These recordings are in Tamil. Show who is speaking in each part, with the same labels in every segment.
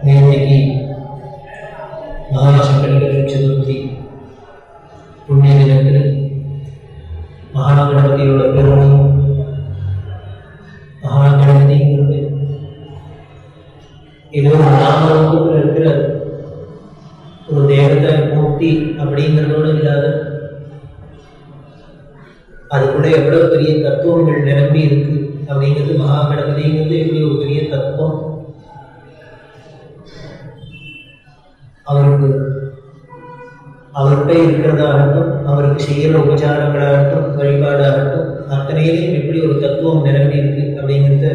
Speaker 1: நேற்றைக்கு மகாசங்கடகர சதுர்த்தி புண்ணிய தினத்தில் மகாகணபதியோட பெருமையும் மகாகணபதிங்கிறது ஏதோ ஒரு நாமரூபத்தில் இருக்கிற ஒரு தேவதை மூர்த்தி அப்படிங்கிறதோடு இல்லாத அதுக்குள்ள எவ்வளவு பெரிய தத்துவங்கள் நிரம்பி இருக்கு அப்படிங்கிறது. மகாகணபதிங்கிறது எப்படி ஒரு பெரிய தத்துவம், அவர்கிட்ட இருக்கிறதாகட்டும், அவருக்கு செய்கிற உபச்சாரங்களாகட்டும், வழிபாடாகட்டும், அத்தனையிலையும் எப்படி ஒரு தத்துவம் நிரம்பி இருக்கு அப்படிங்கிறத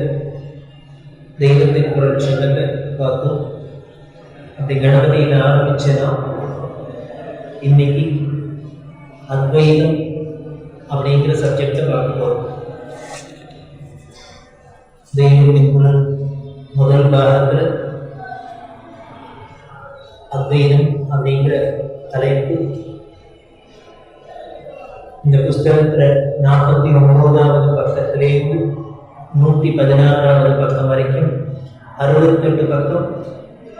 Speaker 1: தெய்வத்தின் குரல் சொல்லத்தை பார்த்தோம். அப்படி கணபதியில் ஆரம்பிச்சதான் இன்னைக்கு அத்வைதம் அப்படிங்கிற சப்ஜெக்டை பார்க்க போறோம். தெய்வத்தின் குரல் முதல் பாகத்தில் அத்வைதம் அப்படிங்கிற தலைப்பு. இந்த புஸ்தகத்துல 49வது பக்கத்திலேருந்து 116வது பக்கம் வரைக்கும் 68 பக்கம்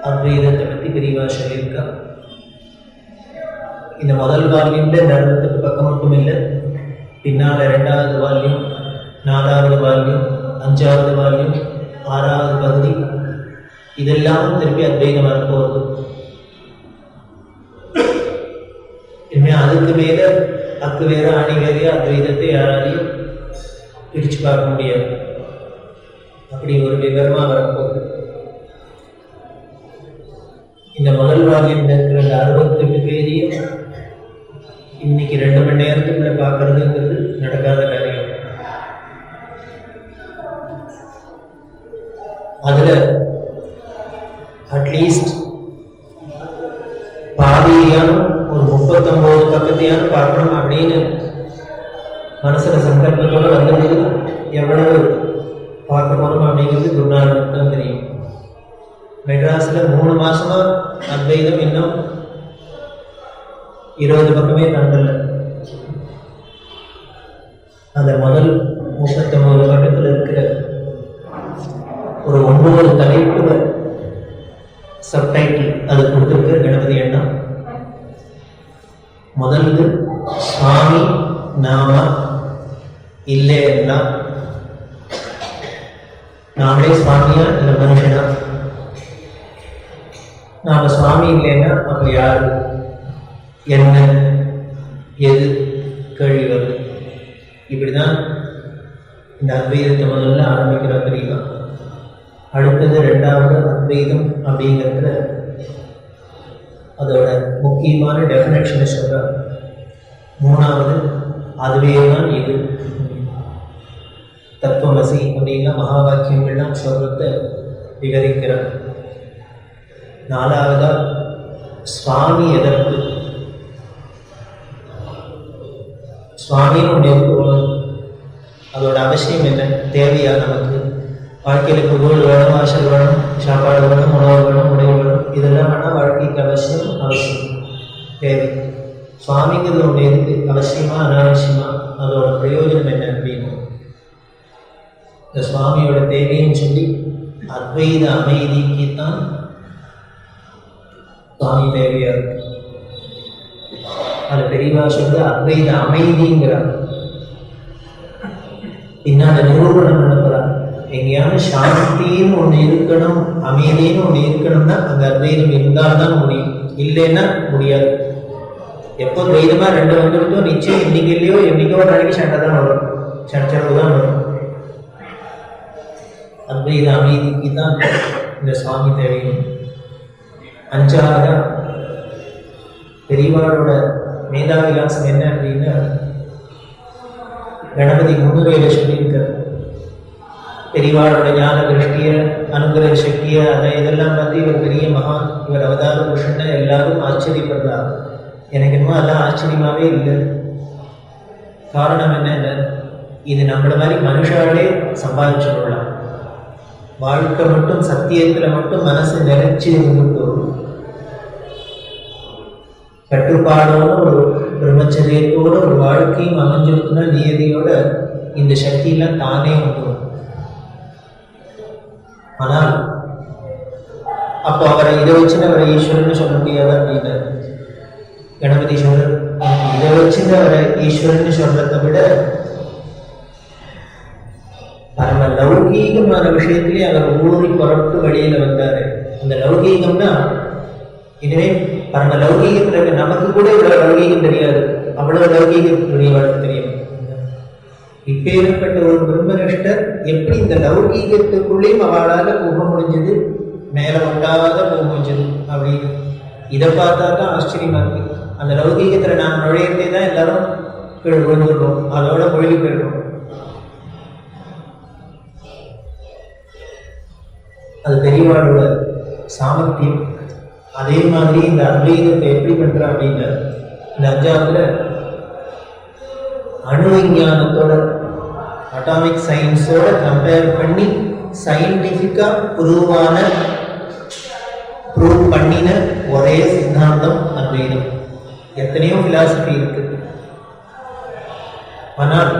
Speaker 1: அத்வைதத்தை பற்றி விரிவா சொல்லியிருக்கா. இந்த முதல் வால்யூம்ல 68 பக்கம் மட்டும் இல்லை, பின்னால 2வது வால்யூம், 4வது வால்யூம், 5வது வால்யூம், 6வது பகுதி, இதெல்லாம் திருப்பி அத்வைதம் வரப்போகுது. இனிமே அதுக்கு மேல அக்கு வேற அணி வேறையா அத்வைதத்தை யாராலையும் பிரிச்சு பார்க்க முடியாது. அப்படி ஒரு விவரமா வரப்போகுது. இந்த முதல் வால்யூம் இருக்கிற 68 பேரையும் இன்னைக்கு 2 மணி நேரத்துக்குள்ள பார்க்கறதுங்கிறது நடக்காத காரியம். அதுல அட்லீஸ்ட் பாதியான ஒரு 39 பக்கத்தையான பார்க்கணும் அப்படின்னு மனசுல சங்கல்பத்தோட வந்தபோது எவ்வளவு பார்க்க போறோம் அப்படிங்கிறது குருநாதனுக்கு தான் தெரியும். மெட்ராஸ்ல 3 மாசமா அத்வைதம் இன்னும் 20 பக்கமே தாண்டல. அந்த முதல் 39 பக்கத்துல இருக்கிற ஒரு 9 தலைப்புல சப்டைட்டில் அது கொடுத்திருக்க கணபதி எண்ணம். முதல்ல சுவாமி நாம இல்லைன்னா நாமளே சுவாமியா இல்லை மனுஷனா? நாம சுவாமி இல்லைன்னா அப்ப யாரு, என்ன, எது கேள்வி வருது. இப்படிதான் இந்த அத்வைதத்தை முதல்ல ஆரம்பிக்கிற தெரியுமா. அடுத்தது 2வது அத்வைதம் அப்படிங்கிறதுல அதோட முக்கியமான டெஃபினேஷனை சொல்றார். 3வது அதுவே தான் இது தத்துவமசி அப்படின்னா மகா வாக்கியங்கள்லாம் சொல்றத விவரிக்கிறார். 4வதா சுவாமி எதற்கு, சுவாமின்னு ஒன்று எதுக்கு வேணும், அதோட அவசியம் என்ன, தேவையா நமக்கு, வாழ்க்கையில் புகழ் வேணும், வாசல் வேணும், சாப்பாடு வேணும், உணவு வேணும், உணவு வேணும், இதெல்லாம் வேணால் வாழ்க்கைக்கு அவசியம் தேவை. சுவாமிங்கிறது ஒன்று எதுக்கு, அவசியமா அனாவசியமா, அதோட பிரயோஜனம் என்ன அப்படின்னு இந்த சுவாமியோட தேவைன்னு சொல்லி அத்வைத அமைதிக்கு தான் சுவாமி தேவையா இருக்கு. அது பெரியவா சொல்லி அத்வைத அமைதிங்கிறார். பின்னால நிரூபணம் நடக்கிறார். எங்கேயான சாந்தின்னு ஒன்று இருக்கணும், அமைதின்னு ஒன்று இருக்கணும்னா அந்த அத்வைதம் இருந்தால்தான் முடியும், இல்லைன்னா முடியாது. எப்போ துவைதமா 2 வந்துருக்கோ நிச்சயம் இன்னைக்கு இல்லையோ என்னைக்கோ ஒரு நாளைக்கு சண்டை தான் வரும், சச்சரவு தான் வரும். அத்வைத அமைதிக்கு தான் இந்த சுவாமி தேவையும். 5வதா பெரியவாளோட மேதாவிலாசம் என்ன அப்படின்னா கணபதி முன்னுரையில சொல்லியிருக்கார். பெரியவாளோட ஞான திருஷ்டிய அனுகிரக சக்திய அதை இதெல்லாம் பார்த்து இவர் பெரிய மகான், இவர் அவதார புருஷன் எல்லாரும் ஆச்சரியப்படுறார். எனக்கு என்னமோ அதெல்லாம் ஆச்சரியமாவே இல்லை. காரணம் என்ன, இது நம்மள மாதிரி மனுஷாலே சம்பாதிச்சு கொள்ளலாம். வாழ்க்கை மட்டும் சத்தியத்துல மட்டும் மனசு நினைச்சு இருந்துட்டோம், கட்டுப்பாடோட ஒரு பிரம்மச்சரியத்தோட ஒரு வாழ்க்கையும் அமைஞ்சிருக்குன்னா நியதியோட இந்த சக்தியெல்லாம் தானே வந்துடும். ஆனால் அப்போ அவரை இதை வச்சுன்னு அவரை ஈஸ்வரன் சொல்ல முடியாது அப்படின்னு கணபதீஸ்வரர் இதை வச்சுன்னு அவரை ஈஸ்வரன் சொல்றதை விட பரம லௌகீகமான விஷயத்திலே அவர் ஊறி புறப்பட்டு வழியில வந்தாரு. அந்த லௌகீகம்னா இதுவே பரம லௌகீகத்துல நமக்கு கூட இவ்வளவு லௌகீகம் தெரியாது, அவ்வளவு லௌகீகம் புரியவாளுக்கு தெரியும். இப்பேற்பட்ட ஒரு பிரம்மனிஷ்டர் எப்படி இந்த லௌகீகத்துக்குள்ளேயும் அவளால போக முடிஞ்சது, மேல உண்டாத போக முடிஞ்சது அப்படின்னு இதை பார்த்தா தான் ஆச்சரியமா இருக்கு. அந்த லௌகீகத்துல நான் நுழையிறதே தான் எல்லாரும் விழுந்துடுறோம், அதோட மொழி போயிடுறோம். அது பெரியவாளோட சாமர்த்தியம். அதே மாதிரி இந்த அத்வைதத்தை எப்படி பண்றா அப்படின்னா இந்த அஞ்சாவதுல அணு விஞ்ஞானத்தோட அட்டாமிக் சயின்ஸோட கம்பேர் பண்ணி சயின்டிபிக்கா ப்ரூவ் பண்ணின ஒரே சித்தாந்தம் அத்வைதம். எத்தனையோ பிலாசபி இருக்கு, ஆனால்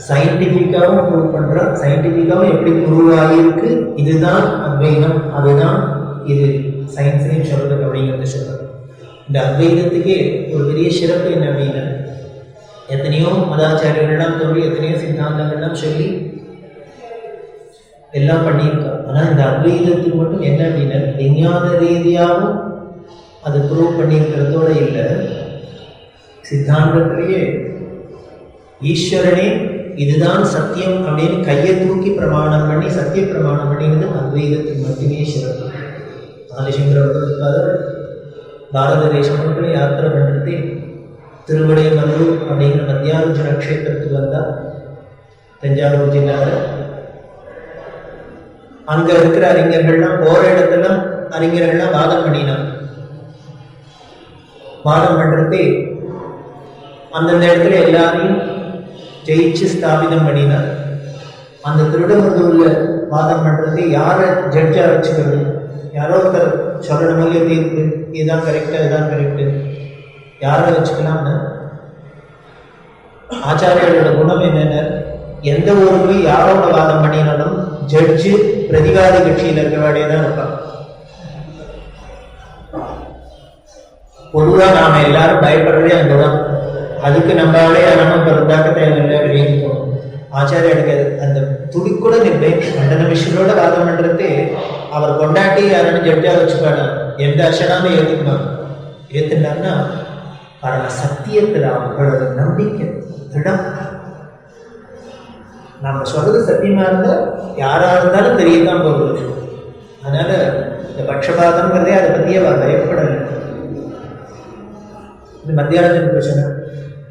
Speaker 1: சயின்டிபிக்காவும் ப்ரூவ் பண்ற, சயின்டிபிக்காவும் எப்படி ப்ரூவ் ஆகியிருக்கு, இதுதான் அத்வைதம், அதுதான் இது சயின்ஸையும் சொல்றது அப்படிங்கிறத சொல்றது. இந்த அத்வைதத்துக்கே ஒரு பெரிய சிறப்பு என்ன அப்படின்னா எத்தனையோ மதாச்சாரியர்கள்லாம் சொல்லி எத்தனையோ சித்தாந்தங்கள்லாம் சொல்லி எல்லாம் பண்ணியிருக்கா. ஆனால் இந்த அத்வைதத்துக்கு மட்டும் என்ன அப்படின்னா விஞ்ஞான ரீதியாகவும் அது ப்ரூவ் பண்ணியிருக்கிறதோட இல்லை, சித்தாந்தத்திலேயே ஈஸ்வரனே இதுதான் சத்தியம் அப்படின்னு கையை தூக்கி பிரமாணம் பண்ணி சத்திய பிரமாணம் பண்ணினது அத்வைதத்துக்கு மட்டுமே சிறப்பு. ஆதிசங்கரர் பாரத தேசம் மட்டும் யாத்திரை பண்ணுறது திருவிடைமல்லூர் அப்படிங்கிற மத்தியார்ஜுன நட்சத்திரத்துக்கு வந்தால் தஞ்சாவூர் ஜில்லாவில் அங்கே இருக்கிற அறிஞர்கள்லாம் போகிற இடத்துல அறிஞர்கள்லாம் வாதம் பண்ணினான். வாதம் பண்ணுறது அந்தந்த இடத்துல எல்லாரையும் ஜெயிச்சு ஸ்தாபிதம் பண்ணினார். அந்த திருடமருதூர்ல வாதம் பண்றது யாரை ஜட்ஜா வச்சுக்கிறது, யாரோ ஒருத்தர் சொல்லணும் தீர்ப்பு இதுதான் கரெக்டா இதுதான் கரெக்டு, யாரை வச்சுக்கலாம்னு ஆச்சாரியோட குணம் என்னென்ன, எந்த ஊருக்கு யாரோட வாதம் பண்ணினாலும் ஜட்ஜு பிரதிவாதி கட்சியில் இருக்கிறவாடே தான் இருப்பான். பொதுவா நாம எல்லாரும் பயப்படுறதே அங்கதான். அதுக்கு நம்மளாலே நம்ம பிறந்தாக்க தேவையில்லை வெளியே போகணும். ஆச்சாரிய எடுக்காது அந்த துடி கூட நிற்பேன். கண்டன மிஷனோட வாதம் பண்றது அவர் கொண்டாட்டி யாருன்னு ஜட்ஜா வச்சுப்பாரு, எந்த அர்ச்சனாலும் ஏத்துக்கணும். ஏத்துனாருன்னா பரம சத்தியத்துல அவங்களோட நம்பிக்கை திடம். நம்ம சொல்றது சத்தியமா இருந்தா யாரா இருந்தாலும் தெரியதான் போகுது. அதனால இந்த பட்சபாதம்ங்கிறதே அதை பத்தியே பயப்படலை. இது மத்தியானத்தின் பிரச்சனை.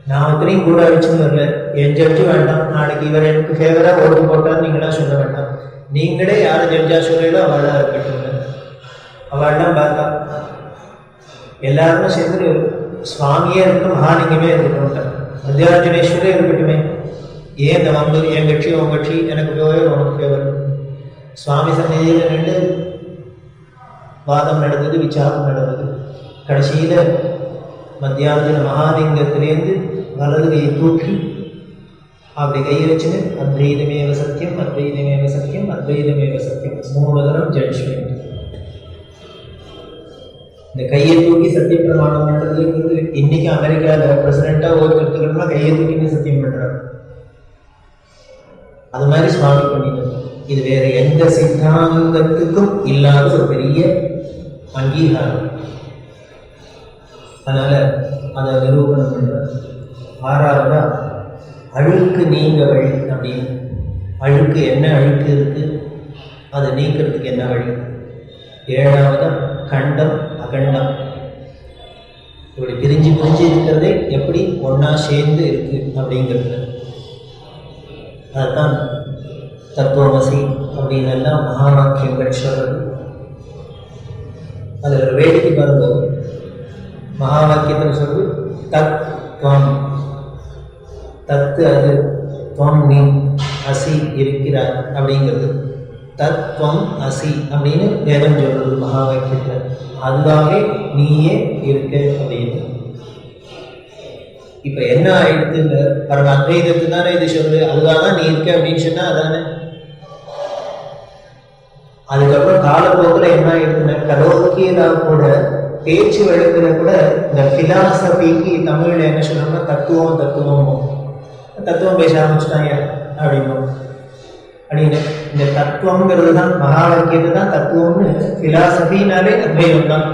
Speaker 1: நான் ஒருத்தரையும் கூட வச்சுன்னு வரல, என் ஜட்ஜு வேண்டாம், நாளைக்கு இவர் எனக்கு ஃபேவராக ஓட்டு போட்டான்னு நீங்களாம் சொல்ல வேண்டாம், நீங்களே யாரை ஜட்ஜா சொல்றீங்களோ அவளாக இருக்கட்டும். அவள்லாம் பார்த்தா எல்லாருமே சேர்ந்து சுவாமியே இருக்கட்டும் மகாலிங்கமே இருக்கட்டும், மத்தியார்ஜுனேஸ்வரே இருக்கட்டுமே, ஏன் இந்த வம்பு, என் கட்சி உன் கட்சி, எனக்கு ஃபேவர் உனக்கு ஃபேவர். சுவாமி சந்நிதியில் நின்று வாதம் நடந்தது, விசாரம் நடந்தது. கடைசியில் மத்தியார்ஜுன மகாலிங்கத்திலேருந்து வலது கையை தூக்கி அப்படி கையை வச்சுன்னு அத்வைதமேவ சத்தியம் அத்வைதமேவ சத்தியம் அத்வைதமேவ சத்தியம் 3 தரம் ஜட்ஜ்மெண்ட். இந்த கையை தூக்கி சத்திய பிரமாணம் பண்றதுங்கிறது இன்னைக்கு அமெரிக்காவில் பிரசிடென்டா ஓட்டுறதுக்குன்னா கையை தூக்கின்னு சத்தியம் பண்றாங்க. அது மாதிரி சுவாமி பண்ணிடுறது. இது வேற எந்த சித்தாந்தத்துக்கும் இல்லாத ஒரு பெரிய அங்கீகாரம். அதனால அதை நிரூபணம் பண்றார். 6வதா அழுக்கு நீங்க வழி அப்படின்னு. அழுக்கு என்ன அழுக்கு இருக்கு, அதை நீக்கிறதுக்கு என்ன வழி. 7வதா கண்டம் அகண்டம், இப்படி பிரிஞ்சு பிரிஞ்சு இருக்கிறதே எப்படி ஒன்னா சேர்ந்து இருக்கு அப்படிங்கிறது. அதுதான் தத்துவமசி அப்படின்னு எல்லாம் மகா வாக்கியங்கள் சொல்றது. அது ஒரு வேடிக்கை பாருங்க. மகா வாக்கியத்தில் சொல்லு தத் துவம், தத்து அது, துவம் நீ, அசி இருக்கிறார் அப்படிங்கிறது. தத்துவம் அசி அப்படின்னு வேதம் சொல்றது மகா வாக்கியத்தில். அதுவாகவே நீயே இருக்க அப்படின்னு. இப்ப என்ன ஆயிடுத்து, பரம அத்வைதத்து தானே இது சொல்றது, அதுவாக தான் நீ இருக்க அப்படின்னு சொன்னா அதானே. அதுக்கப்புறம் காலப்போக்கில் என்ன ஆயிடுதுன்னா கலோக்கியதா கூட பேச்சு வழக்குல கூட இந்த பிலாசபிக்கு தமிழ்ல என்ன சொல்லணும்னா தத்துவம் பேச ஆரம்பிச்சுட்டாங்க அப்படின்னு இந்த தத்துவம்ங்கிறது தான் மகா வாக்கியத்தை தான் தத்துவம்னு பிலாசபினாலே அத்வைதம் தான்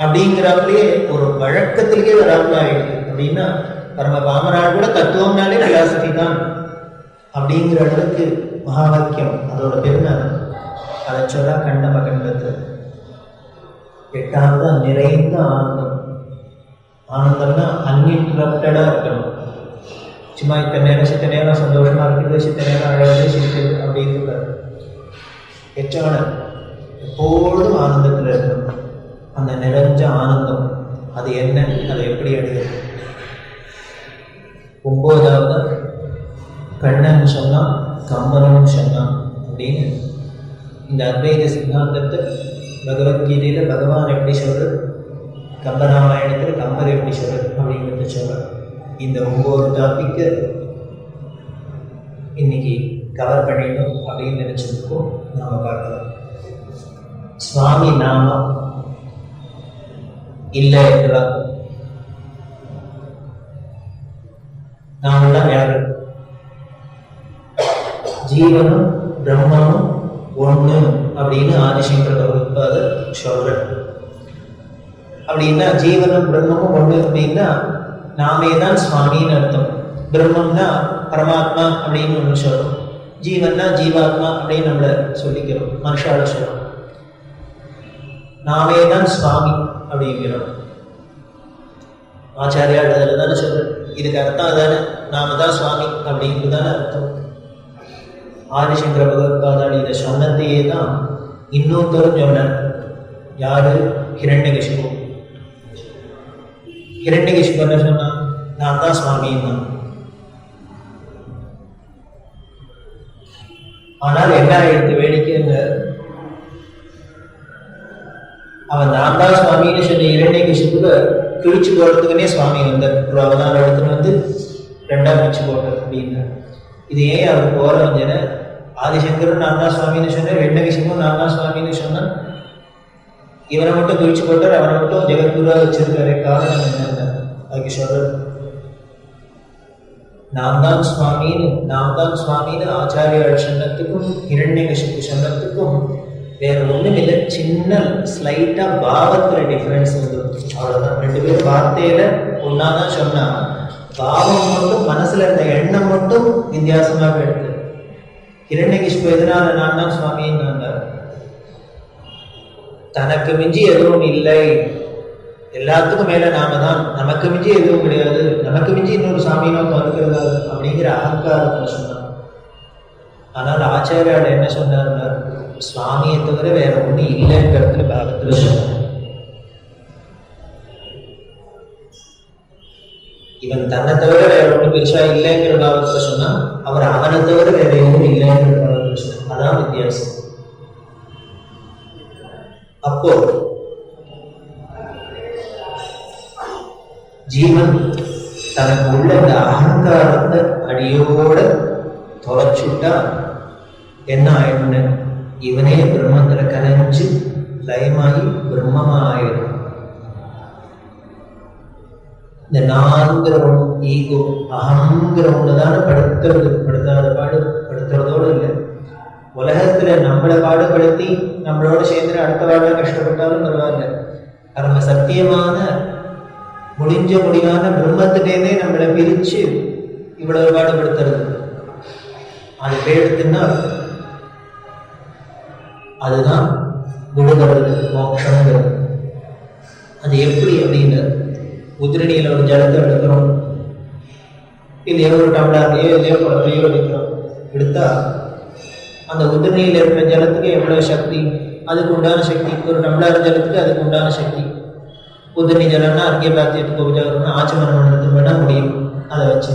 Speaker 1: அப்படிங்கிறாப்புலயே ஒரு வழக்கத்திலேயே வராப்புல ஆயிடுது. அப்படின்னா பரம பாமரால் கூட தத்துவம்னாலே பிலாசபி தான் அப்படிங்கிற அளவுக்கு மகா வாக்கியம் அதோட பெருமை. அதை சொல்ல கண்டம் அகண்டது. எட்டாவது நிறைந்த ஆனந்தம். ஆனந்தம்னா அன்இன்டரப்டடா இருக்கணும். சும்மா சித்த நேரம் சந்தோஷமா இருக்குது, சித்த நேரம் அழகு சிரிக்குது அப்படின்னு எட்டான எப்பொழுதும் ஆனந்தத்தில் இருக்கணும். அந்த நிறைஞ்ச ஆனந்தம் அது என்ன, அதை எப்படி அடைகிறது? ஒன்பதாவது கண்ணன் சொன்னான் கம்பனும் சொன்னான் அப்படின்னு இந்த அத்வைத சித்தாந்தத்தை பகவத்கீதையில பகவான் எப்படி சொல்றது, கம்பராமாயணத்தில் கம்பர் எப்படி சொல்றது அப்படிங்கிறத சொல்றார். இந்த 9 டாபிக்கு இன்னைக்கு கவர் பண்ணிடணும் அப்படின்னு நினைச்சிருக்கோம். நாம பார்க்கலாம். சுவாமி நாமம் இல்லை என்றால் நாமெல்லாம் யாரு? ஜீவனும் பிரம்மனும் ஒண்ணு அப்படின்னு ஆதிசங்கர பகவத்பாதர் சொல்ற. அப்படின்னா ஜீவனும் பிரம்மமும் ஒண்ணு அப்படின்னா நாமே தான் சுவாமின்னு அர்த்தம். பிரம்மம்னா பரமாத்மா அப்படின்னு ஒன்று சொல்றோம், ஜீவன்னா ஜீவாத்மா அப்படின்னு நம்மள சொல்லிக்கிறோம், மனுஷால சொல்றோம். நாமே தான் சுவாமி அப்படிங்கிறோம். ஆச்சாரியா அதில் தானே சொல்ற. இதுக்கு அர்த்தம் அதானே, நாம தான் சுவாமி அப்படிங்கிறது தானே அர்த்தம். ஆதிசங்கர பகவத்பாதால் இதை சொன்னதையே தான் இன்னொருத்தரும் சொன்னார். யாரு? ஹிரண்யகசிபு. ஹிரண்யகசிபு என்ன சொன்னா? நான் தான் சுவாமின்னு. ஆனால் என்ன எடுத்து வேடிக்கைங்க, அவன் நான் தான் சுவாமின்னு சொன்ன ஹிரண்யகசிபுல கிழிச்சு போடுறதுக்குன்னே சுவாமி வந்தார். ஒரு அவதாரம் எடுத்துன்னு வந்து 2ஆ பிரிச்சு போட்டார் அப்படின்னு. இது ஏன் அவர் போற வந்தேன்னா, ஆதிசங்கரும் நான் தான் சுவாமின்னு சொன்னேன், ஹிரண்யகசிபும் நான் தான் சுவாமின்னு சொன்னான். இவனை மட்டும் கிழிச்சு போட்டார், அவனை மட்டும் ஜெகத்குருவா வச்சிருக்காரு. காரணம் என்ன? அதுக்கு சொல்ற நான் தான் சுவாமின்னு ஆச்சாரியால் சொன்னதுக்கும் ஹிரண்யகசிபு சொன்னதுக்கும் வேற ஒண்ணும் இல்லை. சின்ன ஸ்லைட்டா பாவத்துல டிஃபரன்ஸ் வந்துடும், அவ்வளவுதான். 2 பேரும் வார்த்தையில ஒன்னாதான் சொன்னா, பாவம் மட்டும் மனசுல இருந்த எண்ணம் மட்டும் வித்தியாசமாக எடுத்து. ஹிரண்யகசிபு எதனால நான் தான் சுவாமின்னு, தனக்கு மிஞ்சி எதுவும் இல்லை, எல்லாத்துக்கும் மேல நாம தான், நமக்கு மிஞ்சி எதுவும் கிடையாது, நமக்கு மிஞ்சி இன்னொரு சாமியினோ இருக்கிறதா அப்படிங்கிற அகங்காரத்துல சொன்னார். ஆனால் ஆச்சாரியால் என்ன சொன்னார்னா, சுவாமியை தவிர வேற ஒண்ணு இல்லைங்கிறதுல பாகத்துல சொன்னார். இவன் தன்னை தவிர வேற ஒண்ணு பெருசா இல்லைங்கிற பாகத்துல சொன்னா, அவர் அவனை தவிர வேற எதுவும் இல்லைங்கிற பாகத்துல சொன்னார். அதான் வித்தியாசம். அப்போ ஜீவன் தனக்கு உள்ள இந்த அகங்காரத்தை அடியோட தொலைச்சுட்டா என்ன ஆயிடுன்னு, இவனே பிரம்மத்துல கலைஞ்சு லயமாகி பிரம்மமா ஆயிடும். இந்த நான்கிற ஒன்று, ஈகோ, அகங்கிற ஒண்ணுதான படுத்தாத படுத்துறதோடு இல்லை, உலகத்துல நம்மளை பாடுபடுத்தி நம்மளோட சேர்ந்து அடுத்த வாழ கஷ்டப்பட்டாலும் பரவாயில்ல, நம்ம சத்தியமான முடிவான பிரம்மத்திலேருந்தே நம்மளை பிரிச்சு இவ்வளவு பாடுபடுத்துறது, அது பேடுத்துன்னா அதுதான் விடுதலை, மோட்சங்கிறது. அது எப்படி அப்படின்னு, உதிரணியில ஒரு ஜலத்தை எடுக்கிறோம், இல்லையோ ஒரு டம்ளர்லையோ இல்லையோ குழந்தையோ எடுக்கிறோம். எடுத்தா அந்த உதிரணியில் இருக்கிற ஜலத்துக்கு எவ்வளவு சக்தி, அதுக்கு உண்டான சக்தி. ஒரு டம்ளர் ஜலத்துக்கு அதுக்கு உண்டான சக்தி. உதிரணி ஜலம்னா அங்கே பார்த்துட்டு போகுதுன்னா ஆச்சமனம் பண்ணுறதுக்கு வேணா முடியும், அதை வச்சு.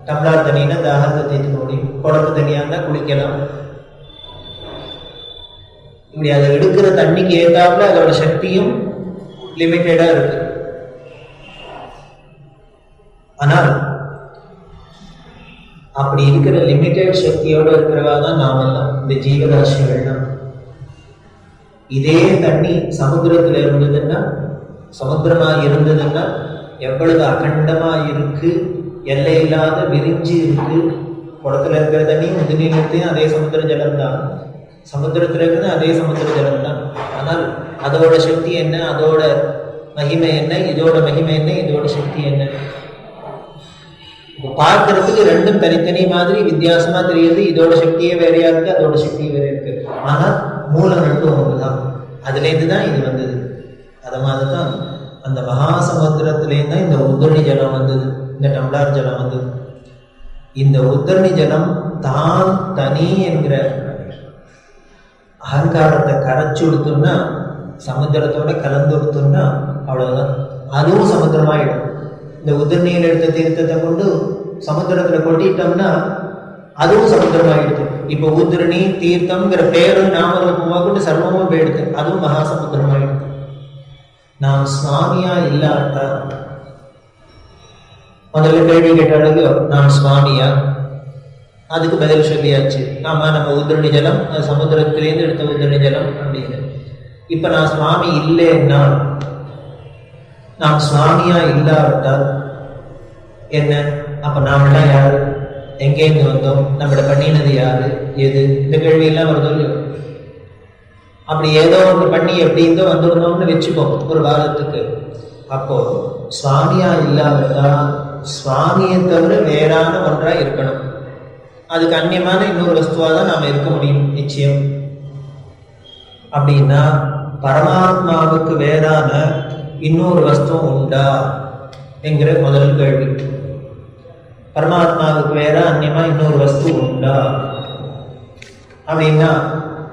Speaker 1: டம்ளர் தண்ணின்னா தாகத்தை தீர்த்துக்க முடியும், குடம்பு தண்ணியாக இருந்தால் குளிக்கலாம். இப்படி அதை எடுக்கிற தண்ணிக்கு ஏற்றாப்புல அதோட சக்தியும் லிமிட்டடா இருக்கு. ஆனால் அப்படி இருக்கிற லிமிட்டட் சக்தியோட இருக்கிறவா தான் நாம் எல்லாம், இந்த ஜீவராசிகள் தான். இதே தண்ணி சமுத்திரத்துல இருந்ததுன்னா, சமுத்திரமா இருந்ததுன்னா எவ்வளவு அகண்டமா இருக்கு, எல்லை இல்லாத விரிஞ்சு இருக்கு. குளத்துல இருக்கிற தண்ணி முதுநீளத்தையும் அதே சமுத்திர ஜலம் தான், சமுத்திரத்துல இருக்கிறது அதே சமுத்திர ஜலம் தான். ஆனால் அதோட சக்தி என்ன, அதோட மகிமை என்ன, இதோட மகிமை என்ன, இதோட சக்தி என்ன? பார்க்கறதுக்கு ரெண்டும் தனித்தனி மாதிரி வித்தியாசமா தெரியுது. இதோட சக்தியே வேறையா இருக்கு, அதோட சக்தியே வேறையா இருக்கு. ஆனா மூலம் ரெண்டும் ஒண்ணுதான். அதுல இருந்துதான் இது வந்தது. அத மாதிரிதான் அந்த மகாசமுத்திரத்திலேருந்து தான் இந்த உத்தரணி ஜலம் வந்தது, இந்த டம்ளார் ஜலம் வந்தது. இந்த உத்தரணி ஜலம் தான் தனி என்கிற அகங்காரத்தை கரைச்சு கொடுத்தோம்னா, சமுத்திரத்தோட கலந்து கொடுத்தோம்னா அவ்வளவுதான், அதுவும் சமுத்திரமாயிடும். இந்த உதிர்நீர் எடுத்த தீர்த்தத்தை கொண்டு சமுத்திரத்துல கொட்டிட்டோம்னா அதுவும் சமுத்திரமாயிடுது. இப்ப உதிரணி தீர்த்தம்ங்கிற பேரும் நாமரூபமா கொண்டு சர்வமும் போயிடுது, அதுவும் மகாசமுத்திரமாயிடுது. நாம் சுவாமியா இல்லாட்டா, முதல்ல கேள்வி கேட்டாலும் நான் சுவாமியா, அதுக்கு பதில் சொல்லியாச்சு. ஆமா, நம்ம உதிரணி ஜலம் சமுத்திரத்திலேருந்து எடுத்த உதிரணி ஜலம் அப்படின்னு. இப்ப நான் சுவாமி இல்லைன்னா, நாம் சுவாமியா இல்லாவிட்டால் என்ன? அப்ப நாமெல்லாம் யாரு, எங்கேருந்து வந்தோம், நம்மள பண்ணினது யாரு, எது, இந்த கேள்வி எல்லாம் வருது. அப்படி ஏதோ ஒன்று பண்ணி எப்படி இருந்தோ வந்துடணும்னு வச்சுப்போம் ஒரு வாரத்துக்கு. அப்போ சுவாமியா இல்லாவிட்டா சுவாமியை தவிர வேறான ஒன்றா இருக்கணும். அதுக்கு அந்நியமான இன்னொரு வஸ்துவா தான் நாம இருக்க முடியும் நிச்சயம். அப்படின்னா பரமாத்மாவுக்கு வேறான இன்னொரு வஸ்துவம் உண்டா என்கிற முதல் கேள்வி. பரமாத்மாவுக்கு வேற அந்நியமா இன்னொரு வஸ்து உண்டா அப்படின்னா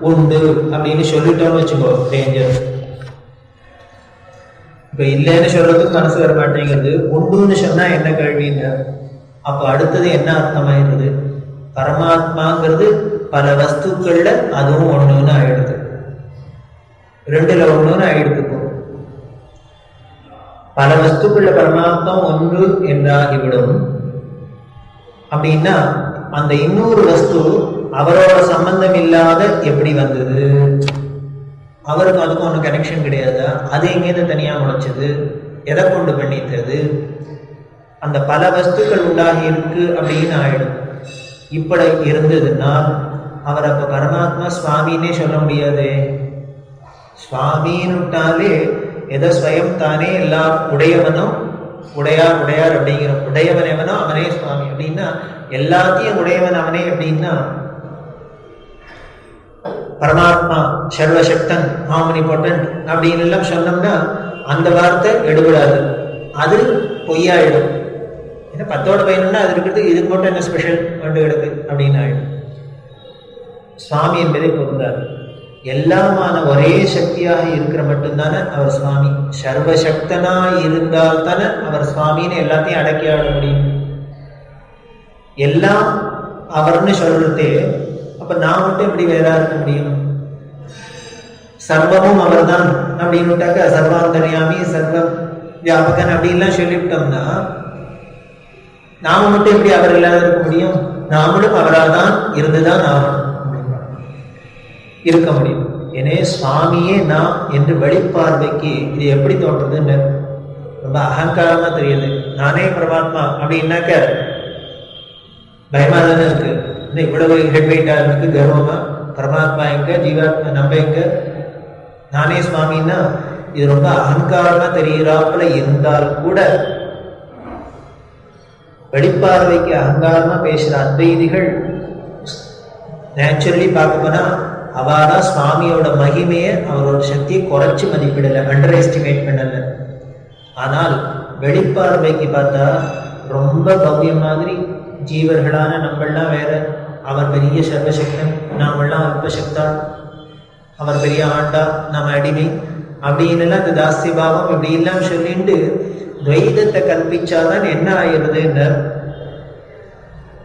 Speaker 1: உண்டு அப்படின்னு சொல்லிட்டோம்னு வச்சுக்கோ, டேஞ்சர். இப்ப இல்லைன்னு சொல்றதுக்கு மனசு வர மாட்டேங்கிறது. உண்டுன்னு சொன்னா என்ன கேள்விங்க? அப்ப அடுத்தது என்ன அர்த்தமாயிருது? பரமாத்மாங்கிறது பல வஸ்துக்கள்ல அதுவும் ஒண்ணுன்னு ஆயிடுது, ரெண்டுல ஒண்ணுன்னு ஆயிடுதுக்கும். பல வஸ்துக்குள்ள பரமாத்மா ஒன்று என்றாகிவிடும். அப்படின்னா அந்த இன்னொரு வஸ்து அவரோட சம்பந்தம் இல்லாத எப்படி வந்தது? அவருக்கு அதுக்கும் ஒன்றும் கனெக்ஷன் கிடையாதா? அது எங்கேருந்து தனியா முளைச்சது? எதை கொண்டு பண்ணித்தது? அந்த பல வஸ்துக்கள் உண்டாகி இருக்கு அப்படின்னு ஆயிடும். இப்படி இருந்ததுன்னா அவர் அப்ப பரமாத்மா சுவாமின்னே சொல்ல முடியாதே. சுவாமின்னுட்டாலே எதை ஸ்வயம் தானே எல்லாம் உடையவனும் உடையார் உடையார் அப்படிங்கிற உடையவன் எவனோ அவனே சுவாமி. அப்படின்னா எல்லாத்தையும் உடையவன் அவனே. அப்படின்னா பரமாத்மா சர்வசக்தன், ஆம்னிபொட்டன்ட் அப்படின்னு எல்லாம் சொன்னோம்னா அந்த வார்த்தை எடுபடாது, அது பொய்யாயிடும். ஏன்னா 10ஓட 11 அது இருக்கிறது, இதுக்கு மட்டும் என்ன ஸ்பெஷல் கொண்டு கிடக்கு அப்படின்னு ஆயிடும். சுவாமி என்பதை பொருந்தார். எல்லாமான ஒரே சக்தியாக இருக்கிற மட்டும்தானே அவர் சுவாமி. சர்வசக்தனா இருந்தால் தானே அவர் சுவாமின்னு எல்லாத்தையும் அடக்கி ஆட முடியும். எல்லாம் அவர்னு சொல்றதே, அப்ப நான் மட்டும் எப்படி வேறா இருக்க முடியும்? சர்வமும் அவர் தான் அப்படின்னுட்டாக்க சர்வாந்தர்யாமி சர்வ வியாபகன் அப்படின்லாம் சொல்லிவிட்டோம்னா நாம மட்டும் எப்படி அவர் இல்லாத இருக்க முடியும்? நாமளும் அவரால் தான் இருந்துதான் ஆகணும், இருக்க முடியும். எனவே சுவாமியே நான் என்று வெளிப்பார்வைக்கு இது எப்படி தோன்றதுன்னு ரொம்ப அகங்காரமா தெரியுது. நானே பரமாத்மா அப்படின்னாக்க பயமா தானே இருக்கு. இவ்வளவு ஹெட்வெயிட்டா இருக்கு, கர்வமா. பரமாத்மா எங்க, ஜீவாத்மா நம்ம எங்க, நானே சுவாமின்னா இது ரொம்ப அகங்காரமா தெரிகிறாப்புல இருந்தால் கூட வெளிப்பார்வைக்கு அகங்காரமா பேசுற அத்வைதிகள் நேச்சுரலி பார்க்க போனா அவாதான் சுவாமியோட மகிமையை, அவரோட சக்தியை குறைச்சு மதிப்பிடல, அண்டர் எஸ்டிமேட் பண்ணல. ஆனால் வெளிப்பார்வைக்கு பார்த்தா ரொம்ப பவ்ய மாதிரி ஜீவர்களான நம்மளாம் வேற, அவர் பெரிய சர்வசக்தன், நாமெல்லாம் அல்பசக்தான், அவர் பெரிய ஆண்டா, நம்ம அடிமை அப்படின்னு எல்லாம் இந்த தாஸ்தி பாவம் இப்படி எல்லாம் சொல்லிட்டு துவைதத்தை கல்பிச்சாதான் என்ன ஆயிடுதுன்னு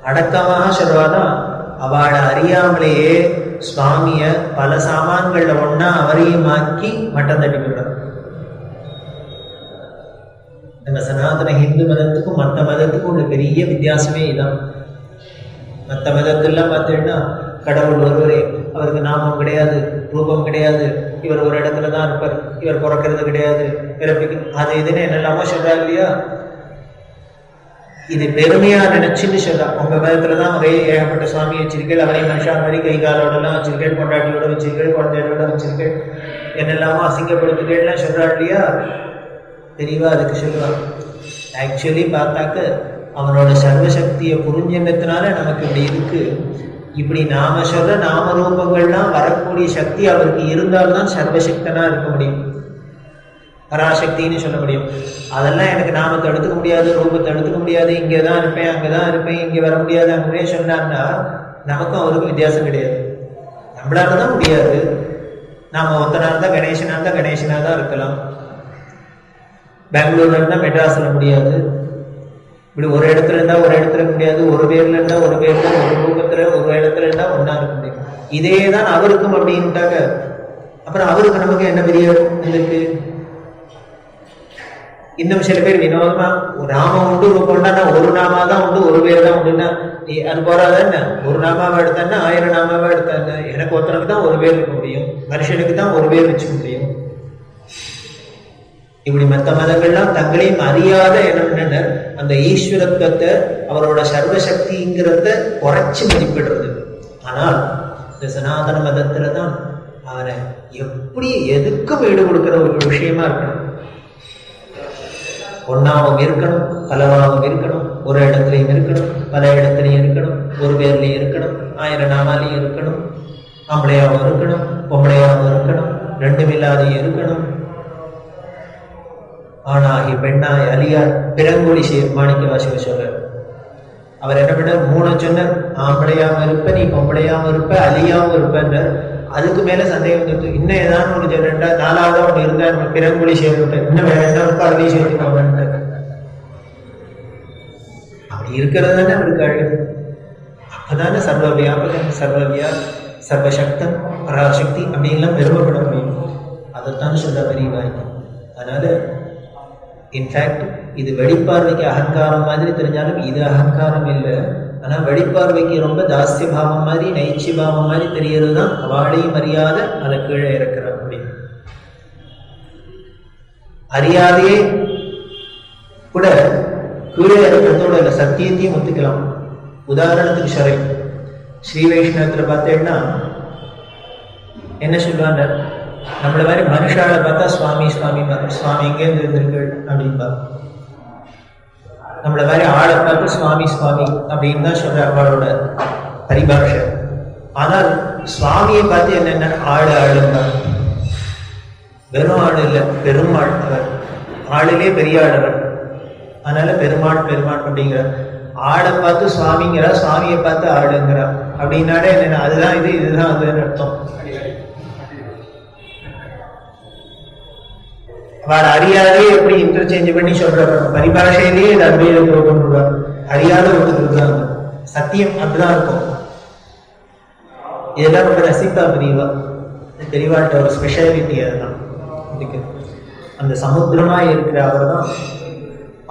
Speaker 1: அடக்கமாக சொல்வாதான் அவளை அறியாமலேயே சுவாமிய பல சாமான்கள்ல ஒன்னா அவரையும் ஆக்கி மட்டம் தட்டி விடுறார். நம்ம சனாதன ஹிந்து மதத்துக்கும் மற்ற மதத்துக்கும் ஒரு பெரிய வித்தியாசமே இதான். மற்ற மதத்தெல்லாம் பார்த்தீங்கன்னா கடவுள் ஒருவரே, அவருக்கு நாமம் கிடையாது, ரூபம் கிடையாது, இவர் ஒரு இடத்துல தான் இருப்பார், இவர் பிறக்கிறது கிடையாது, பிறப்பிக்கு அது இதுன்னு என்னெல்லாமோ சொல்றாரு இல்லையா. இது பெருமையா நினைச்சுன்னு சொல்றா. உங்க மதத்துலதான் ஒரே ஏகப்பட்ட சுவாமி வச்சிருக்கேன், அவரே மனுஷா மாதிரி கை காலோடலாம் வச்சிருக்கேன், பொண்டாட்டியோட வச்சிருக்கேன், குழந்தையோட வச்சிருக்கேன், என்னெல்லாமோ அசிங்கப்படுத்துக்கேன்லாம் சொல்றா இல்லையா. தெரியவா அதுக்கு சொல்லுவா. ஆக்சுவலி பார்த்தாக்க அவனோட சர்வசக்தியை புரிஞ்சின்றதுனால நமக்கு இப்படி இருக்கு. இப்படி நாம சொல்ற நாம ரூபங்கள்லாம் வரக்கூடிய சக்தி அவருக்கு இருந்தால்தான் சர்வசக்தனா இருக்க முடியும், பராசக்தின்னு சொல்ல முடியும். அதெல்லாம் எனக்கு நாமத்தை எடுத்துக்க முடியாது, ரூபத்தை எடுத்துக்க முடியாது, இங்கேதான் இருப்பேன், அங்கதான் இருப்பேன், இங்க வர முடியாது, அங்கே சொன்னான்னா நமக்கும் அவருக்கும் வித்தியாசம் கிடையாது. நம்மளாலதான் முடியாது. நாம ஒருத்தனா இருந்தா கணேசனா இருந்தா கணேசனா தான் இருக்கலாம், பெங்களூர்ல இருந்தா மெட்ராஸ்ல முடியாது, இப்படி ஒரு இடத்துல இருந்தா ஒரு இடத்துல முடியாது, ஒரு பேர்ல இருந்தா ஒரு பேர்ல, ஒரு ரூபத்துல ஒரு இடத்துல இருந்தா ஒன்னா இருக்க முடியும். இதேதான் அவருக்கும் அப்படின்ட்டாங்க. அப்புறம் அவருக்கு நமக்கு என்ன பெரிய இருக்கு. இன்னும் சில பேர் வினோதமா நாமம் உண்டு ரூபம்னா ஒரு நாமா தான் உண்டு, ஒரு பேர் தான் உண்டுன்னா அது போறாத என்ன, ஒரு நாமாவை எடுத்தான்னா 1000 நாமாவை எடுத்தாங்க. எனக்கு ஒருத்தனுக்கு தான் ஒரு பேர் இருக்க முடியும், மனுஷனுக்கு தான் ஒரு பேர் வச்சுக்க முடியும். இப்படி மற்ற மதங்கள்லாம் தங்களையும் அறியாத என்ன அந்த ஈஸ்வரத்துவத்தை அவரோட சர்வசக்திங்கிறத குறைச்சு மதிப்பிடுறது. ஆனால் இந்த சனாதன மதத்துல தான் அவனை எப்படி எதுக்கும் ஈடு கொடுக்கிற ஒரு விஷயமா இருக்கணும். ஒன்னாவும் இருக்கணும், பலவாகவும் இருக்கணும், ஒரு இடத்துலையும் இருக்கணும், பல இடத்துலையும் இருக்கணும், ஒரு பேர்லையும் இருக்கணும், 1000 நாமாலையும் இருக்கணும், ஆம்பளையாவும் இருக்கணும், பொம்பளையாவும் இருக்கணும், ரெண்டுமில்லாதையும் இருக்கணும், ஆணாகி பெண்ணாய் அலியார் பிறங்கொழி சேர் மாணிக்க வாசக சொல்றார். அவர் என்ன பண்ணார், 3 சொன்னார். ஆம்பளையாம இருப்ப, நீ பொம்பளையாம இருப்ப, அலியாவும் இருப்பன்ற. அதுக்கு மேல சந்தேகம் வந்துட்டு இன்னும் ஏதாவது ஒரு 2 4வது ஒன்று இருந்தா பிறங்கொழி சேர்ந்து இன்னும் வேற என்ன இருக்கா அதையும் சேர்த்துக்கோங்க. அப்படி இருக்கிறது தானே அவருக்கு அழகு. அப்பதானே சர்வ வியாபகம், சர்வவியா, சர்வசக்தன், பராசக்தி அப்படின்லாம் பெருமைப்பட முடியும். அதைத்தான் சொல்ற பெரியவாய்க்கு. அதனால இன்ஃபேக்ட் இது வெளிப்பார்வைக்கு அகங்காரம் மாதிரி தெரிஞ்சாலும் இது அகங்காரம் இல்லை. ஆனா வெளிப்பார்வைக்கு ரொம்ப தாஸ்திய பாவம் மாதிரி, நைச்சி பாவம் மாதிரி தெரியறது தான் அவளையும் அறியாத அதை கீழே இருக்கிற அப்படின்னு. அறியாதையே கூட கீழே இருக்கிறதோட இல்லை, சத்தியத்தையும் ஒத்துக்கலாம். உதாரணத்துக்கு சரை ஸ்ரீ வைஷ்ணவத்துல பார்த்தேன்னா என்ன சொல்லுவாங்க, நம்மள மாதிரி மனுஷால பார்த்தா சுவாமி சுவாமி சுவாமி எங்கேருந்து இருந்திருக்கு அப்படின்பா. நம்மள மாதிரி ஆளை பார்த்து சுவாமி சுவாமி அப்படின்னு தான் சொல்ற அவளோட பரிபாஷை. ஆனால் சுவாமியை பார்த்து என்னென்ன ஆளுங்க, வெறும் ஆள் இல்லை, பெருமாள். அவர் ஆளிலே பெரிய ஆளவர், அதனால பெருமாள் பெருமாள் அப்படிங்கிற. ஆளை பார்த்து சுவாமிங்கிறா, சுவாமியை பார்த்து ஆளுங்கிறா. அப்படின்னாலே என்னென்ன அதுதான் இது, இதுதான் அதுன்னு அர்த்தம். அவள் அறியாதே எப்படி இன்டர்சேஞ்ச் பண்ணி சொல்றாங்க, பரிபாஷையிலேயே இது அப்படியே கொண்டுருவார். அறியாத ஒருத்தருக்காங்க, சத்தியம் அப்படிதான் இருக்கும். இதெல்லாம் ரொம்ப ரசிப்பா பெரியவா. பெரியவாட்ட ஒரு ஸ்பெஷாலிட்டி அதுதான். இதுக்கு அந்த சமுத்திரமா இருக்கிற அவர் தான்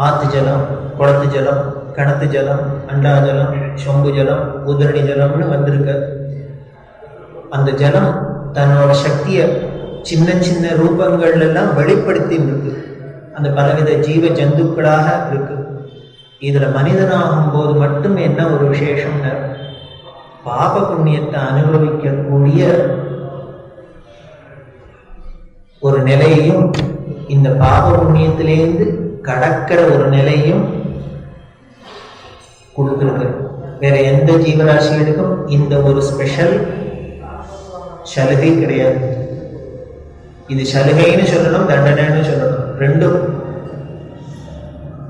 Speaker 1: ஆத்து ஜலம், குளத்து ஜலம், கிணத்து ஜலம், அண்டா ஜலம், சொம்பு ஜலம், உதிரணி ஜலம்னு வந்திருக்க. அந்த ஜலம் தன்னோட சக்தியை சின்ன சின்ன ரூபங்கள் எல்லாம் வெளிப்படுத்தி இருக்கு. அந்த பலவித ஜீவ ஜந்துக்களாக இருக்கு. இதுல மனிதனாகும் போது மட்டும் என்ன ஒரு விசேஷம்னா, பாப புண்ணியத்தை அனுபவிக்கக்கூடிய ஒரு நிலையையும், இந்த பாப புண்ணியத்திலேருந்து கடக்கிற ஒரு நிலையும் கொடுத்திருக்கு. வேற எந்த ஜீவராசிகளுக்கும் இந்த ஒரு ஸ்பெஷல் சலுகை கிடையாது. இது சலுகைன்னு சொல்லணும், தண்டனைன்னு சொல்லணும், ரெண்டும்.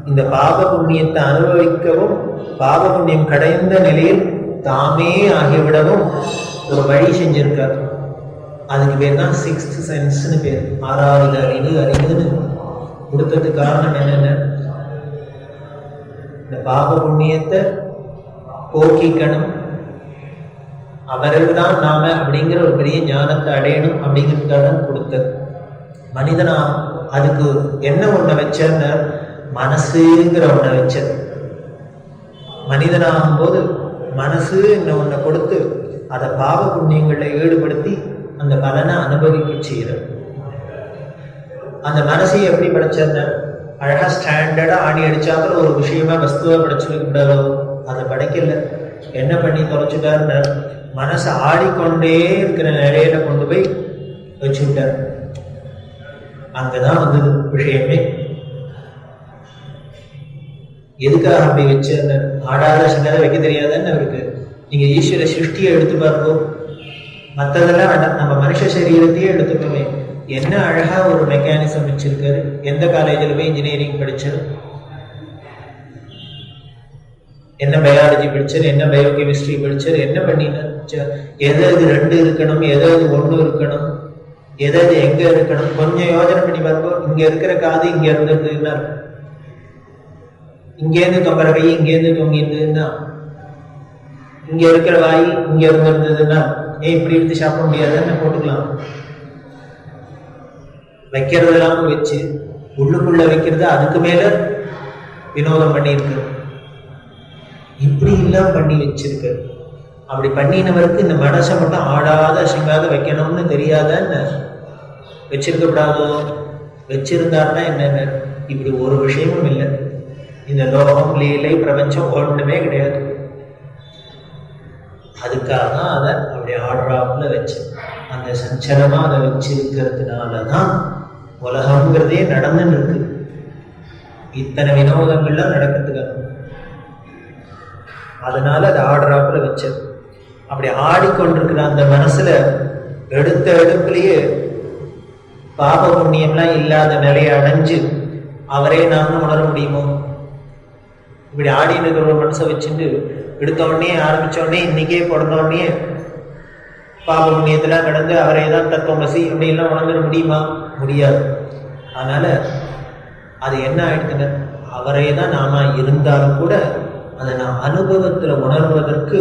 Speaker 1: இந்த பாப புண்ணியத்தை அனுபவிக்கவும் பாப புண்ணியம் கடைந்த நிலையில் தாமே ஆகிவிடவும் ஒரு வழி செஞ்சிருக்கார். அதுக்கு பேர் தான் 6th சென்ஸ்னு பேர். 6வது அறிவுன்னு கொடுத்ததுக்கு காரணம் என்னென்ன, இந்த பாப புண்ணியத்தை போக்கிக்கணும், அவர்கள் தான் நாம அப்படிங்கிற ஒரு பெரிய ஞானத்தை அடையணும் அப்படிங்கிறதுக்காக கொடுத்தது. மனிதனா அதுக்கு என்ன ஒண்ண வச்ச, மனசுங்கிற ஒண்ண வச்ச. மனிதனாகும் போது மனசு என்ன ஒண்ண கொடுத்து அதை பாவ புண்ணியங்களில் ஈடுபடுத்தி அந்த பலனை அனுபவிக்க செய்யறது. அந்த மனசையை எப்படி படைச்சார்? அழகா ஸ்டாண்டர்டா ஆணி அடிச்சாப்புல ஒரு விஷயமா வஸ்துவா படைச்சிருக்க கூடாதோ, அதை படைக்கல. என்ன பண்ணி தொலைச்சுட்டாருன்னு மனசை ஆடிக்கொண்டே இருக்கிற நிலையில கொண்டு போய் வச்சு விட்டார். அங்கதான் வந்தது விஷயமே. எதுக்காக அப்படி வச்சு அந்த ஆடாத சின்னதை வைக்க தெரியாதுன்னு அவருக்கு. நீங்க ஈஸ்வர சிருஷ்டியை எடுத்து பாருங்கோ, மற்றதெல்லாம் வேண்டாம், நம்ம மனுஷ சரீரத்தையே எடுத்துக்கோமே. என்ன அழகா ஒரு மெக்கானிசம் வச்சிருக்காரு. எந்த காலேஜில் போய் இன்ஜினியரிங் படிச்சாரு, என்ன பயாலஜி படிச்சார், என்ன பயோகெமிஸ்ட்ரி படிச்சார், என்ன பண்ணினார், எது அது 2 இருக்கணும், எது அது 1 இருக்கணும், எது அது எங்க இருக்கணும், கொஞ்சம் யோசனை பண்ணி பாருங்க. இங்க இருக்கிற காது இங்க இருந்ததுன்னா, இங்கேருந்து தொங்குற கை இங்கேருந்து தொங்கிருந்ததுன்னா, இங்க இருக்கிற வாய் இங்க இருந்திருந்ததுன்னா, ஏன் இப்படி எடுத்து சாப்பிட முடியாதுன்னு போட்டுக்கலாம். வைக்கிறது இல்லாம வச்சு உள்ளுக்குள்ள வைக்கிறது அதுக்கு மேல வினோதம் பண்ணியிருக்கு. இப்படி இல்லாம பண்ணி வச்சிருக்கு. அப்படி பண்ணினவருக்கு இந்த மனசை மட்டும் ஆடாத அசைங்காத வைக்கணும்னு தெரியாதன்னு வச்சிருக்க கூடாதோ? வச்சிருந்தாருன்னா என்னென்ன, இப்படி ஒரு விஷயமும் இல்லை. இந்த லோகம் லீலை பிரபஞ்சம் ஒன்றுமே கிடையாது. அதுக்காக தான் அதை அப்படி ஆடுறாப்புல வச்சு அந்த சஞ்சலமா அதை வச்சிருக்கிறதுனாலதான் உலகம்ங்கிறதே நடந்துன்னு இருக்கு. இத்தனை வினோதங்கள்லாம் நடக்கிறதுக்காக அதனால அதை ஆடுறாப்புல வச்சது. அப்படி ஆடிக்கொண்டிருக்கிற அந்த மனசுல எடுத்த எடுப்புலயே பாப புண்ணியம்லாம் இல்லாத நிலையை அடைஞ்சு அவரே நாம உணர முடியுமோ? இப்படி ஆடின்னு இருக்கிற ஒரு மனசை வச்சுட்டு எடுத்த உடனே ஆரம்பிச்ச உடனே இன்னைக்கே பிறந்த உடனே பாப புண்ணியத்தெல்லாம் கடந்து அவரே தான் தத்துவமசி அப்படின்லாம் உணர்ந்துட முடியுமா? முடியாது. அதனால அது என்ன ஆயிடுதுங்க, அவரே தான் நாம இருந்தாலும் கூட அதை நான் அனுபவத்துல உணர்வதற்கு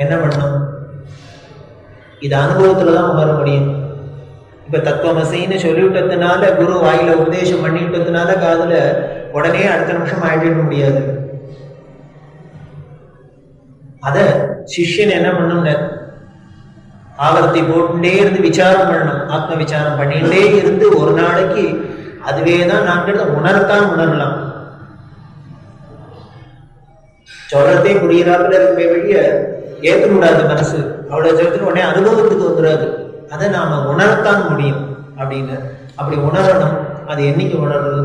Speaker 1: என்ன பண்ணணும்? இது அனுபவத்துலதான் உணர முடியும். இப்ப தத்துவமசின்னு சொல்லிவிட்டதுனால, குரு வாயில உபதேசம் பண்ணிட்டதுனால காதுல உடனே அடுத்த நிமிஷம் ஆயிட முடியாது. அத சிஷ்யன் என்ன பண்ணணும், ஆவர்த்தி போட்டுட்டே இருந்து விசாரம் பண்ணணும். ஆத்ம விசாரம் பண்ணிட்டே இருந்து ஒரு நாளைக்கு அதுவேதான் நாங்கள் உணரத்தான் உணரலாம். சொல்றதே புரியுறாப்புல இருக்குமே வெளிய ஏற்க கூடாது. மனசு அவ்வளவு சொல்றதுக்கு உடனே அனுபவத்துக்கு வந்துடாது. அதை நாம உணரத்தான் முடியும் அப்படின்னு. அப்படி உணரணும். அது என்னைக்கு உணர்றது?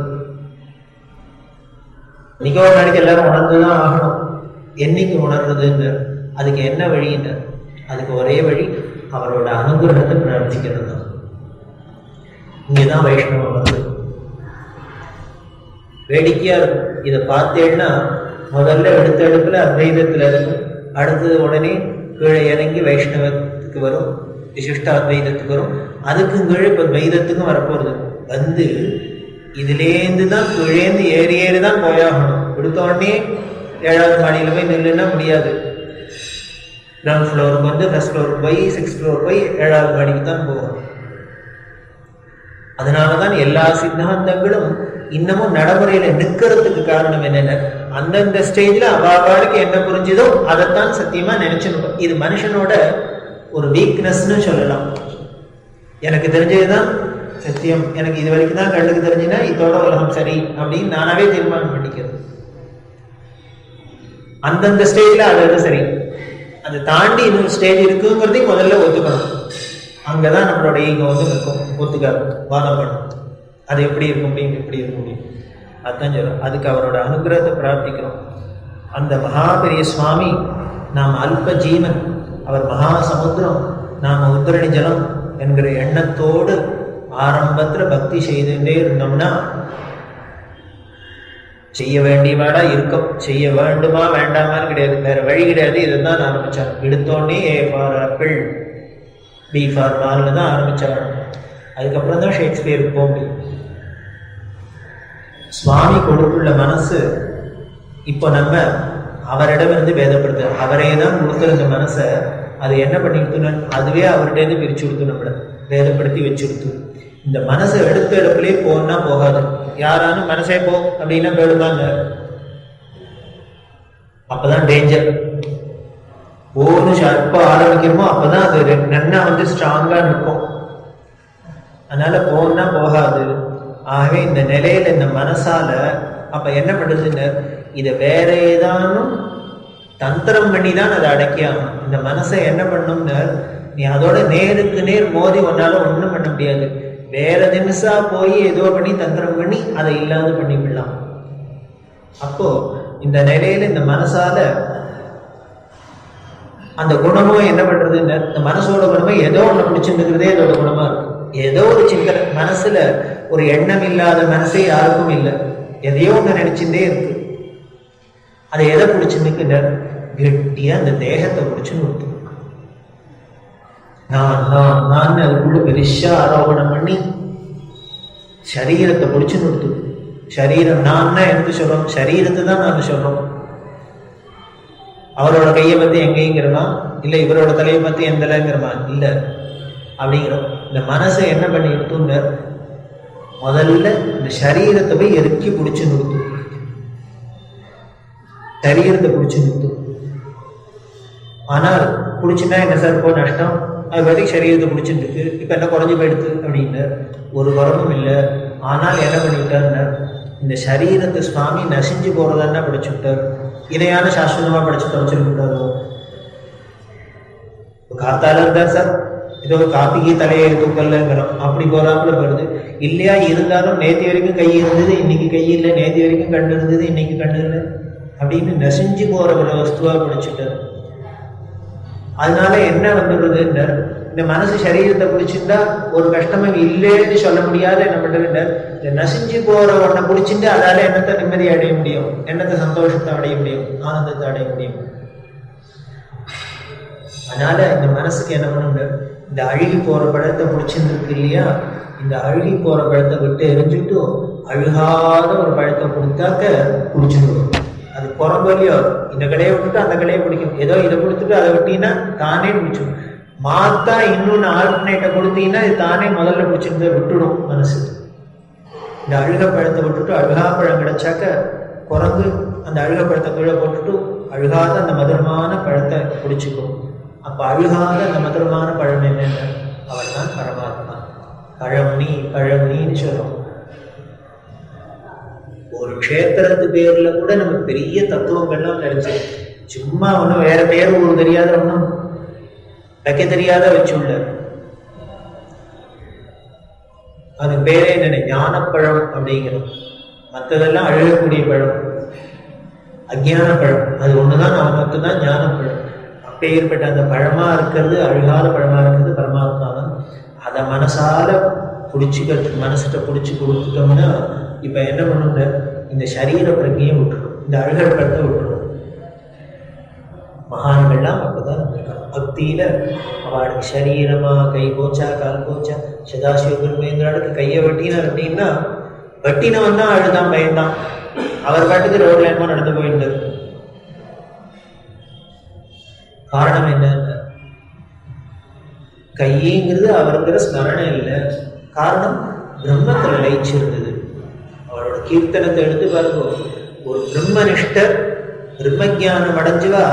Speaker 1: இன்னைக்கு ஒரு நாளைக்கு எல்லாரும் உணர்ந்துதான் ஆகணும். என்னைக்கு உணர்றதுன்னு, அதுக்கு என்ன வழின்னு, அதுக்கு ஒரே வழி அவரோட அனுகிரகத்தை பிரார்த்திக்கிறது தான். இங்கதான் வைஷ்ணவம் வந்து வேடிக்கையா இருக்கும். இதை பார்த்தேன்னா முதல்ல எடுத்த எடுப்புல அத்வைதத்துல இருக்கும், அடுத்தது உடனே கீழே இறங்கி வைஷ்ணவத்துக்கு வரும், விசிஷ்ட அத்வைதத்துக்கு வரும், அதுக்கும் கீழே இப்ப துவைதத்துக்கும் வரப்போறது. வந்து இதுலேருந்து தான் கீழேந்து ஏறி ஏறிதான் போயாகணும். எடுத்த உடனே 7வது மாடியில போய் நில்லுன்னா முடியாது. கிரவுண்ட் ஃப்ளோருக்கு வந்து ஃபர்ஸ்ட் ஃப்ளோருக்கு போய் 6th ஃப்ளோர் போய் 7வது மாடிக்கு தான் போகணும். அதனாலதான் எல்லா சித்தாந்தங்களும் இன்னமும் நடைமுறையில நிற்கிறதுக்கு காரணம் என்னென்ன, அந்தந்த ஸ்டேஜ்ல அவாவாருக்கு என்ன புரிஞ்சுதோ அதைத்தான் சத்தியமா நினைச்சுக்கணும். இது மனுஷனோட ஒரு வீக்னஸ்ன்னு சொல்லலாம். எனக்கு தெரிஞ்சதுதான் சத்தியம், எனக்கு இது வரைக்கும் தான் கண்ணுக்கு தெரிஞ்சுன்னா இதோட உலகம் சரி அப்படின்னு நானாவே தீர்மானம் பண்ணிக்கிறது. அந்தந்த ஸ்டேஜ்ல அது சரி, அதை தாண்டி இன்னொரு ஸ்டேஜ் இருக்குங்கிறதையும் முதல்ல ஒத்துக்கணும். அங்கதான் நம்மளோட ஈகோ வந்து இருக்கும், ஒத்துக்காது, வாதம் பண்ணும். அது எப்படி இருக்க முடியும், எப்படி இருக்க முடியும், அதுதான் சொல்லும். அதுக்கு அவரோட அனுகிரகத்தை பிரார்த்திக்கிறோம். அந்த மகாபெரிய சுவாமி நாம் அல்ப ஜீவன், அவர் மகா சமுத்திரம், நாம உத்தரணி ஜலம் என்கிற எண்ணத்தோடு ஆரம்பத்துல பக்தி செய்துட்டே இருந்தோம்னா செய்ய வேண்டியவாடா இருக்கும். செய்ய வேண்டுமா வேண்டாமான்னு கிடையாது, வேற வழி கிடையாது. இதுதான் ஆரம்பிச்சார். எடுத்தோடனே A for apple, B for பால்னு தான் ஆரம்பிச்சார். அதுக்கப்புறம் தான் ஷேக்ஸ்பியருக்கு போக முடியும். சுவாமி கொடுத்துள்ள மனசு இப்போ நம்ம அவரிடமிருந்து வேதப்படுத்த, அவரே தான் கொடுத்துருந்த மனசை அது என்ன பண்ணிடுத்துன்னு அதுவே அவர்கிட்ட பிரிச்சு கொடுத்து நம்மளை வேதப்படுத்தி வச்சுடுத்து. இந்த மனசை எடுத்த இடத்துலயே போனா போகாது. யாரானும் மனசே போ அப்படின்னா போயிடுவாங்க, அப்பதான் டேஞ்சர். ஓன்னு எப்போ ஆரம்பிக்கிறோமோ அப்பதான் அது நன்னா ஸ்ட்ராங்கா நிற்கும். அதனால போனா போகாது. ஆகவே இந்த நிலையில இந்த மனசால அப்ப என்ன பண்றதுன்னு இதை வேற ஏதானும் தந்திரம் பண்ணி தான் அதை அடக்கியாகணும். இந்த மனசை என்ன பண்ணும்னு நீ அதோட நேருக்கு நேர் மோதி ஒன்னால ஒண்ணும் பண்ண முடியாது. வேற தினசா போய் ஏதோ பண்ணி தந்திரம் பண்ணி அதை இல்லாத பண்ணி விடலாம். அப்போ இந்த நிலையில இந்த மனசால அந்த குணமும் என்ன பண்றதுன்னு இந்த மனசோட குணமும் ஏதோ ஒண்ணு பிடிச்சிருக்கிறதே அதோட குணமா இருக்கும். ஏதோ ஒரு சிந்தனை மனசுல ஒரு எண்ணம் இல்லாத மனசே யாருக்கும் இல்லை. எதையோ ஒண்ணு நினைச்சுட்டே இருக்கு. அதை எதை பிடிச்சுன்னு கெட்டியா அந்த தேகத்தை பிடிச்சு நிறுத்தும். நான் அதுக்குள்ள பெருசா ஆரோபணம் பண்ணி சரீரத்தை பிடிச்சு நிறுத்தும். சரீரம் நான் எனக்கு சொல்றோம், சரீரத்தை தான் நான் சொல்றோம். அவரோட கையை பத்தி எங்கேங்கிறமா இல்ல, இவரோட தலையை பத்தி எந்தலைங்கிறமா இல்ல அப்படிங்கிறோம். இந்த மனசை என்ன பண்ணி நிறுத்தும், முதல்ல இந்த சரீரத்தை போய் எதுக்கி பிடிச்சு நிறுத்தும். சரீரத்தை பிடிச்சு நிறுத்தும். ஆனால் பிடிச்சுன்னா என்ன சார் இப்போ நஷ்டம்? அது பத்தி சரீரத்தை பிடிச்சிட்டு இருக்கு, இப்ப என்ன குறைஞ்சு போயிடுது அப்படின்னு ஒரு குறவும் இல்லை. ஆனால் என்ன பண்ணிவிட்டார், இந்த சரீரத்தை சுவாமி நசிஞ்சு போறதான்னா படிச்சு விட்டார். இதையான சாஸ்வதமா படிச்சு தொலைச்சிருக்கூடாதோ? காத்தால இருந்தா சார் ஏதோ காப்பிக்கு தலையை தூக்கலங்கிறோம், அப்படி போறாப்புல வருது இல்லையா? இருந்தாலும் நேற்று வரைக்கும் கை இருந்தது, இன்னைக்கு கை இல்லை, நேற்று வரைக்கும் கண்ணு இருந்தது, இன்னைக்கு கண்ணு இல்லை அப்படின்னு நெசிஞ்சு போற ஒரு வஸ்துவா பிடிச்சிட்டார். அதனால என்ன வந்துடுறது, இந்த மனசு சரீரத்தை பிடிச்சிருந்தா ஒரு கஷ்டமும் இல்லைன்னு சொல்ல முடியாத என்ன பண்றது, இந்த நசிஞ்சு போற ஒன்றை பிடிச்சிட்டு அதால என்னத்தை நிம்மதி அடைய முடியும், என்னத்தை சந்தோஷத்தை அடைய முடியும், ஆனந்தத்தை அடைய முடியும். அதனால இந்த மனசுக்கு என்ன பண்ண, இந்த அழுகி போற பழத்தை பிடிச்சிருக்கு இல்லையா, இந்த அழுகி போற பழத்தை விட்டு எரிஞ்சுட்டு அழுகாத ஒரு பழத்தை கொடுத்தாக்க பிடிச்சிடும். அது புறம்பொலியோ இந்த கடையை விட்டுட்டு அந்த கடையை பிடிக்கும், ஏதோ இதை கொடுத்துட்டு அதை விட்டீங்கன்னா தானே பிடிச்சிடும். மாத்தா இன்னொன்னு ஆல்டர்னேட்டை கொடுத்தீங்கன்னா இது தானே முதல்ல பிடிச்சிருந்த விட்டுடும் மனசு. இந்த அழுக பழத்தை விட்டுட்டு அழுகா பழம் கிடைச்சாக்க குரங்கு அந்த அழுக பழத்தை கீழே போட்டுட்டு அழுகாத அந்த மதுரமான பழத்தை பிடிச்சிக்கும். அப்ப அழுகாத அந்த மதுரமான பழம் என்னென்ன, அவன் தான் பரமாத்மா. பழம் நீன்னு சொல்றோம். ஒரு க்ஷேத்திரத்து பேர்ல கூட நமக்கு பெரிய தத்துவங்கள்லாம் நினைச்சு, சும்மா ஒன்றும் வேற பேர் ஒரு தெரியாத ஒன்றும் வைக்க தெரியாத வச்சுள்ள, அது பேரே என்ன ஞானப்பழம் அப்படிங்கிறோம். மற்றதெல்லாம் அழுகக்கூடிய பழம், அஜ்ஞான பழம், அது ஒண்ணுதான் நமக்கு தான் ஞானப்பழம். அப்பேற்பட்ட அந்த பழமா இருக்கிறது, அழுகாத பழமா இருக்கிறது பரமாத்மா தான். அதை மனசால பிடிச்சிக்கிறதுக்கு மனசிட்ட பிடிச்சி கொடுத்துட்டோம்னா இப்ப என்ன பண்ணுங்க, இந்த சரீர பிரஜையை விட்டுடும், இந்த அழுகல் பழத்தை விட்டுடும். மகான்கள்லாம் அப்பதான் இருக்காங்க பக்தியில. அவளுக்கு சரீரமா கை போச்சா கால் போச்சா, சதாசிவ பெருமேந்திராளுக்கு கையை வெட்டினார் அப்படின்னா வெட்டினவன் தான் அழுதான் பயந்தான். அவர் பாட்டுக்கு ரோட்ல என்னமோ நடந்து போயிருந்தார். காரணம் என்ன, கையேங்கிறது அவருங்கிற ஸ்மரணை இல்லை, காரணம் பிரம்மத்துல லயிச்சிருந்தது. அவரோட கீர்த்தனத்தை எடுத்து பாருங்க, ஒரு பிரம்மனிஷ்டர் பிரம்மஜானம் அடைஞ்சுவா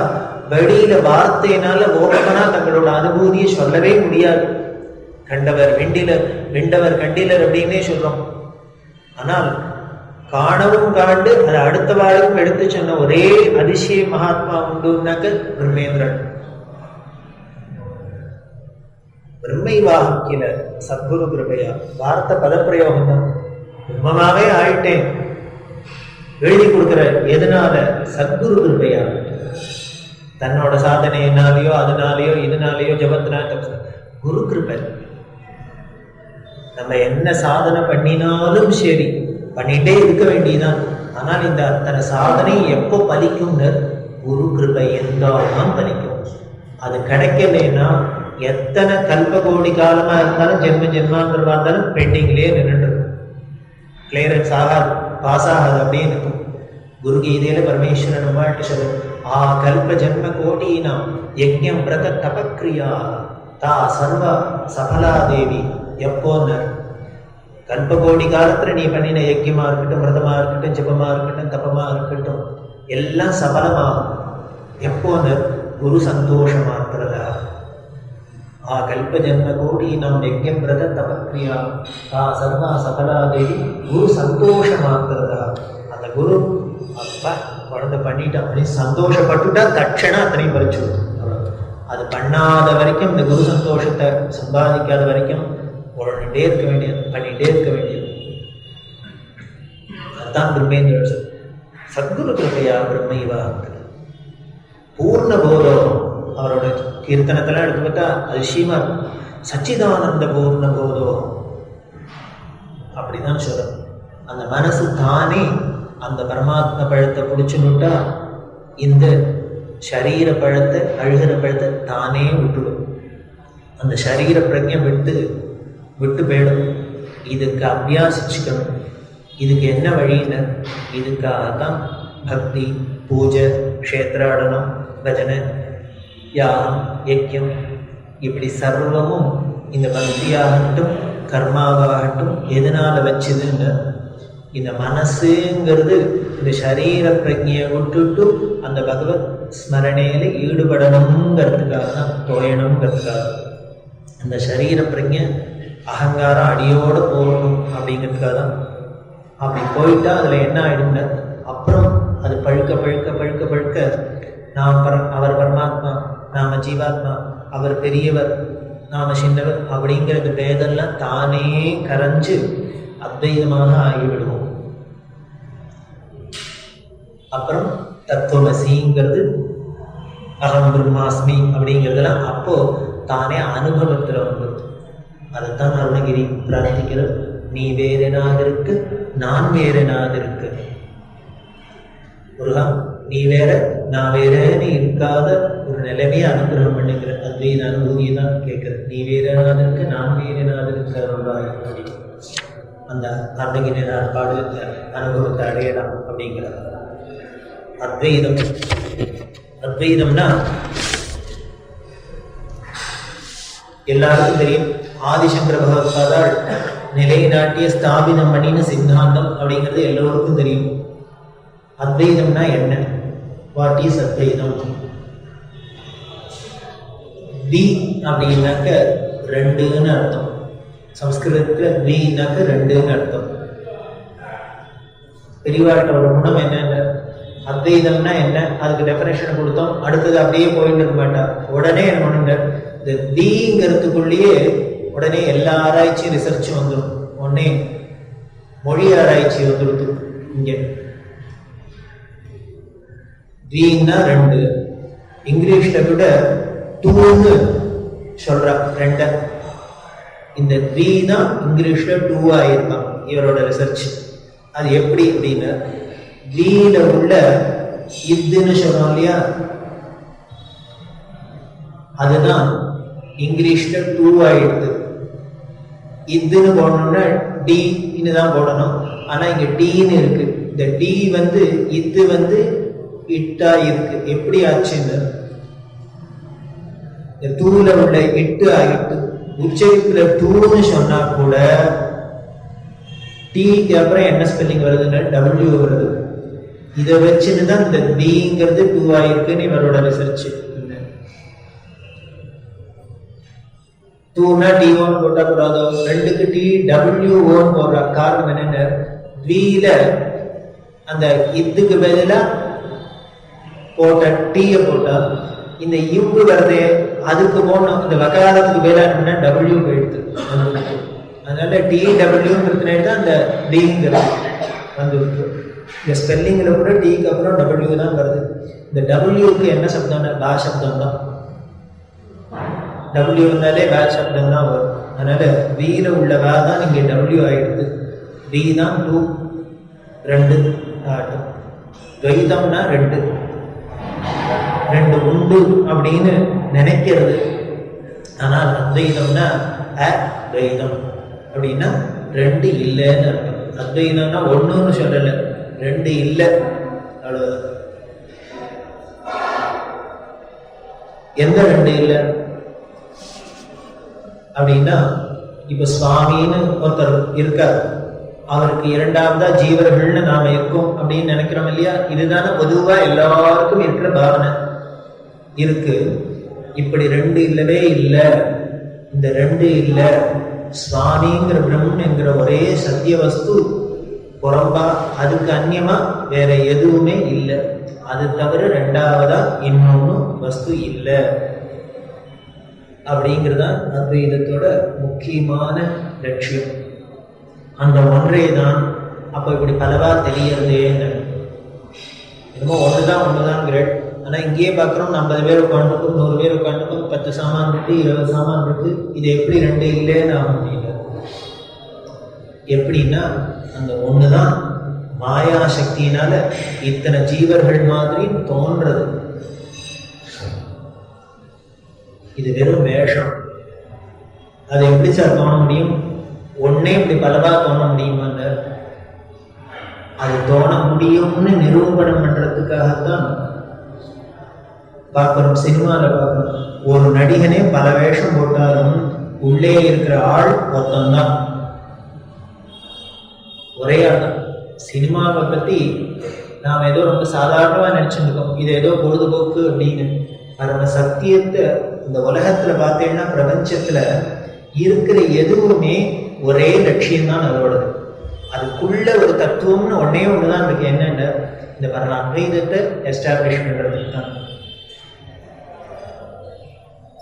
Speaker 1: வெளியில வார்த்தையினால ஓப்பனா தங்களோட அனுபூதியை சொல்லவே முடியாது. கண்டவர் வெண்டவர் கண்டிலர் அப்படின்னே சொல்றோம். ஆனால் காணவும் காண்டு அதை அடுத்த வாழுக்கும் எடுத்து சொன்ன ஒரே அதிசய மகாத்மா உண்டுனாக்க பிரம்மேந்திரன். பிரம்மை வாக்கில சத்குரு கிருபையா, வார்த்தை பதப்பிரயோகம் தான். பிரம்மமாவே ஆயிட்டேன் எழுதி கொடுக்கிற, எதனால? சத்குரு கிருபையா. தன்னோட சாதனையினாலேயோ அதனாலேயோ இதனாலேயோ ஜபத்தினால குரு கிருபை. நம்ம என்ன சாதனை பண்ணினாலும் சரி, பண்ணிட்டே இருக்க வேண்டியதுதான். ஆனால் இந்த அத்தனை சாதனை எப்போ பலிக்கும்னு குரு கிருபை இருந்தால்தான் பலிக்கும். அது கிடைக்கலைன்னா எத்தனை கல்பகோடி காலமா இருந்தாலும் ஜென்மாந்திரமா இருந்தாலும் பெண்டிங்லேயே நின்றுட்டு கிளியரன்ஸ் ஆகாது, பாஸ் ஆகாது அப்படின்னு இருக்கும். குரு கீதையில பரமேஸ்வரன் நம்மள்கிட்ட சொல்லும், ஆ கல்ப ஜென்ம கோட்டீனாம் யஜ்ஞம் விரத தபக்ரியா தா சர்வ சபலா தேவி. எப்போன்னு கல்பகோடி காலத்துல நீ பண்ணின யஜ்யமா இருக்கட்டும், விரதமா இருக்கட்டும், ஜபமா இருக்கட்டும், தபமா இருக்கட்டும், எல்லாம் சபலமாகும். எப்போன்னு குரு சந்தோஷ மாத்திரதா ஆ கல்ப ஜென்ம கோடி நாம் யஜ்யம் பிரத தபக்ரியா ஆ சர்வா சகலா தேவி குரு சந்தோஷ மாத்திரதா. அந்த குரு அப்பா குழந்தை பண்ணிட்டு அப்படின்னு சந்தோஷப்பட்டுட்டா தட்சணம் அத்தனையும் பறிச்சு அவ்வளோ. அது பண்ணாத வரைக்கும் இந்த குரு சந்தோஷத்தை சம்பாதிக்காத வரைக்கும் உடனே இருக்க வேண்டியது, பண்ணிகிட்டே இருக்க வேண்டியது. அதுதான் பிரம்மேந்திர சத்குரு கிருப்பையா பிரம்மைவா பூர்ண போதம். அவரோட கீர்த்தனத்தெல்லாம் எடுத்துக்கிட்டா அது ஸ்ரீமத் சச்சிதானந்த பூர்ண போதம் அப்படிதான் சொல்றோம். அந்த மனசு தானே அந்த பரமாத்ம பழத்தை பிடிச்சுன்னுட்டா இந்த சரீர பழத்தை அழுகிற பழத்தை தானே விட்டுடும். அந்த சரீர பிரஜை விட்டு போயிடும். இதுக்கு அபியாசிச்சுக்கணும். இதுக்கு என்ன வழின்னு இதுக்காகத்தான் பக்தி, பூஜை, க்ஷேத்ராடனம், பஜனை, யாகம், யஜ்யம் இப்படி சர்வமும் இந்த பக்தியாகட்டும் கர்மாவாகட்டும் எதனால வச்சுதுன்னு இந்த மனசுங்கிறது இந்த சரீர பிரஜையை விட்டுட்டு அந்த பகவத் ஸ்மரணையில ஈடுபடணுங்கிறதுக்காக தான், தோயணுங்கிறதுக்காக. அந்த சரீர பிரஜை அகங்காரம் அடியோடு போகணும் அப்படிங்கிறதுக்காக தான். அப்படி போயிட்டா அதில் என்ன ஆயிடுங்க, அப்புறம் அது பழுக்க பழுக்க பழுக்க பழுக்க அவர் பரமாத்மா, நாம ஜீவாத்மா, அவர் பெரியவர், நாம சின்னவர் அப்படிங்கிறது பேதெல்லாம் தானே கரைஞ்சு அத்வைதமாக ஆகிவிடுவோம். அப்புறம் தத்துவமசிங்கிறது அகம் பிரம்மாஸ்மி அப்படிங்கிறதுலாம் அப்போ தானே அனுபவத்தில் வந்துடும். அதைத்தான் அருணகிரி பிரார்த்திக்கிறது. நீ வேறெனாதிருக்கு, நான் வேறெனாதிருக்கு. முருகா நீ வேற நான் வேறேன்னு இருக்காத ஒரு நிலைமையை அனுகிரகம் பண்ணுகிற அத்வைத அனுபூதியை தான் கேட்குறது. நீ வேறெனாதிருக்கு, நான் வேறெனாதிருக்கு அருள்வாய் அப்படின்னு அந்த அருணகிரியார் பாடு அனுபவத்தை அடையலாம் அப்படிங்கிறார். அத்வைதம், அத்வைதம்னா எல்லாருக்கும் தெரியும். ஆதிசங்கர பகவத்பாதால் நிலைநாட்டிய ஸ்தாபிதம் பண்ணின சித்தாந்தம் அப்படிங்கிறது எல்லோருக்கும் தெரியும். அத்வைதம்னா என்ன? வாட் இஸ் அத்வைதம்? தி அப்படின்னாக்க ரெண்டுன்னு அர்த்தம். சம்ஸ்கிருதத்துல தினாக்க ரெண்டுன்னு அர்த்தம். பெரியவாட்டோட குணம் என்னென்ன, அத்வைதம்னா என்ன, அதுக்கு டெஃபினேஷன் கொடுத்தோம். அடுத்தது அப்படியே போயிட்டு இருக்க மாட்டார். உடனே என்ன பண்ணுங்க, இந்த தீங்கிறதுக்குள்ளேயே உடனே எல்லா ஆராய்ச்சியும் ரிசர்ச் வந்துடும். உடனே மொழி ஆராய்ச்சி வந்துடுது. இங்கே தீன்னா ரெண்டு, இங்கிலீஷ்ல கூட டூன்னு சொல்றா ரெண்ட. இந்த த்ரீ தான் இங்கிலீஷ்ல டூ ஆயிருக்கான் இவரோட ரிசர்ச். அது எப்படி அப்படின்னா, த்ரீல உள்ள இதுன்னு சொல்றோம் இல்லையா, அதுதான் இங்கிலீஷ்ல டூ ஆயிடுது. இதுன்னு போடணும்னா டின்னு தான் போடணும். ஆனா இங்க டீன்னு இருக்கு. இந்த டி வந்து இது வந்து இட்டா இருக்கு. எப்படி ஆச்சுன்னு இந்த டூல உள்ள இட்டு ஆகிட்டு உச்சரிப்புல டூன்னு சொன்னா கூட டீக்கு அப்புறம் என்ன ஸ்பெல்லிங் வருதுன்னா டபிள்யூ வருது. இதை வச்சுன்னு தான் இந்த டிங்கிறது டூ ஆயிருக்குன்னு இவரோட ரிசர்ச். டூனா டி ஒன் போட்டா கூடாதோ, ரெண்டுக்கு டி டபிள்யூ ஓன் போடுற காரணம் என்னன்னு, வீல அந்த இதுக்கு பதிலா போட்ட டீய போட்டா இந்த இவ்வு வருது, அதுக்கு போனோம். இந்த வகாரத்துக்கு பதிலா டபிள்யூ போயிடுது. அதனால டி டபிள்யூங்கிறது தான் அந்த டிங்கிறது வந்துருக்கு. இந்த ஸ்பெல்லிங்ல கூட டிக்கு அப்புறம் டபிள்யூ தான் வருது. இந்த டபிள்யூக்கு என்ன சப்தம்னா பா சப்தம் தான். டபிள்யூ இருந்தாலே வே சப்தம் தான் வரும். அதனால வீல உள்ள வே தான் இங்கே டபிள்யூ ஆயிடுது. டி தான் டூ, ரெண்டு ஆட்டும். துவைதம்னா ரெண்டு, ரெண்டு உண்டு அப்படின்னு நினைக்கிறது. ஆனால் அத்வைதம்னா அத்வைதம் அப்படின்னா ரெண்டு இல்லைன்னு அர்த்தம். அத்வைதம்னா ஒண்ணுன்னு சொல்லலை, ரெண்டு இல்லை, அவ்வளவுதான். எந்த ரெண்டு இல்லை அப்படின்னா, இப்ப சுவாமின்னு ஒருத்தர் இருக்கார், அவருக்கு இரண்டாவதா ஜீவர்கள்னு நாம இருக்கோம் அப்படின்னு நினைக்கிறோம் இல்லையா? இதுதானே பொதுவா எல்லாருக்கும் இருக்கிற பாவனை. இருக்கு. இப்படி ரெண்டு இல்லவே இல்லை. இந்த ரெண்டு இல்லை, சுவாமிங்கிற பிரம்மன் என்கிற ஒரே சத்திய வஸ்து புறம்பா அதுக்கு அந்நியமா வேற எதுவுமே இல்லை. அது தவிர ரெண்டாவதா இன்னொன்னு வஸ்து இல்லை. அப்படிங்கிறதான் அத்வைதத்தோட முக்கியமான லட்சியம். அந்த ஒன்றே தான். அப்ப இப்படி பலவா தெரியறதே, என்னமோ ஒண்ணுதான் கிரேட். ஆனா இங்கேயே பார்க்குறோம், 50 பேர் உட்காந்துருக்கும், 100 பேர் உட்காந்துருக்கும், 10 சாமான் இருக்கு, 20 சாமான் இருக்கு. இது எப்படி ரெண்டு இல்லைன்னு ஆக முடியல. எப்படின்னா அந்த ஒண்ணுதான் மாயா சக்தியினால இத்தனை ஜீவர்கள் மாதிரி தோன்றது. இது வெறும் வேஷம். அது எப்படி சார் தோண முடியும்? ஒன்னே இப்படி பலவா தோண முடியுமாங்க? அது தோண முடியும்னு நிரூபணம் பண்றதுக்காகத்தான் பார்க்கிறோம். சினிமாவில் பார்க்கிறோம், ஒரு நடிகனே பல வேஷம் போட்டாலும் உள்ளே இருக்கிற ஆள் மொத்தம்தான், ஒரே ஆள் தான். சினிமாவை பத்தி நாம் ஏதோ ரொம்ப சாதாரணமா நினைச்சுருக்கோம், இது ஏதோ பொழுதுபோக்கு அப்படின்னு. அதோட சத்தியத்தை இந்த உலகத்துல பார்த்தீங்கன்னா, பிரபஞ்சத்துல இருக்கிற எதுவுமே ஒரே லட்சியம் தான் அதோடது. அதுக்குள்ள ஒரு தத்துவம்னு ஒன்னே ஒண்ணுதான் இருக்கு. என்னென்ன இந்த அத்வைதத்தை எஸ்டாப்ளிஷ் பண்றதுக்கு தான்.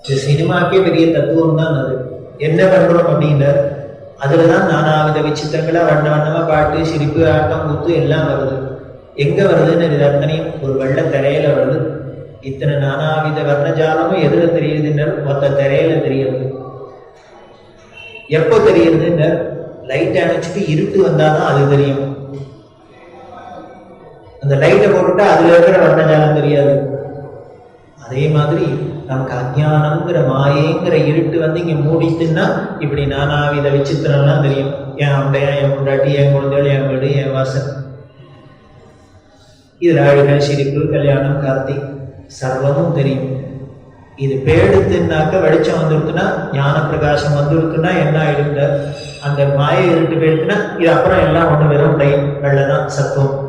Speaker 1: இந்த சினிமாக்கே பெரிய தத்துவம் தான் அது. என்ன பண்றோம் அப்படின்ற அதுலதான் நானாவித விசித்திரங்களா வண்ண வண்ணமா பாட்டு, சிரிப்பு, ஆட்டம், குத்து எல்லாம் வருது. எங்க வருதுன்னு இது அத்தனையும் ஒரு வெள்ள திரையில வருது. இத்தனை நானாவித வர்ணஜாலமும் எதுல தெரியுதுன்னு மொத்த திரையில தெரியுது. எப்போ தெரியுதுன்னு லைட் அணைச்சிட்டு இருட்டு வந்தாதான் அது தெரியும். அந்த லைட்டை போட்டுட்டா அதுல இருக்கிற வர்ணஜாலம் தெரியாது. அதே மாதிரி நமக்கு அஜ்ஞானம்ங்கிற மாயேங்கிற இருட்டு வந்து இங்க மூடிச்சுன்னா இப்படி நானாவித விசித்திரம்லாம் தெரியும். என் அண்டையா, என் முண்டாட்டி, என் குழந்தைகள், என் வீடு, என் வாசல், இதுல அழுக, சிரிப்பு, கல்யாணம், கார்த்திக் சர்வமும் தெரியும். இது பேடுத்துனாக்க வெளிச்சம் வந்துடுத்துனா, ஞான பிரகாசம் வந்துடுத்துனா என்ன ஆயிடுங்க? அந்த மாயை இருட்டு போயிடுத்துனா இது அப்புறம் எல்லாம் ஒண்ணு வெறும் டைம் வெள்ளதான் சத்துவம்.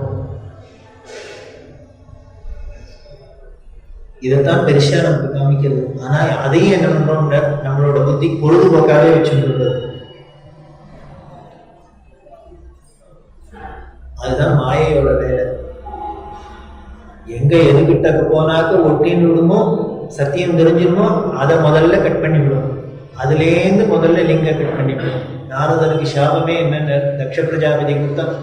Speaker 1: இதைத்தான் பெருசா நமக்கு காமிக்கிறது. ஆனா அதையும் என்ன பண்றோம், நம்மளோட புத்தி பொழுதுபோக்காவே வச்சுருக்கிறது. அதுதான் மாயையோட வேலை. எங்க எதுகிட்ட போனாக்க ஒட்டின்னு விடுமோ, சத்தியம் தெரிஞ்சிருமோ, அதை முதல்ல கட் பண்ணி விடும். அதுலேருந்து முதல்ல லிங்க கட் பண்ணிவிடும். நாரதருக்கு சாபமே என்னென்ன, தக்ஷ பிரஜாபதி கொடுத்தான்.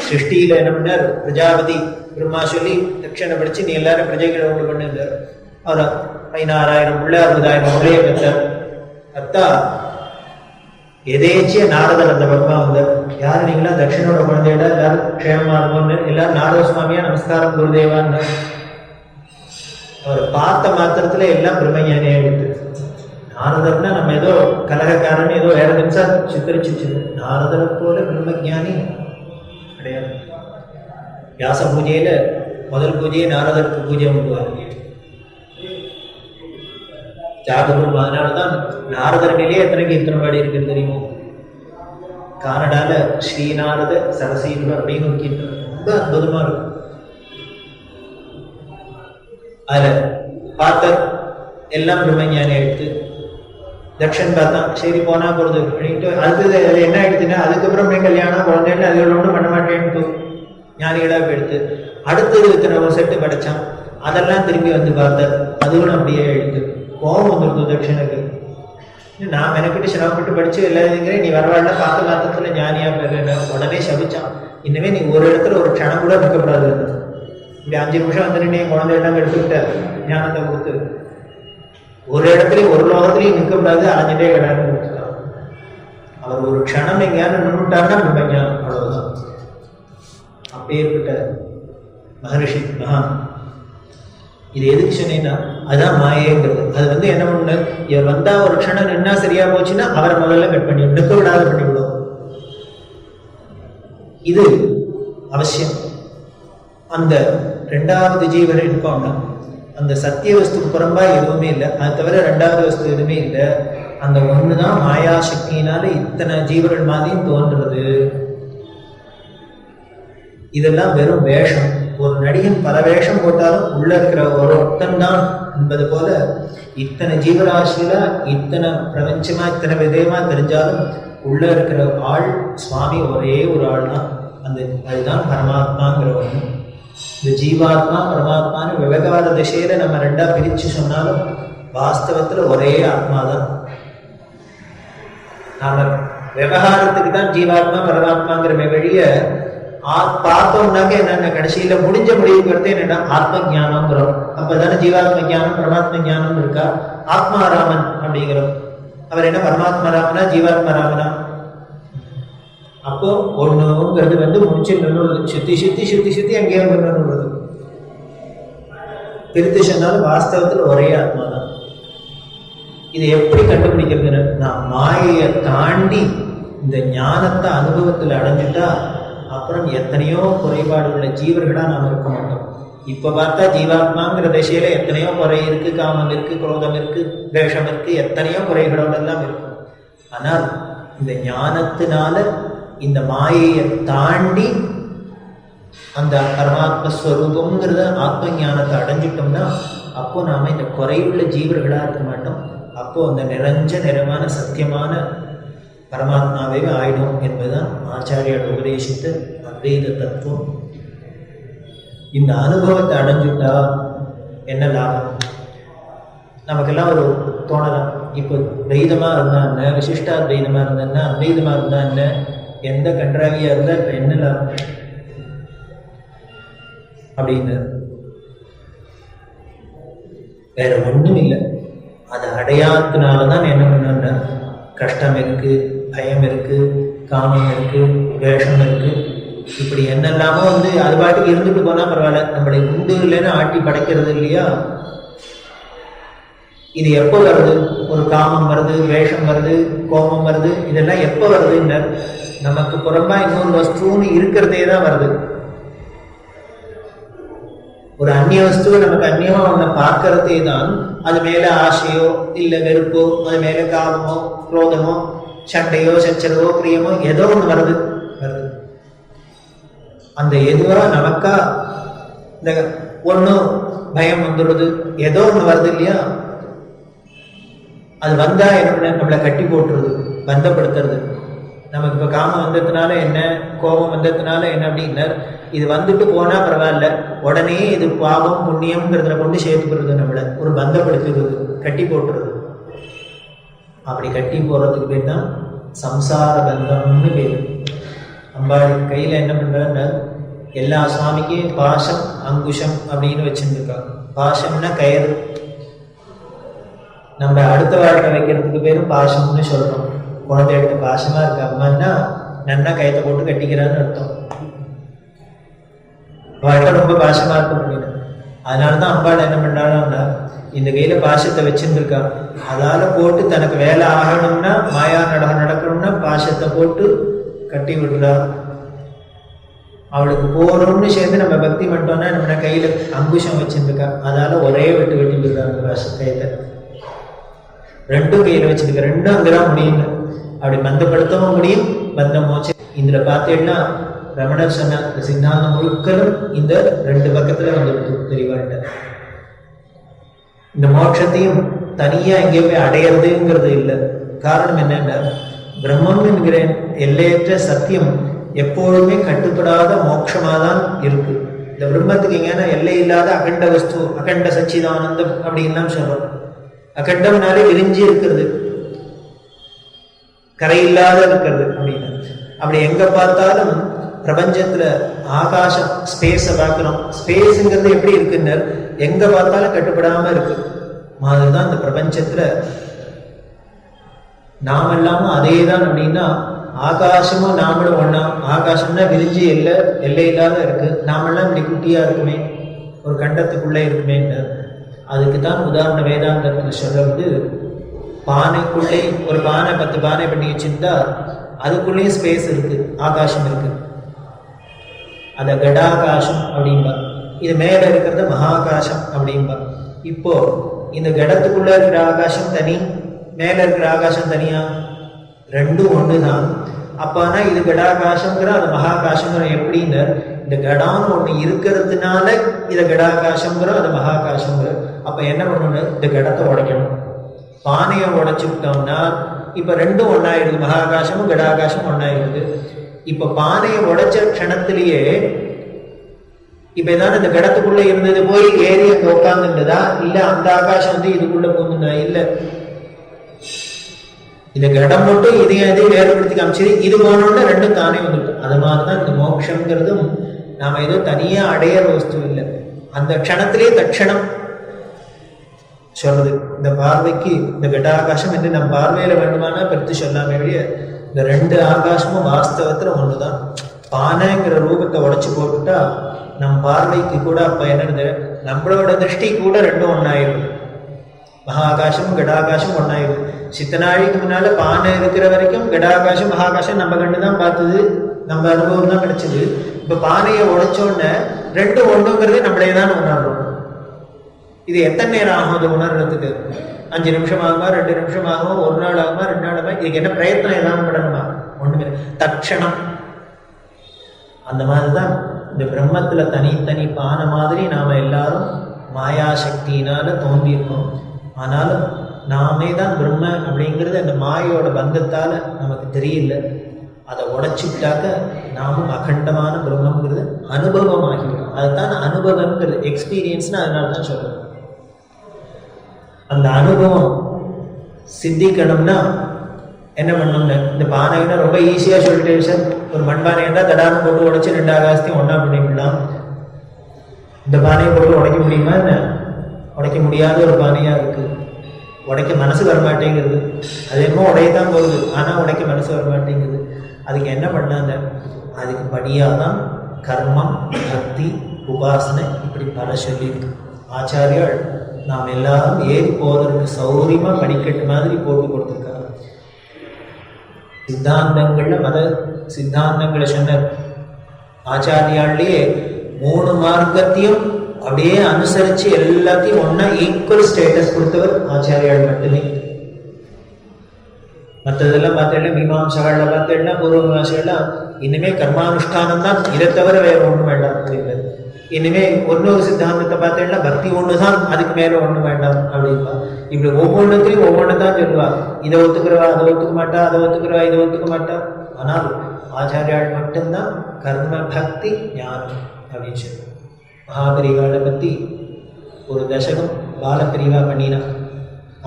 Speaker 1: சிருஷ்டியில என்ன பண்ணார், பிரஜாபதி பிரம்மா சொல்லி தட்சணை படிச்சு நீ எல்லாரும் பிரஜைகளை உண்டு பண்ணுறார். அவர் 16,000 உள்ள 60,000 உள்ளே கத்தார். கத்தா எதேச்சிய நாரதர் அந்த பக்கமா வந்தார். யாரு நீங்களா? தட்சணோட குழந்தையிட எல்லாரும் க்ஷேமமா இருக்கும்னு எல்லாரும் நாரத சுவாமியா நமஸ்காரம் குருதேவான்னு அவர் பார்த்த மாத்திரத்துல எல்லாம் பிரம்மஞானியா எடுத்து. நாரதர்னா நம்ம ஏதோ கலகக்காரன்னு ஏதோ வேற நிமிஷம் சித்தரிச்சு. நாரதரை போல பிரம்மஜானி கிடையாது. வியாச பூஜையில முதல் பூஜையை நாரதருக்கு பூஜை பண்ணுவார். ஜாதகம். அதனாலதான் நாரதர்கிலே எத்தனை கீர்த்தனை பாடி இருக்குன்னு தெரியுமோ. கனடால ஸ்ரீநாரத சரசீவர் அப்படின்னு ஒரு கீர்த்தனை ரொம்ப அற்புதமா இருக்கும். அதுல பார்த்த எல்லாம் பிரம்மஞானி எடுத்து தட்சன் பார்த்தான். சரி போனா போறது அப்படின்ட்டு அடுத்தது அதுல என்ன ஆயிடுச்சுன்னா, அதுக்கப்புறம் கல்யாணம் குழந்தைன்னு அதில் ஒன்றும் பண்ண மாட்டேன்ட்டு ஞானிகளா எடுத்து அடுத்தது இத்தனை ஒரு செட்டு படைச்சான். அதெல்லாம் திரும்பி வந்து பார்த்தார். அதுவும் அப்படியே எடுத்து கோபம் வந்துருது தட்சனுக்கு. நான் மெனக்கிட்டு சிரமப்பட்டு படிச்சு எல்லாருங்கிறேன், நீ வரவாழ்ல பார்த்த மாத்திரத்துல ஞானியா பெற உடனே சபிச்சான். இனிமே நீ ஒரு இடத்துல ஒரு க்ஷணம் கூட இருக்கக்கூடாது. இப்படி 5 நிமிஷம் வந்து நீ குழந்தை எல்லாம் எடுத்துக்கிட்ட ஞானத்தை கொடுத்து ஒரு இடத்துலயும் ஒரு லோகத்திலையும் நிற்கக்கூடாது, அலைஞ்சிட்டே கிடான்னு கொடுத்துட்டான். அவர் ஒரு க்ஷணம் எங்கேயானு நின்றுட்டாருன்னா பிரம்மஞானம், அவ்வளவுதான். அப்பேற்பட்ட மகரிஷி மகான். இது எதுக்கு சொன்னீங்கன்னா அதுதான் மாயேங்கிறது. அது வந்து என்ன பண்ணு, இவர் வந்தா ஒரு க்ஷணம் நின்னா சரியா போச்சுன்னா அவரை முதல்ல கட் பண்ணி நிற்க விடாத பண்ணிவிடும். இது அவசியம். அந்த 2வது ஜீவன் இருப்பாங்க. அந்த சத்திய வஸ்துக்கு புறம்பா எதுவுமே இல்லை. அது தவிர 2வது வஸ்து எதுவுமே இல்லை. அந்த ஒண்ணுதான் மாயா சக்தியினால இத்தனை ஜீவர்கள் மாதிரியும் தோன்றுறது. இதெல்லாம் வெறும் வேஷம். ஒரு நடிகன் பல வேஷம் போட்டாலும் உள்ள இருக்கிற ஒரு ஒருத்தன் தான் என்பது போல இத்தனை ஜீவராசியில இத்தனை பிரபஞ்சமா இத்தனை விதயமா தெரிஞ்சாலும் உள்ள இருக்கிற ஆள் சுவாமி ஒரே ஒரு ஆள் தான். அதுதான் பரமாத்மாங்கிற ஒண்ணு. இந்த ஜீவாத்மா பரமாத்மான்னு விவகார திசையில நம்ம ரெண்டா பிரிச்சு சொன்னாலும் வாஸ்தவத்துல ஒரே ஆத்மா தான். நாம விவகாரத்துக்கு தான் ஜீவாத்மா பரமாத்மாங்கிற வழிய பார்த்தோம்னாக்க என்னென்ன கடைசியில முடிஞ்ச முடிவுக்கு வருது என்னன்னா ஆத்ம ஜானம்ங்கிறோம். அப்பதானே ஜீவாத்ம ஜானம் பரமாத்ம ஜானம் இருக்கா. ஆத்மாராமன் அப்படிங்கிறோம். அவர் என்ன பரமாத்மா ராமனா ஜீவாத்மா ராமனா? அப்போ ஒண்ணுங்கிறது முடிச்சு சுத்தி சுத்தி சுத்தி சுத்தி அங்கேயே வருது. பிரித்து சொன்னாலும் வாஸ்தவத்தில் ஒரே ஆத்மா தான். இது எப்படி கண்டுபிடிக்கிறது? நான் மாயையை தாண்டி இந்த ஞானத்தை அனுபவத்தில் அடைஞ்சிட்டா அப்புறம் எத்தனையோ குறைபாடு உள்ள ஜீவர்களா நாம் இருக்க மாட்டோம். இப்ப பார்த்தா ஜீவாத்மாங்கிற திசையில எத்தனையோ குறை இருக்கு, காமம் இருக்கு, குரோதம் இருக்கு, வேஷம் இருக்கு, எத்தனையோ குறைகளோட எல்லாம் இருக்கும். ஆனால் இந்த ஞானத்தினால இந்த மாயையை தாண்டி அந்த பரமாத்மஸ்வரூபம்ங்கிறத ஆத்ம ஞானத்தை அடைஞ்சிட்டோம்னா அப்போ நாம இந்த குறைவுள்ள ஜீவர்களா இருக்க மாட்டோம். அப்போ அந்த நிறைஞ்ச நிறைவான சத்தியமான பரமாத்மாவே ஆயிடும் என்பதுதான் ஆச்சாரியோட உபதேசித்த அத்வைத தத்துவம். இந்த அனுபவத்தை அடைஞ்சுட்டா என்ன லாபம்? நமக்கெல்லாம் ஒரு தோணலாம், இப்போ துவைதமா இருந்தா என்ன, விசிஷ்டா துவைதமா இருந்தா என்ன, அத்வைதமா இருந்தா என்ன, எந்த கன்றாவியா இருந்தா இப்ப என்ன லாபம் அப்படின்னு. வேற ஒண்ணும் இல்லை. அது அடையாததுனாலதான் என்ன பண்ண கஷ்டம் இருக்கு, பயம் இருக்கு, காமம் இருக்கு, வேஷம் இருக்கு, இப்படி என்னெல்லாமோ அது பாட்டுக்கு இருந்துட்டு போனா பரவாயில்ல. நம்மளை உண்டு இல்லைன்னு ஆட்டி படைக்கிறது இல்லையா? இது எப்போ வருது? ஒரு காமம் வருது, வேஷம் வருது, கோபம் வருது, இதெல்லாம் எப்போ வருதுன்னு நமக்கு புறம்பா இன்னொரு வஸ்துன்னு இருக்கிறதே தான் வருது. ஒரு அந்நிய வஸ்துவை நமக்கு அந்நியமா ஒன்ன பார்க்கறதே தான். அது மேல ஆசையோ இல்ல வெறுப்போ, அது மேல காமமோ குரோதமோ சண்டையோ சச்சரவோ பிரியமோ ஏதோ ஒண்ணு வருது. அந்த எதுவா நமக்கா இந்த ஒன்னும் பயம் வந்துடுது, ஏதோ ஒண்ணு வருது இல்லையா? அது வந்தா என்ன, நம்மளை கட்டி போட்டுருது, பந்தப்படுத்துறது. நமக்கு இப்ப காமம் வந்ததுனால என்ன, கோபம் வந்ததுனால என்ன அப்படின்னா, இது வந்துட்டு போனா பரவாயில்ல, உடனே இது பாவம் புண்ணியம்ங்கிறத கொண்டு சேர்த்துக்கிறது, நம்மளை ஒரு பந்தப்படுத்துறது, கட்டி போட்டுறது. அப்படி கட்டி போறதுக்கு பேர் தான் சம்சார பந்தம்னு பேரு. அம்பாள் கையில என்ன பண்றாருன்னா, எல்லா சுவாமிக்கும் பாசம் அங்குஷம் அப்படின்னு வச்சிருந்துருக்காங்க. பாசம்னா கயிறு, நம்ம அடுத்த வாழ்க்கை வைக்கிறதுக்கு பேரும் பாசம்னு சொல்றோம். குழந்தை எடுத்து பாசமா இருக்கு அம்மான்னா நன்னா கயத்தை போட்டு கட்டிக்கிறான்னு அர்த்தம். வாழ்க்கை ரொம்ப பாசமா இருக்க முடியல. அதனாலதான் அம்பாள் என்ன பண்ணாலும் இந்த கையில பாசத்தை வச்சிருந்துருக்கா. அதால போட்டு தனக்கு வேலை ஆகணும்னா, மாயா நடக்கணும்னா பாசத்தை போட்டு கட்டி விடுறா. அவளுக்கு போறோம்னு சேர்ந்து நம்ம பக்தி பண்ணிட்டோம்னா நம்ம கையில அங்குஷம் வச்சிருந்துருக்கா. அதால ஒரே வெட்டு வெட்டி விடுறாங்க பாச கயத்தை. ரெண்டும் கையில வச்சிருக்க, ரெண்டும் அங்கதான் முடியும். அப்படி பந்தப்படுத்தவும் முடியும், பந்தம் மோச்ச. இதுல பார்த்தீங்கன்னா ரமணர் சொன்ன சித்தாந்தம் முழுக்கலும் இந்த ரெண்டு பக்கத்துல வந்துடுது தெரியவாட்ட. இந்த மோட்சத்தையும் தனியா எங்கேயோ போய் அடையிறதுங்கிறது இல்லை. காரணம் என்னன்னா, பிரம்மம் என்கிற எல்லையற்ற சத்தியம் எப்பொழுதுமே கட்டுப்படாத மோட்சமாதான் இருக்கு. இந்த பிரம்மத்துக்கு எங்கன்னா எல்லை இல்லாத அகண்ட வஸ்து, அகண்ட சச்சிதானந்தம் அப்படின்லாம் சொல்றோம். அகண்டம்னாலே விரிஞ்சி இருக்கிறது, கரையில்லாத இருக்கிறது அப்படின்னு. அப்படி எங்க பார்த்தாலும் பிரபஞ்சத்துல ஆகாசம் ஸ்பேஸ பார்க்கிறோம். ஸ்பேஸுங்கிறது எப்படி இருக்குன்னு எங்க பார்த்தாலும் கட்டுப்படாம இருக்கு. மாதிரிதான் இந்த பிரபஞ்சத்துல நாம் எல்லாமும் அதே தான் அப்படின்னா, ஆகாசமும் நாமளும் ஒன்னா. ஆகாசம்னா விரிஞ்சு எல்லை இல்லாத இருக்கு, நாமெல்லாம் இப்படி குட்டியா இருக்குமே, ஒரு கண்டத்துக்குள்ளே இருக்குமேன்னு. அதுக்கு தான் உதாரண வேதாந்தத்தில் சொல்றது, பானைக்குள்ளே ஒரு பானை 10 பானை பண்ணி வச்சிருந்தா அதுக்குள்ளேயும் ஸ்பேஸ் இருக்கு, ஆகாசம் இருக்கு. அத கடாகாசம் அப்படின்பா. இது மேல இருக்கிறது மகாகாசம் அப்படின்பா. இப்போ இந்த கடத்துக்குள்ள இருக்கிற ஆகாசம் தனி, மேல இருக்கிற ஆகாசம் தனியா? ரெண்டும் ஒண்ணுதான். அப்பானா இது கடாகாசங்கிற அது மகாகாசங்கிற எப்படின்னு இந்த கடான்னு ஒண்ணு இருக்கிறதுனால இதை கடாகாசம்ங்கிறோம், அது மகாகாசம்ங்கிறோம். அப்ப என்ன பண்ணணும், இந்த கடத்தை உடைக்கணும். பானையை உடைச்சு விட்டோம்னா இப்ப ரெண்டும் ஒன்னாயிடுது, மகாகாசமும் கடாகாசமும் ஒன்னாயிடுது. இப்ப பானையை உடைச்ச க்ஷணத்திலேயே இப்ப ஏதாவது இந்த கடத்துக்குள்ள இருந்தது போய் ஏறி அங்க உட்கார்ந்துட்டதா, இல்ல அந்த ஆகாசம் வந்து இதுக்குள்ள போகுதுன்னா இல்ல, இந்த கடம் மட்டும் இதையும் எதையும் வேறுபடுத்தி காமிச்சு இது போனோம்னா ரெண்டும் தானே வந்துட்டு. அது மாதிரிதான் இந்த மோட்சம்ங்கிறதும் நாம ஏதோ தனியா அடையிற வஸ்து இல்லை, அந்த க்ஷணத்திலேயே தட்சணம் சொல்றது. இந்த பார்வைக்கு இந்த கடாகாசம் என்று நம் பார்வையில வேண்டுமானா பெருத்து சொல்லாமே வெளிய இந்த ரெண்டு ஆகாசமும் வாஸ்தவத்துல ஒண்ணுதான். பானைங்கிற ரூபத்தை உடைச்சு போட்டுட்டா நம் பார்வைக்கு கூட அப்ப என்னது, நம்மளோட திருஷ்டி கூட ரெண்டும் ஒன்னாயிடும். மகாகாசமும் கடாகாசம் ஒன்னாயிடும். சித்தநாழிக்கு முன்னால பானை இருக்கிற வரைக்கும் கடாகாசம் மகாகாசம் நம்ம கண்டுதான் பார்த்தது, நம்ம அனுபவம் தான் கிடைச்சது. இப்ப பானையை உடைச்சோடனே ரெண்டும் ஒண்ணுங்கிறதே நம்மளே தான் உணர்றோம். இது எத்தனை நேரம் ஆகும் அது உணர்றதுக்கு? 5 நிமிஷம் ஆகுமா, 2 நிமிஷம் ஆகும், 1 நாள் ஆகுமா, 2 நாள் ஆகுமா? இதுக்கு என்ன பிரயத்னம் ஏதாவது பண்ணணுமா? ஒண்ணுமே, தட்சணம். அந்த மாதிரிதான் இந்த பிரம்மத்துல தனித்தனி பானை மாதிரி நாம எல்லாரும் மாயாசக்தியினால தோன்றியிருக்கோம். ஆனாலும் நாமே தான் பிரம்ம அப்படிங்கிறது அந்த மாயோட பந்தத்தால நமக்கு தெரியல. அதை உடைச்சுட்டாக்க நாமும் அகண்டமான பிரம்மங்கிறது அனுபவமாகிவிடும். அதுதான் அனுபவம்ங்கிறது, எக்ஸ்பீரியன்ஸ்னு அதனால தான் சொல்றோம். அந்த அனுபவம் சித்திக்கணும்னா என்ன பண்ணணும்னு, இந்த பானைன்னா ரொம்ப ஈஸியா சொல்லிட்டேன் சார். ஒரு மண்பானை இருந்தால் தடான்னு போட்டு உடைச்சு 2 ஆகாசத்தையும் ஒன்னா பண்ணிவிடலாம். இந்த பானையை போட்டு உடைக்க முடியுமா என்ன? உடைக்க முடியாத ஒரு பானையா இருக்கு. உடைக்க மனசு வரமாட்டேங்கிறது. அது என்னமோ உடையதான் போகுது, ஆனா உடைக்க மனசு வரமாட்டேங்குது. அதுக்கு என்ன பண்ணாங்க, அதுக்கு படியாதான் கர்மம், பக்தி, உபாசனை, இப்படி பல சொல்லியிருக்கு. ஆச்சாரியால் நாம் எல்லாரும் ஏறி போவதற்கு சௌரியமா படிக்கட்டு மாதிரி போட்டு கொடுத்துருக்காங்க. சித்தாந்தங்கள்ல மத சித்தாந்தங்களை சொன்னார். ஆச்சாரியாலேயே 3 மார்க்கத்தையும் அப்படியே அனுசரிச்சு எல்லாத்தையும் ஒன்னா ஈக்குவல் ஸ்டேட்டஸ் கொடுத்தவர் ஆச்சாரியால் மட்டுமே. மற்றதெல்லாம் பார்த்தேன்னா மீமாம்சகள்ல பார்த்தேன்னா பூர்வமீமாம்சகள்லாம் இனிமே கர்மானுஷ்டானம் தான், இதை தவிர வேற ஒன்றும் வேண்டாம் அப்படிங்கிறது. இனிமே இன்னொரு சித்தாந்தத்தை பார்த்தேன்னா பக்தி ஒண்ணுதான், அதுக்கு மேல ஒண்ணும் வேண்டாம் அப்படின்பா. இப்படி ஒவ்வொன்றுத்தையும் ஒவ்வொன்று தான் சொல்லுவா. இதை ஒத்துக்கிறவா அதை ஒத்துக்க மாட்டா, அதை ஒத்துக்கிறவா இதை ஒத்துக்க மாட்டா. ஆனால் ஆச்சாரியால் மட்டும்தான் கர்ம பக்தி ஞானம் அப்படின்னு சொல்லுவோம். மகாபிரிவாளை பத்தி ஒரு தசகம் பாலப்பிரிவா பண்ணினா.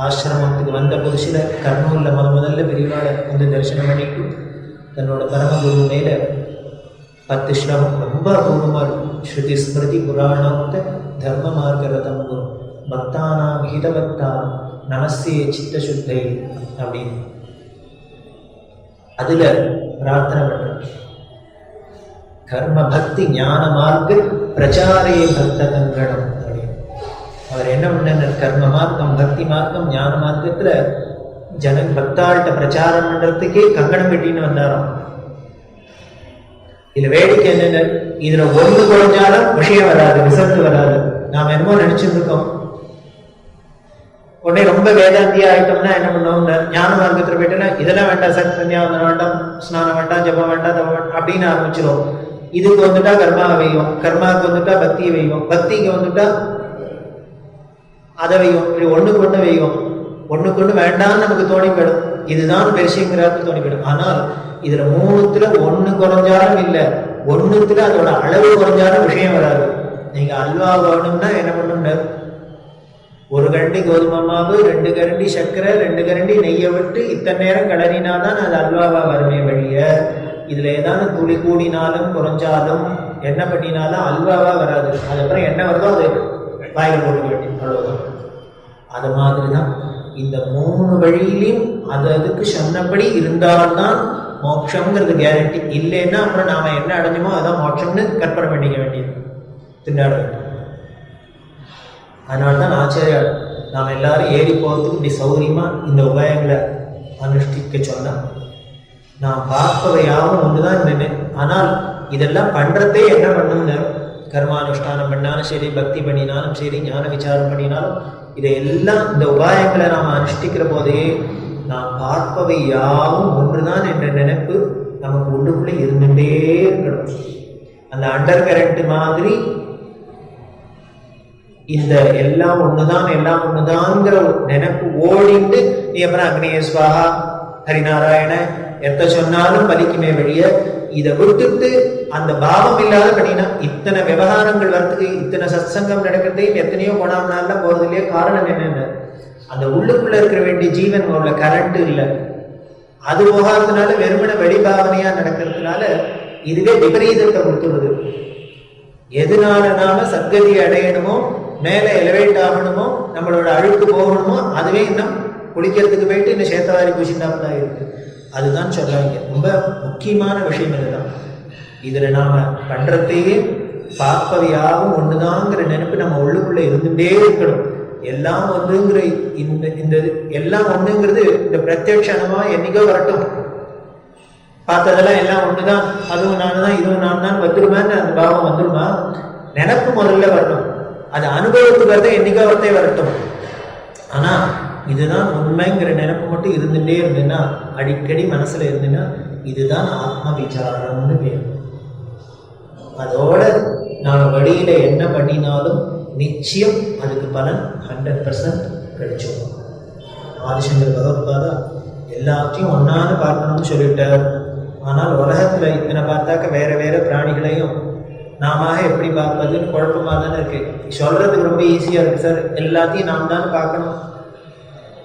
Speaker 1: ஆசிரமத்துக்கு வந்த புதுசில கர்னூல்ல முதல்ல பிரிவாளை வந்து தரிசனம் பண்ணிட்டு தன்னோட பரமகுரு மேல 10 ஸ்லோகம் ரொம்ப அபூர்வமா இருக்கும். ஸ்ருதி ஸ்மிருதி புராணோக்த தர்ம மார்க்க ரதம் குரு பக்தானா ஹிதபக்தா நமஸ்தே சித்த சுத்தை அப்படின்னு அதுல பிரார்த்தனை பண்ற. கர்ம பக்தி ஞான மார்க்க பிரச்சாரே பக்த கங்கணம் அப்படின்னு அவர் என்ன பண்ண, கர்ம மார்க்கம், பக்தி மார்க்கம், ஞான மார்க்கத்துல பக்தாள்கிட்ட பிரச்சாரம் பண்றதுக்கே கங்கணம் கட்டின்னு வந்தாராம். இதுல வேடிக்கை என்னென்ன, இதுல ஒன்று குறைஞ்சாலும் விஷயம் வராது, ரிசல்ட் வராது. நாம என்னமோ நினைச்சுட்டு இருக்கோம். உடனே ரொம்ப வேதாந்தியா ஆயிட்டோம்னா என்ன பண்ணுவோம், ஞான மார்க்கத்துல போயிட்டோம்னா இதெல்லாம் வேண்டாம் சார், சந்தியாவந்தனம் வேண்டாம், ஸ்நானம் வேண்டாம், ஜபம் வேண்டாம், தவம் வேண்டாம் அப்படின்னு ஆரம்பிச்சிடும். இதுக்கு வந்துட்டா கர்மா வையும், கர்மாவுக்கு வந்துட்டா பக்தியை வையும், பக்திக்கு வந்துட்டா அதை வையும். இப்படி ஒண்ணுக்கு ஒண்ணு வையும். ஒண்ணுக்கு ஒண்ணு வேண்டாம்னு நமக்கு தோணி போயிடும். இதுதான் பெருசுங்கிறாருக்கு தோணி போயிடும். ஆனால் இதுல 3த்துல 1 குறைஞ்சாலும் இல்லை, 1த்துல அதோட அளவு குறைஞ்சாலும் விஷயம் வராது. நீங்க அல்வா வேணும்னா என்ன பண்ணணும்னா 1 கரண்டி கோதுமை மாவு, 2 கரண்டி சர்க்கரை, 2 கரண்டி நெய்யை விட்டு இத்தனை நேரம் கிளறினாதான் அது அல்வாவா வருமே வழிய, இதுல ஏதாவது துளி கூடினாலும் குறைஞ்சாலும் என்ன பண்ணினாலும் அல்வாவா வராது. அதுக்கப்புறம் என்ன வருதோ அது வாயில போட்டு வேண்டி, அவ்வளவுதான். அது மாதிரிதான் இந்த 3 வழியிலையும் அது அதுக்கு சொன்னபடி இருந்தால்தான் மோட்சம்ங்கிறது கேரண்டி. இல்லைன்னா அப்புறம் நாம என்ன அடைஞ்சோமோ அதான் மோட்சம்னு கற்பனை பண்ணிக்க வேண்டியது, திண்டாட வேண்டியது. அதனால்தான் ஆச்சாரியார் நாம் எல்லாரும் ஏறி போகிறதுக்கு இப்படி சௌரியமா இந்த உபாயங்களை அனுஷ்டிக்க சொன்னா. நான் பார்ப்பவையாவும் ஒன்றுதான் நினைனேன். ஆனால் இதெல்லாம் பண்றதே என்ன பண்ணுங்க, கர்மானுஷ்டானம் பண்ணாலும் சரி, பக்தி பண்ணினாலும் சரி, ஞான விசாரம் பண்ணினாலும் இதையெல்லாம் இந்த உபாயங்களை நாம் அனுஷ்டிக்கிற போதே நாம் பார்ப்பவை யாவும் ஒன்றுதான் என்ற நினைப்பு நமக்கு உள்ளுக்குள்ளே இருந்துட்டே இருக்கணும். அந்த அண்டர் கரண்ட் மாதிரி இந்த எல்லாம் ஒண்ணுதான் எல்லாம் ஒண்ணுதான்ங்கிற நினைப்பு ஓடிட்டு நீ அப்புறம் அக்னியே ஸ்வாஹா ஹரிநாராயண எத்த சொன்னாலும் பலிக்குமே வழிய இதை விட்டுட்டு அந்த பாவம் இல்லாத பண்ணினா இத்தனை விவகாரங்கள் வரத்துக்கு இத்தனை சத்சங்கம் நடக்கிறதையும் எத்தனையோ குணம்னால போறது இல்லையா? காரணம் என்னென்ன? அந்த உள்ளுக்குள்ள இருக்கிற வேண்டிய ஜீவன் உள்ள கரண்ட் இல்லை. அது போகாததுனால வெறுமன வெளிபாவனையா நடக்கிறதுனால இதுவே விபரீதத்தை கொடுத்துடுது. எதனால நாம சத்கதியை அடையணுமோ, மேல எலிவேட் ஆகணுமோ, நம்மளோட அழுக்கு போகணுமோ, அதுவே இன்னும் குளிக்கிறதுக்கு போயிட்டு இன்னும் சேத்தவாரி பூசிட்டாப்தான் இருக்கு. அதுதான் சொல்றாங்க. ரொம்ப முக்கியமான விஷயம் இதுதான். இதுல நாம பண்றதையே பார்ப்பவையாகவும் ஒண்ணுதாங்கிற நினைப்பு நம்ம உள்ளுக்குள்ள இருந்துட்டே இருக்கணும். எல்லாம் ஒன்றுங்கிற இந்த எல்லாம் ஒண்ணுங்கிறது இந்த பிரத்யட்சணமா என்னைக்கோ வரட்டும். பார்த்ததெல்லாம் எல்லாம் ஒண்ணுதான், அதுவும் நான் தான் இதுவும் நான் தான் வந்துருமான்னு அந்த பாவம் வந்துருமா? நினப்பு முதல்ல வரணும். அது அனுபவத்துக்கு வரத என்னைக்கோ வரத்தே வரட்டும். ஆனா இதுதான் உண்மைங்கிற நினைப்பு மட்டும் இருந்துட்டே இருந்ததுன்னா, அடிக்கடி மனசுல இருந்துன்னா, இதுதான் ஆத்ம விசாரம்னு பேர். அதோட நாம வழியில என்ன பண்ணினாலும் நிச்சயம் அதுக்கு பலன் 100% கிடைச்சிடும். ஆதிசங்கர் பகவத்பாதா எல்லாத்தையும் ஒன்னான்னு பார்க்கணும்னு சொல்லிட்டார். ஆனால் உலகத்துல இத்தனை பார்த்தாக்க வேற வேற பிராணிகளையும் நாம எப்படி பார்ப்பதுன்னு குழப்பமா தானே இருக்கு. சொல்றதுக்கு ரொம்ப ஈஸியா இருக்கு சார், எல்லாத்தையும் நாம் தான் பார்க்கணும்,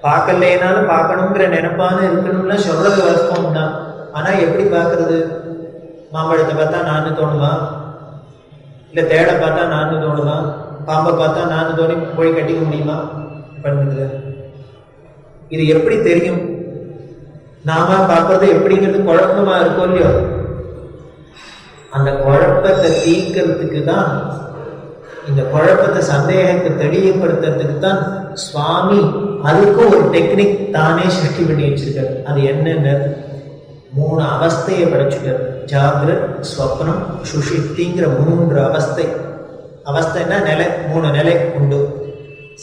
Speaker 1: பார்க்கலைனாலும் பார்க்கணுங்கிற நினைப்பான இருக்கணும்னா சொல்றது வாஸ்தவம் தான். ஆனா எப்படி பார்க்கறது? மாம்பழத்தை பார்த்தா நானு தோணுமா? இல்ல தேடை பார்த்தா நானு தோணுமா? பாம்பை பார்த்தா நானு தோணி போய் கட்டிக்க முடியுமா? பண்ணுறது இது எப்படி தெரியும்? நாம பார்க்கறது எப்படிங்கிறது குழப்பமா இருக்கும் இல்லையோ? அந்த குழப்பத்தை தீர்க்கிறதுக்கு தான், இந்த குழப்பத்தை சந்தேகத்தை தெளிவுபடுத்துறதுக்கு தான் சுவாமி அதுக்கும் ஒரு டெக்னிக் தானே சிருஷ்டி பண்ணி வச்சிருக்காரு. அது என்னென்ன? 3 அவஸ்தையை படைச்சுட்டார். ஜாகிரத், ஸ்வப்னம், சுஷுப்திங்கிற 3 அவஸ்தை. அவஸ்தைன்னா நிலை, 3 நிலை உண்டு.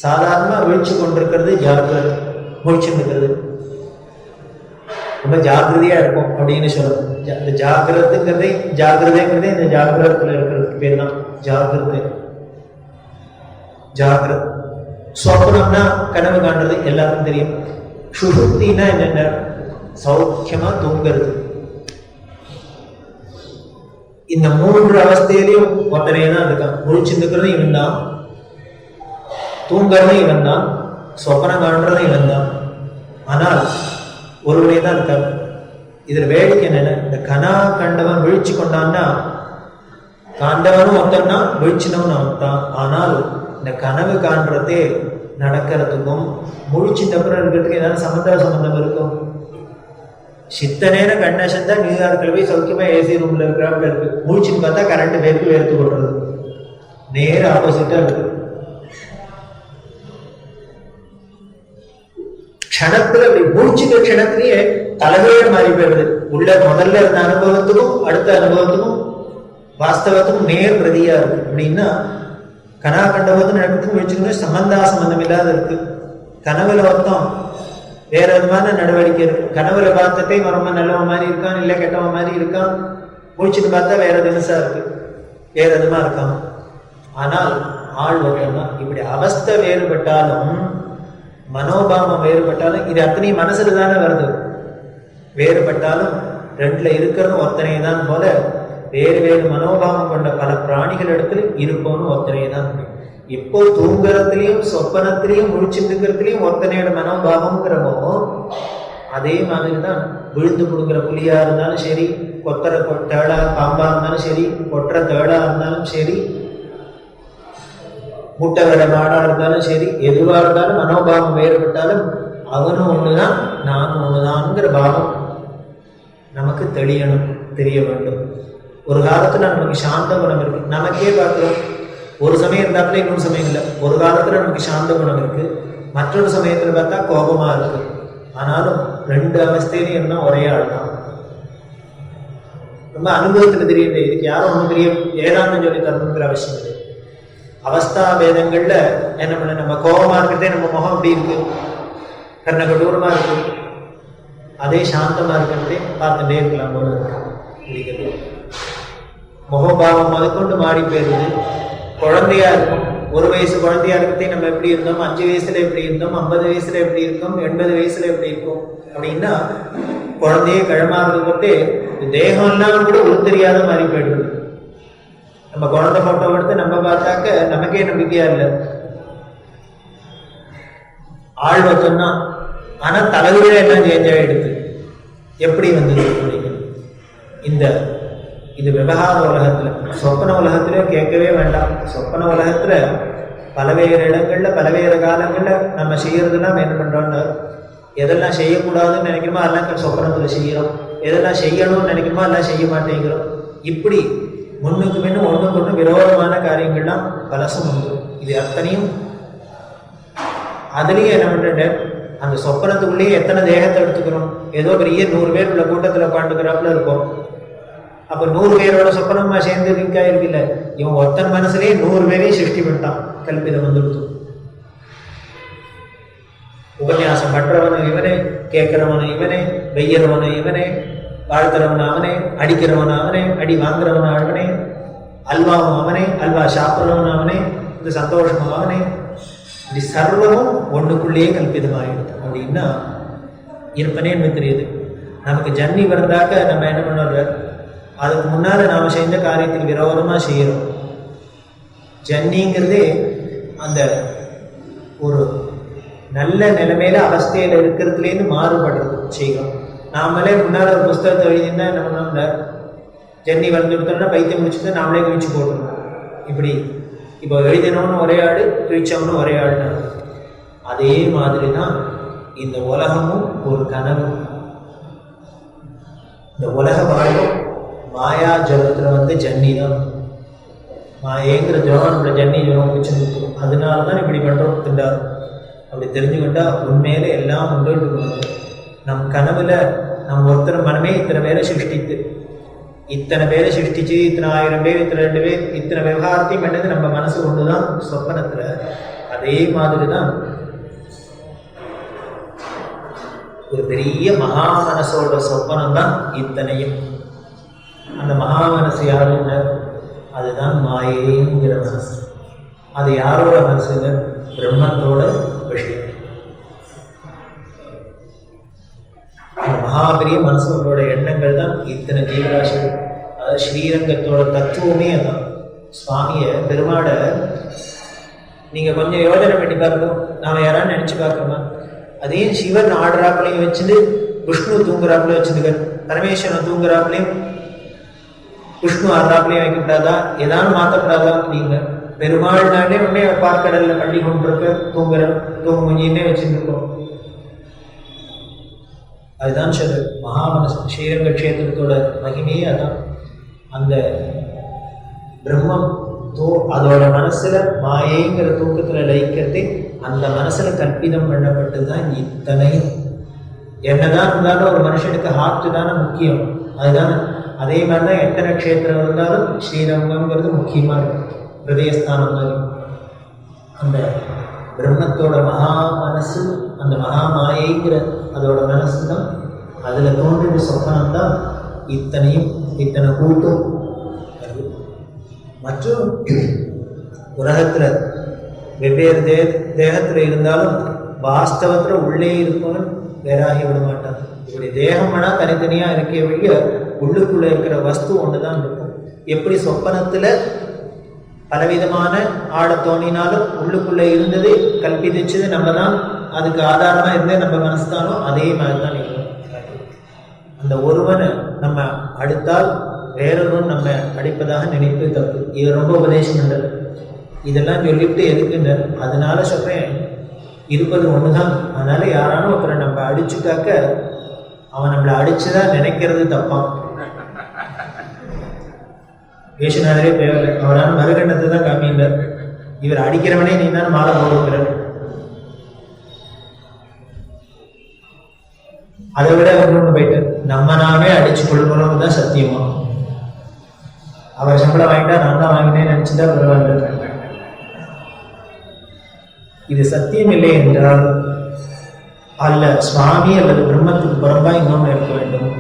Speaker 1: சாதாரணமா வீழ்ச்சி கொண்டிருக்கிறது ஜாகிரத், முழிச்சுருக்கிறது, ரொம்ப ஜாகிரதையா இருக்கும் அப்படின்னு சொல்லணும். இந்த ஜாகிரத்துங்கிறதே ஜாகிரதைங்கிறதே இந்த ஜாகிரத்துல இருக்கிறதுக்கு பேர் தான் ஜாகிரதை. ஜாகிரத். ஸ்வப்னம்னா கனவு காண்றது, எல்லாருக்கும் தெரியும். சுஷுப்தினா என்னென்ன? சௌக்கியமா தூங்குறது. இந்த 3 அவஸ்தையிலையும் ஒருத்தனே தான் இருக்கான். முழிச்சுருக்கிறதும் இவன் தான், தூங்குறதும் இவன் தான், சொப்பனம் காண்றதும் இவன் தான். ஆனால் ஒருவனே தான் இருக்கார். இதுல வேடிக்கை என்னன்னா, இந்த கனா கண்டவன் வீழ்ச்சி கொண்டான்னா காண்டவனும் ஒருத்தன்னா வீழ்ச்சினவன் அவன் தான். ஆனால் இந்த கனவு காண்றதே நடக்கிறதுக்கும் முழிச்சிட்டப்புறம் இருக்கிறதுக்கு ஏதாவது சம்பந்தம் இருக்கும். சித்த நேரம் கண்ணசந்தா நியூயார்க்கில் போய் சௌக்கியமா ஏசி ரூம்ல இருக்கிறாப்புல இருக்கு. முழிச்சுன்னு பார்த்தா கரண்ட் வேர்த்து கொள்றது. நேர ஆப்போசிட்டா இருக்கு. க்ஷணத்துல அப்படி முடிச்சுட்ட க்ஷணத்திலேயே தலைமையே மாறி போயிடுது. உள்ள முதல்ல இருந்த அனுபவத்துக்கும் அடுத்த அனுபவத்துக்கும் வாஸ்தவத்துக்கும் நேர் பிரதியா இருக்கு. அப்படின்னா கனா கண்டபோது நடக்கிறதுக்கும் முடிச்சுக்கணும் சம்பந்தம் இல்லாத இருக்கு. கனவுல ஒருத்தம் வேற விதமான நடவடிக்கை இருக்கு. கனவுல பார்த்ததே ரொம்ப நல்லவன் மாதிரி இருக்கான், இல்ல கெட்டவன் மாதிரி இருக்கான். முடிச்சுட்டு பார்த்தா வேற தினசா இருக்கு, வேற விதமா இருக்கான். ஆனால் ஆள் ஒருத்தம். இப்படி அவஸ்தை வேறுபட்டாலும் மனோபாவம் வேறுபட்டாலும் இது அத்தனை மனசுல தானே வருது. வேறுபட்டாலும் ரெண்டுல இருக்கிறது ஒத்தனை தான் போல வேறு வேறு மனோபாவம் கொண்ட பல பிராணிகள் இடத்துல இருப்போம்னு ஒத்தனை தான். இப்போ தூங்குறதுலயும் சொப்பனத்திலையும் முழிச்சுருக்கிறதுலயும் ஒத்தனையோட மனோபாவம்ங்கிறமோ அதே மாதிரிதான் விழுந்து கொடுக்குற புலியா இருந்தாலும் சரி, கொத்தர தேளா பாம்பா இருந்தாலும் சரி, கொற்ற தேளா இருந்தாலும் சரி, முட்டை வேலை மாடா இருந்தாலும் சரி, எதுவா இருந்தாலும் மனோபாவம் வேறுபட்டாலும் அவனும் ஒண்ணுதான் நானும் ஒண்ணுதான்ங்கிற பாவம் நமக்கு தெரிய வேண்டும். ஒரு காலத்துல நமக்கு சாந்த குணம் இருக்கு, நமக்கே பார்க்கிறோம். ஒரு சமயம் இருந்தாப்புல இன்னொரு சமயம் இல்லை. ஒரு காலத்துல நமக்கு சாந்த குணம் இருக்கு, மற்றொரு சமயத்துல பார்த்தா கோபமா இருக்கு. ஆனாலும் 2 அவஸ்தையிலும் இருந்தா ஒரே ஆள் தான். ரொம்ப அனுபவத்துல தெரியுது. இதுக்கு யாரும் ஒன்றும் பெரிய வேதாந்தம் சொல்லி தரணுங்கிற அவசியம் இல்லை. அவஸ்தா பேதங்கள்ல என்ன பண்ண, நம்ம கோபமா இருக்கிறதே நம்ம முகம் அப்படி இருக்கு, கர்ண கடூரமா இருக்கு, அதே சாந்தமா இருக்கிறதே பார்த்துட்டே இருக்கலாம் போல இருக்கு. முகபாவம் முதற்கொண்டு மாறி போயிருது. குழந்தையா இருக்கும், 1 வயசு குழந்தையா இருக்கிறதே நம்ம எப்படி இருந்தோம், 5 வயசுல எப்படி இருந்தோம், 50 வயசுல எப்படி இருக்கோம், 80 வயசுல எப்படி இருக்கும் அப்படின்னா குழந்தையே கிழமாகிறது போதே தேகம் எல்லாம் கூட உருத்தெரியாத மாதிரி போயிடுது. நம்ம குழந்தை போட்டோ எடுத்து நம்ம பார்த்தாக்க நமக்கே நம்பிக்கையா இல்லை. ஆள் வச்சோம்னா ஆனா தலைவிட எல்லாம் சேஞ்ச் ஆகிடுது. எப்படி வந்தது அப்படின்னு இந்த இது விவகார உலகத்துல, சொப்பன உலகத்திலே கேட்கவே வேண்டாம். சொப்பன உலகத்துல பலவேறு இடங்கள்ல பலவேறு காலங்கள்ல நம்ம செய்யறதுலாம் என்ன பண்றோம்னா, எதெல்லாம் செய்யக்கூடாதுன்னு நினைக்கிறோமோ அதெல்லாம் சொப்பனத்துல செய்யறோம், எதெல்லாம் செய்யணும்னு நினைக்கிறோமோ அதெல்லாம் செய்ய மாட்டேங்கிறோம். இப்படி முன்னுக்கு முன்னும் ஒன்றுக்கு ஒன்று விரோதமான காரியங்கள்லாம் பலசும் உண்டு. இது அத்தனையும் அதுலயே என்ன பண்றேன், அந்த சொப்பனத்துக்குள்ளேயே எத்தனை தேகத்தை எடுத்துக்கிறோம். ஏதோ பெரிய 100 பேர் உள்ள கூட்டத்துல உட்காந்துக்கிறாப்புல இருக்கும். அப்ப 100 பேரோட சொப்பனமா சேர்ந்து லிங்கா இருக்குல்ல, இவன் ஒருத்தன் மனசுலயே 100 பேரையும் சிருஷ்டி பண்ணிட்டான். கல்பிதம் வந்துடுத்து. உபன்யாசம் பண்றவனும் இவனே, கேட்கிறவனும் இவனே, வெய்யறவனும் இவனே, வாழ்த்துறவன் அவனே, அடிக்கிறவன் அவனே, அடி வாங்குறவன் அவனே, அல்வாவும் அவனே, அல்வா சாப்பிட்றவன் அவனே, இந்த சந்தோஷமும் அவனே. இப்படி சர்வமும் ஒண்ணுக்குள்ளேயே கல்பிதமாயிடுது. அப்படின்னா இருப்பனேன்னு தெரியுது. நமக்கு ஜன்னி வந்தாக்க நம்ம என்ன பண்ணுறது, அதுக்கு முன்னால நாம செஞ்ச காரியத்துக்கு விரோதமா செய்யறோம். ஜன்னிங்கிறதே அந்த ஒரு நல்ல நிலைமையில அவஸ்தையில இருக்கிறதுலேருந்து மாறுபடுறது செய்கிறோம். நாமளே முன்னால ஒரு புஸ்தகத்தை எழுதினா என்ன பண்ணோம்ல, ஜன்னி வந்து கொடுத்தோம்னா பைத்தியம் முடிச்சுட்டு நாமளே கிழிச்சு போடணும். இப்படி இப்போ எழுதினவனு ஒரே ஆடு, கிழிச்சவனும் ஒரே ஆடுனா அதே மாதிரி தான் இந்த உலகமும் ஒரு கனவு. இந்த உலக வாழ்வும் மாயா ஜலத்துல வந்து ஜன்னி தான். மாயேங்கிற ஜலம் நம்மள ஜன்னி ஜலம் பிடிச்சு நிற்கும். அதனால தான் இப்படி பண்றோம் திண்டாரு. அப்படி தெரிஞ்சுக்கிட்டா உண்மையில எல்லாம் உண்டு. நம் கனவுல நம் ஒருத்தர் மனமே இத்தனை பேரை சிருஷ்டித்து, இத்தனை பேரை சிருஷ்டிச்சு, இத்தனை 1000 பேர், இத்தனை 2 பேர், இத்தனை விவகாரத்தையும் பண்ணது நம்ம மனசு கொண்டுதான் சொப்பனத்துல. அதே மாதிரிதான் ஒரு பெரிய மகா மனசோட சொப்பனம் தான் இத்தனையும். அந்த மகா மனசு யாருங்க, அதுதான் மாயேங்கிற மனசு. அது யாரோட மனசுங்க, பிரம்மத்தோட விஷயம். அந்த மகாபெரிய மனசோட எண்ணங்கள் தான் இத்தனை ஜீவராசிகள். அதாவது ஸ்ரீரங்கத்தோட தத்துவமே அதான். சுவாமிய பெருமாட நீங்க கொஞ்சம் யோஜனை பண்ணி பார்க்கணும். நாம யாரான்னு நினைச்சு பார்க்கணுமா, அதே சிவன் ஆடுறாப்புலையும் வச்சுட்டு விஷ்ணு தூங்குறாப்புல வச்சுருக்காரு, பரமேஸ்வரன் தூங்குறாப்புலையும் விஷ்ணு ஆடுறாப்புலையும் வைக்கப்படாதா, ஏதாவது மாற்றப்படாதா? நீங்க பெருமாள்னாலே உடனே பார்க்கடல்ல பள்ளி கொண்டிருக்க தூங்குஞ்சின்னே வச்சுருக்கோம். அதுதான் சொல்லு மகாமனசு. ஸ்ரீரங்க கஷேத்திரத்தோட மகிமையே அதான். அந்த பிரம்மம் அதோட மனசுல மாயைங்கிற தூக்கத்துல லயிக்கிறதே அந்த மனசுல கற்பிதம் பண்ணப்பட்டுதான் இத்தனையும். என்னதான் இருந்தாலும் ஒரு மனுஷனுக்கு ஹார்ட் தானே முக்கியம். அதுதானே. அதே மாதிரிதான் எத்தனை க்ஷேத்திரம் இருந்தாலும் ஸ்ரீரங்கம்ங்கிறது முக்கியமா இருக்கும். ஹிருதயஸ்தானம் மாதிரி அந்த பிரம்மத்தோட மகா மனசு, அந்த மகா மாயைங்கிற அதோட மனசு தான். அதுல தோன்றிய சொப்பனம் தான் இத்தனையும், இத்தனை கூட்டும். மற்றும் உலகத்துல வெவ்வேறு தேகத்துல இருந்தாலும் வாஸ்தவத்துல உள்ளே இருக்கணும் வேறாகி விட மாட்டான். இப்படி தேகம் வேணா தனித்தனியா இருக்க வழிய உள்ளுக்குள்ள இருக்கிற வஸ்து ஒண்ணுதான் இருக்கும். எப்படி சொப்பனத்துல பலவிதமான ஆட தோணினாலும் உள்ளுக்குள்ள இருந்தது கல்பிதிச்சது நம்ம தான், அதுக்கு ஆதாரமா இருந்தே நம்ம மனசுதானோ அதே மாதிரிதான் இருக்கும். அந்த ஒருவனை நம்ம அடுத்தால் வேறொருவன் நம்ம அடிப்பதாக நினைப்பு தப்பு. இது ரொம்ப உபதேசம் பண்றது. இதெல்லாம் சொல்லிவிட்டு எதுக்குன்ற, அதனால சொல்றேன் இருப்பது ஒண்ணுதான். அதனால யாராலும் ஒருத்தரை நம்ம அடிச்சுட்டாக்க அவன் நம்மளை அடிச்சுதான் நினைக்கிறது தப்பான். பேசினாலே தேவை. அவரான மறுகண்டத்தை தான் காமியில்லை. இவர் அடிக்கிறவனே நீ தான் மாலை போடுகிறார். அதை விட ஒன்று போயிட்டு நம்ம நாமே அடிச்சு கொள்கிறோம் தான் சத்தியமா. அவர் சம்பளம் வாங்கிட்டா நான் தான் வாங்கினேன்னு நினைச்சுதான் பரவாயில்ல. இது சத்தியம் இல்லை என்றால் அல்ல சுவாமி அல்லது பிரம்மத்துக்கு புறம்பா இன்னொன்று இருக்க வேண்டும்.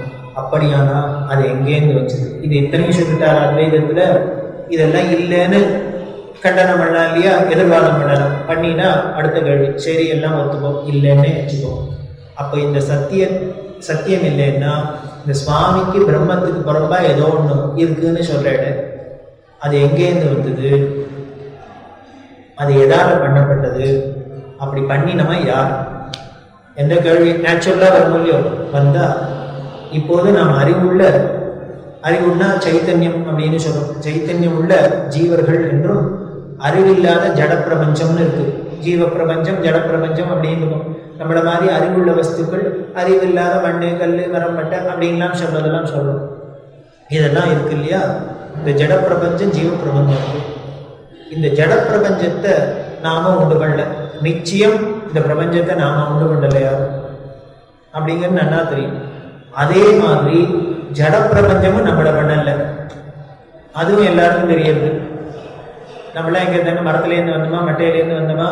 Speaker 1: அப்படியானா அது எங்கேருந்து வச்சது? இது இத்தனையும் சொல்லிட்டார் அத்வைதத்துல. இதெல்லாம் இல்லைன்னு கண்டனம் பண்ணலாம் இல்லையா, எதிர்வாதம் பண்ணலாம். பண்ணினா அடுத்த கேள்வி, சரி எல்லாம் ஒத்துப்போம், இல்லைன்னு வச்சுப்போம். அப்போ இந்த சத்தியம் இல்லைன்னா இந்த சுவாமிக்கு பிரம்மத்துக்கு புறம்பா ஏதோ ஒன்று இருக்குன்னு சொல்றேன். அது எங்கேருந்து வந்தது? அது எதால பண்ணப்பட்டது? அப்படி பண்ணினவன் யார் என்ற கேள்வி நேச்சுரலா வரும் இல்லையோ. வந்தா இப்போது நாம் அறிவுன்னா சைத்தன்யம் அப்படின்னு சொல்றோம். சைத்தன்யம் உள்ள ஜீவர்கள் என்றும் அறிவில்லாத ஜட பிரபஞ்சம்னு இருக்கு. ஜீவ பிரபஞ்சம் ஜட பிரபஞ்சம் அப்படின்னு நம்மள மாதிரி அறிவுள்ள வஸ்துக்கள், அறிவில்லாத மண்ணு கல் மரம்பட்டை அப்படின்லாம் சொல்றதெல்லாம் சொல்றோம். இதெல்லாம் இருக்கு இல்லையா. இந்த ஜட பிரபஞ்சம் ஜீவ பிரபஞ்சம் இருக்கு. இந்த ஜட பிரபஞ்சத்தை நாம உண்டு பண்ணல. நிச்சயம் இந்த பிரபஞ்சத்தை நாம உண்டு பண்ணலையா அப்படிங்கிறது நல்லா தெரியும். அதே மாதிரி ஜட பிரபஞ்சமும் நம்மள பண்ணல, அதுவும் எல்லாருக்கும் தெரியுது. நம்மளாம் எங்க இருந்தாங்க? மரத்துலேருந்து வந்தோமா, மட்டையிலேருந்து வந்தோமா,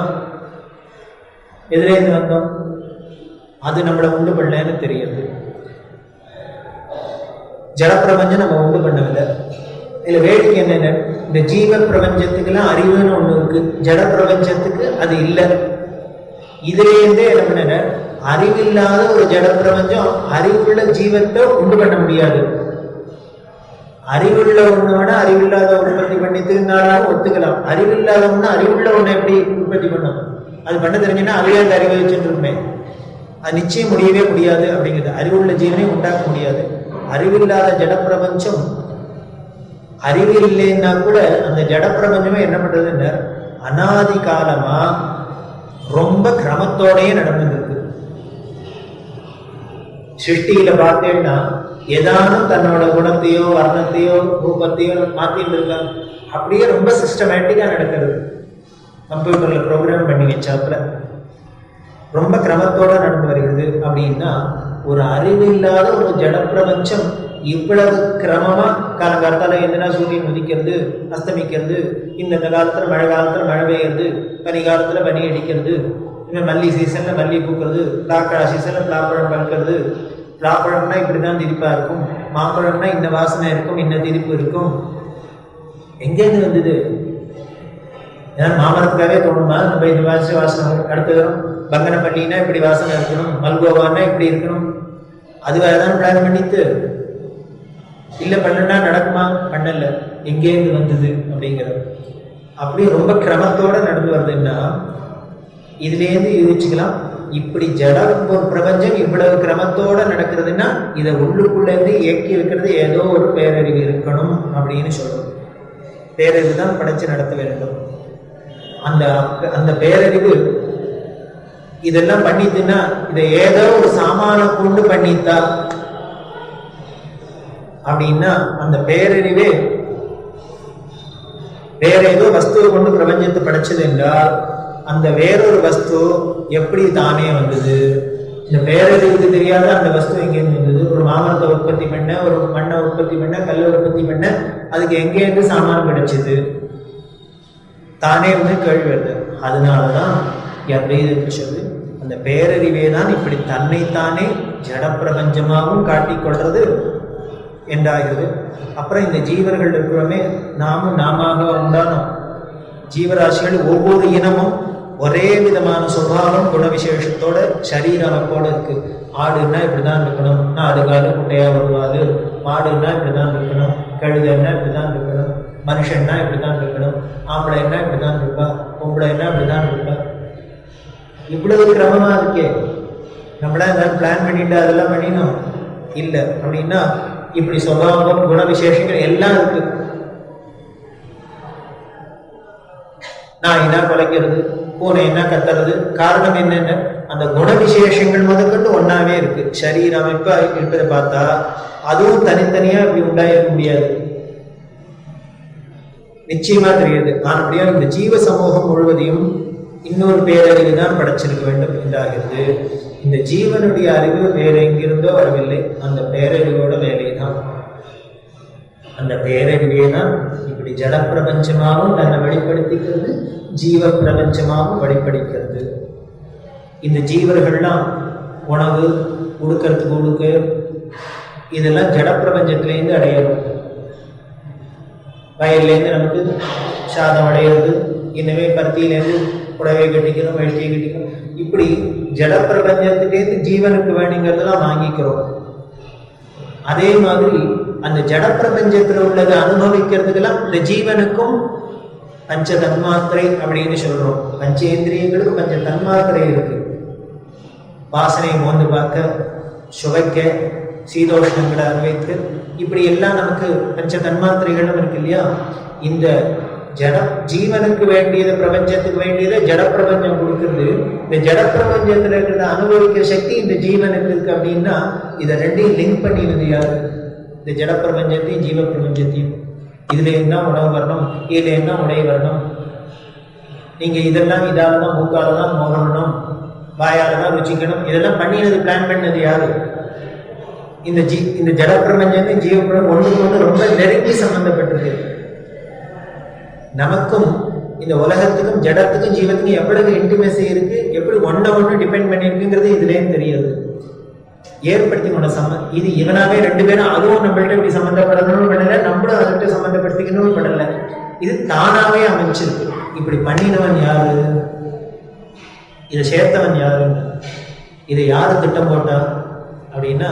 Speaker 1: எதிலேருந்து வந்தோம்? அது நம்மளை உண்டு பண்ணலன்னு தெரியுது. ஜட பிரபஞ்சம் நம்ம உண்டு பண்ணவில்லை. இதுல வேடிக்கை என்னென்ன, இந்த ஜீவ பிரபஞ்சத்துக்கெல்லாம் அறிவுன்னு ஒண்ணு இருக்கு, ஜட பிரபஞ்சத்துக்கு அது இல்லை. இதுலேருந்தே என்ன பண்ண, அறிவில்லாத ஒரு ஜட பிரபஞ்சம் அறிவுள்ள ஜீவத்தை உண்டு பண்ண முடியாது. அறிவுள்ள ஒண்ணு அறிவில்லாத உற்பத்தி பண்ணி திருநாளாக ஒத்துக்கலாம். அறிவில்லாத ஒண்ணு அறிவுள்ள ஒண்ணு எப்படி உற்பத்தி பண்ணும்? அது பண்ண தெரிஞ்சுன்னா அவையே அந்த அறிவை வச்சுருமே. அது நிச்சயம் முடியவே முடியாது அப்படிங்கிறது. அறிவுள்ள ஜீவனை உண்டாக்க முடியாது. அறிவில்லாத ஜட பிரபஞ்சம் அறிவு இல்லைன்னா கூட அந்த ஜட பிரபஞ்சமே என்ன பண்றதுன்னு அனாதி காலமா ரொம்ப கிரமத்தோடயே நடந்துருக்கு. சிருஷ்டியில பார்த்தேன்னா ஏதானும் தன்னோட குணத்தையோ வர்ணத்தையோ ரூபத்தையோ மாத்திட்டு இருக்காங்க. அப்படியே ரொம்ப சிஸ்டமேட்டிக்கா நடக்கிறது. கம்ப்யூட்டர்ல ப்ரோக்ராம் பண்ணி வச்சாப்புல ரொம்ப கிரமத்தோட நடந்து வருகிறது. அப்படின்னா ஒரு அறிவில்லாத ஒரு ஜட பிரபஞ்சம் இவ்வளவு கிரமமா காலங்காலத்தால எதுனா சூரியன் உதிக்கிறது, அஸ்தமிக்கிறது, இந்த காலத்துல மழை காலத்துல மழை பெய்யுறது, பனி காலத்துல பனி அடிக்கிறது, இன்னும் மல்லி சீசன்ல மல்லி பூக்கிறது, பிளாப்பழ சீசன்ல பிளாப்பழம் பழுக்கிறது. பிளாப்பழம்னா இப்படிதான் திரிப்பா இருக்கும், மாம்பழம்னா இந்த வாசனை இருக்கும், இந்த திரிப்பு இருக்கும். எங்கேருந்து வந்தது? ஏன்னா மாமரத்துக்காகவே தோணுமா நம்ம இந்த வாசனை அடுத்து வரும்? பங்கனப்பள்ளினா இப்படி வாசனை இருக்கணும், மல்கோவானா இப்படி இருக்கணும், அதுவாகதான் பிளான் பண்ணிட்டு இல்லை பண்ணனா நடக்குமா? பண்ணல. எங்கேருந்து வந்தது அப்படிங்கிறது அப்படியே ரொம்ப கிரமத்தோட நடந்து வருதுன்னா இதுலேருந்து யோசிச்சுக்கலாம். இப்படி ஜட பிரபஞ்சம் இவ்வளவு கிரமத்தோட நடக்கிறதுன்னா இதை உள்ளுக்குள்ளேருந்து இயக்கி வைக்கிறது ஏதோ ஒரு பேரறிவு இருக்கணும் அப்படின்னு சொல்றோம். பேரறிவு தான் படைச்சு நடத்த வேண்டும். அந்த பேரறிவு இதெல்லாம் பண்ணிட்டுன்னா இதை ஏதோ ஒரு சாமான கொண்டு பண்ணித்தா அப்படின்னா அந்த பேரறிவே வேற ஏதோ வஸ்துவை கொண்டு பிரபஞ்சத்தை படைச்சது என்றால் அந்த வேறொரு வஸ்து எப்படி தானே வந்தது? இந்த பேரறிவுக்கு தெரியாத அந்த வஸ்து எங்கேருந்து வந்தது? ஒரு மாமரத்தை உற்பத்தி பண்ண, ஒரு மண்ணை உற்பத்தி பண்ண, கல்லை உற்பத்தி பண்ண, அதுக்கு எங்கேருந்து சாமான் கிடைச்சது? தானே வந்து கேள்வி வருது. அதனாலதான் அத்வைதத்தை சொல்லு அந்த பேரறிவே தான் இப்படி தன்னைத்தானே ஜட பிரபஞ்சமாகவும் காட்டிக்கொள்றது என்றாகிறது. அப்புறம் இந்த ஜீவர்கள் இருக்கிறோமே, நாம உண்டானோம். ஜீவராசிகள் ஒவ்வொரு இனமும் ஒரே விதமான சுபாவம் குண விசேஷத்தோட சரீர அமைப்போடு இருக்கு. ஆடுன்னா இப்படிதான் இருக்கணும், ஆடுகாடு குட்டையா வருவாது, மாடுன்னா இப்படிதான் இருக்கணும், கழுதைன்னா இப்படிதான் இருக்கணும், மனுஷன்னா இப்படிதான் இருக்கணும், ஆம்பளைன்னா இப்படிதான் இருப்பா, பொம்பளைன்னா இப்படிதான் இருப்பா. இவ்வளவு கிரமமா இருக்கே. நம்மளா ஏதாவது பிளான் பண்ணிட்டு அதெல்லாம் பண்ணினோம் இல்லை. அப்படின்னா இப்படி சுபாவம் குண விசேஷங்கள் எல்லாம் இருக்கு. நான் என்ன குலைக்கிறது, பூனை என்ன கத்துறது, காரணம் என்னென்ன? அந்த குண விசேஷங்கள் முதற்கொண்டு ஒன்னாவே இருக்கு. சரீர அமைப்பா இருப்பதை பார்த்தா அதுவும் தனித்தனியா இப்படி உண்டாயிருக்க முடியாது, நிச்சயமா தெரியுது. நான் அப்படியா இந்த ஜீவ சமூகம் முழுவதையும் இன்னொரு பேரறிவு தான் படைச்சிருக்க வேண்டும் என்றாகிறது. இந்த ஜீவனுடைய அறிவு வேற எங்கிருந்தோ வரவில்லை, அந்த பேரறிவோட வேலைதான். அந்த பேரறிவே தான் இப்படி ஜட பிரபஞ்சமாகவும் தன்னை வெளிப்படுத்திக்கிறது, ஜீவ பிரபஞ்சமாகவும் வெளிப்படுகிறது. இந்த ஜீவர்கள்லாம் உணவு உடுக்கிறதுக்கு உடுக்கு, இதெல்லாம் ஜட பிரபஞ்சத்திலேருந்து அடையிறோம். வயல்லேருந்து நமக்கு சாதம் அடையிறது, இனிமே பருத்தியிலேருந்து புடவை கட்டிக்கிறோம், வேஷ்டியை கட்டிக்கிறோம். இப்படி ஜட பிரபஞ்சத்திலேருந்து ஜீவனுக்கு வேணுங்கிறதெல்லாம் வாங்கிக்கிறோம். அதே மாதிரி அந்த ஜட பிரபஞ்சத்தில் உள்ளதை அனுபவிக்கிறதுக்கெல்லாம் இந்த ஜீவனுக்கும் பஞ்ச தன்மாத்திரை அப்படின்னு சொல்றோம். பஞ்சேந்திரியங்களுக்கு பஞ்ச தன்மாத்திரை இருக்கு. வாசனையை மோந்து பார்க்க, சுவைக்க, சீதோஷ்ணங்களை அனுபவித்து, இப்படி எல்லாம் நமக்கு பஞ்ச தன்மாத்திரைகளும் இருக்கு இல்லையா. இந்த ஜட ஜீவனுக்கு வேண்டியது, பிரபஞ்சத்துக்கு வேண்டியதை ஜட பிரபஞ்சம் கொடுக்குறது. இந்த ஜட பிரபஞ்சத்துல இருக்கிற அனுபவிக்கிற சக்தி இந்த ஜீவனுக்கு இருக்கு. அப்படின்னா இதை ரெண்டையும் லிங்க் பண்ணினது யாரு? இந்த ஜட பிரபஞ்சத்தையும் ஜீவ பிரபஞ்சத்தையும். இதுல என்ன உணவு வரணும், இதுல என்ன உடை வரணும், நீங்க இதெல்லாம் இதால தான் மூக்கால தான் மோகணும், வாயால தான் ருச்சிக்கணும், இதெல்லாம் பண்ணினது, பிளான் பண்ணது யாரு? இந்த ஜட பிரபஞ்சத்தையும் ஜீவ பிரபஞ்சம் ஒன்றுக்கு ஒன்று ரொம்ப நெருங்கி சம்பந்தப்பட்டிருக்கு. நமக்கும் இந்த உலகத்துக்கும் ஜடத்துக்கும் ஜீவத்துக்கும் எவ்வளவு இன்டிமேசி இருக்கு, எப்படி ஒன்று டிபெண்ட் பண்ணியிருக்குங்கிறது இதுலேயும் தெரியாது. ஏற்படுத்தி கொண்ட இது இவனாவே ரெண்டு பேரும், அதுவும் நம்மள்ட்ட இப்படி சம்மந்தப்படணும்னு பண்ணல, நம்மளும் அதுகிட்ட சம்மந்தப்படுத்திக்கணும்னு பண்ணல. இது தானாவே அமைச்சிருக்கு. இப்படி பண்ணினவன் யாரு? இதை சேர்த்தவன் யாரு? இதை யாரு திட்டம் போட்டா அப்படின்னா,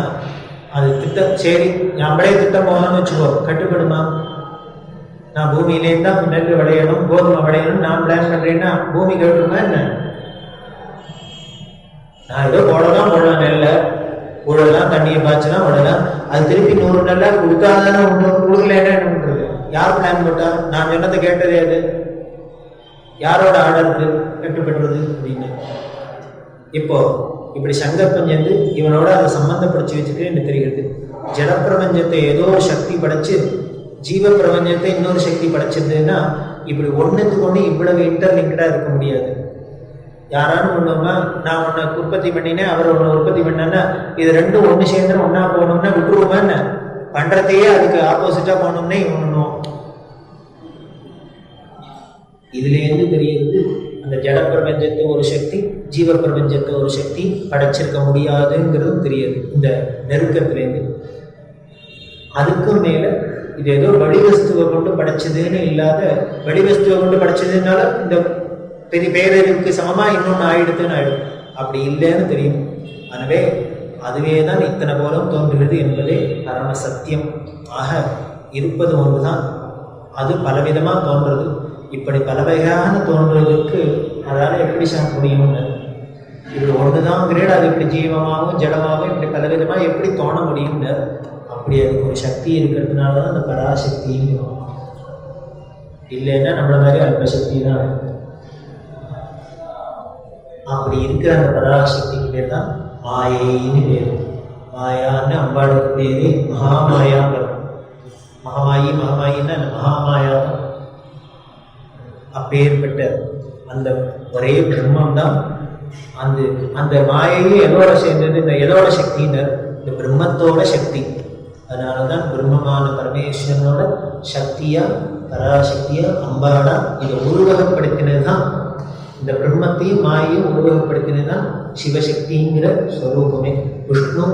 Speaker 1: அது திட்டம் சரி நம்மளே திட்டம் போகணும்னு வச்சுக்கோ, கட்டுப்படுமா? நான் பூமியிலேருந்து தான் நெல் விளையணும், கோதுமை விளையணும் நான் பிளான் பண்றேன்னா பூமி கேட்டுருமா என்ன? நான் ஏதோ போடலாம் நெல்லை உடலாம், தண்ணியை பாய்ச்சலாம் விடலாம். அது திருப்பி 100 நெல்லா கொடுத்தாதானே கொடுக்கல, என்ன பண்றது? யார் பிளான் போட்டா? நான் சொன்னதை கேட்டதே அது யாரோட ஆர்டருக்கு கட்டுப்படுறது அப்படின்னு. இப்போ இப்படி சங்கல்பம் சேர்ந்து இவனோட அதை சம்பந்தப்படுத்தி வச்சுட்டு என்ன தெரிகிறது? ஜட பிரபஞ்சத்தை ஏதோ ஒரு சக்தி படைச்சு ஜீவ பிரபஞ்சத்தை இன்னொரு சக்தி படைச்சதுன்னா இப்படி ஒன்றுத்துக்கு ஒன்று இவ்வளவு இன்டர்லிங்கடா இருக்க முடியாது. யாராலும் ஒண்ணுமா, நான் உன்னை உற்பத்தி பண்ணினேன், அவர் ஒண்ணு உற்பத்தி பண்ணா, இது ரெண்டும் ஒண்ணு சேர்ந்து ஒன்னா போகணும்னா விட்டுருவோமா என்ன? பண்றதையே அதுக்கு ஆப்போசிட்டா போகணும்னே ஒண்ணும். இதுல இருந்து தெரியுது அந்த ஜட பிரபஞ்சத்தை ஒரு சக்தி, ஜீவ பிரபஞ்சத்தை ஒரு சக்தி படைச்சிருக்க முடியாதுங்கிறதும் தெரியுது இந்த நெருக்கத்திலேருந்து. அதுக்கும் மேல இது ஏதோ வடிவஸ்துவை கொண்டு படைச்சதுன்னு இல்லாத, வடிவஸ்துவை கொண்டு படைச்சதுனால இந்த பெரிய பேரறிவுக்கு சமமா இன்னொன்று ஆயிடுதுன்னு ஆயிடும். அப்படி இல்லைன்னு தெரியும். எனவே அதுவே தான் இத்தனை போலும் தோன்றுகிறது என்பதே பரம சத்தியம். ஆக இருப்பது ஒன்றுதான், அது பலவிதமா தோன்றது. இப்படி பலவகையான தோன்றுவதற்கு அதால எப்படி சார் முடியும்னு, இது ஒன்றுதான்ங்கிறேன். அது இப்படி ஜீவமாகவும் ஜடமாகவும் இப்படி பலவிதமா எப்படி தோண முடியும்னு, அப்படி அதுக்கு ஒரு சக்தி இருக்கிறதுனால தான் அந்த பராசக்திங்கிறோம். இல்லைன்னா நம்மள மாதிரி அல்பசக்தி தான். அப்படி இருக்கிற அந்த பராசக்திக்கு பேர் தான் மாயைன்னு பேர். மாயான்னு அம்பாளுக்கு பேரு மகாமாயாங்கிறோம். மகாமாயின்னா அந்த மகாமாயா. அப்பேற்பட்ட அந்த ஒரே பிரம்மம் தான். அந்த மாயையே எதோட சேர்ந்தது? இந்த எதோட சக்தின்னு, இந்த பிரம்மத்தோட சக்தி. அதனாலதான் பிரம்மமான பரமேஸ்வரனோட சக்தியா, பராசக்தியா, அம்பாளா இதை உருவகப்படுத்தினதுதான். இந்த பிரம்மத்தையும் மாயையும் உருவகப்படுத்தினதுதான் சிவசக்திங்கிற ஸ்வரூபமே. விஷ்ணு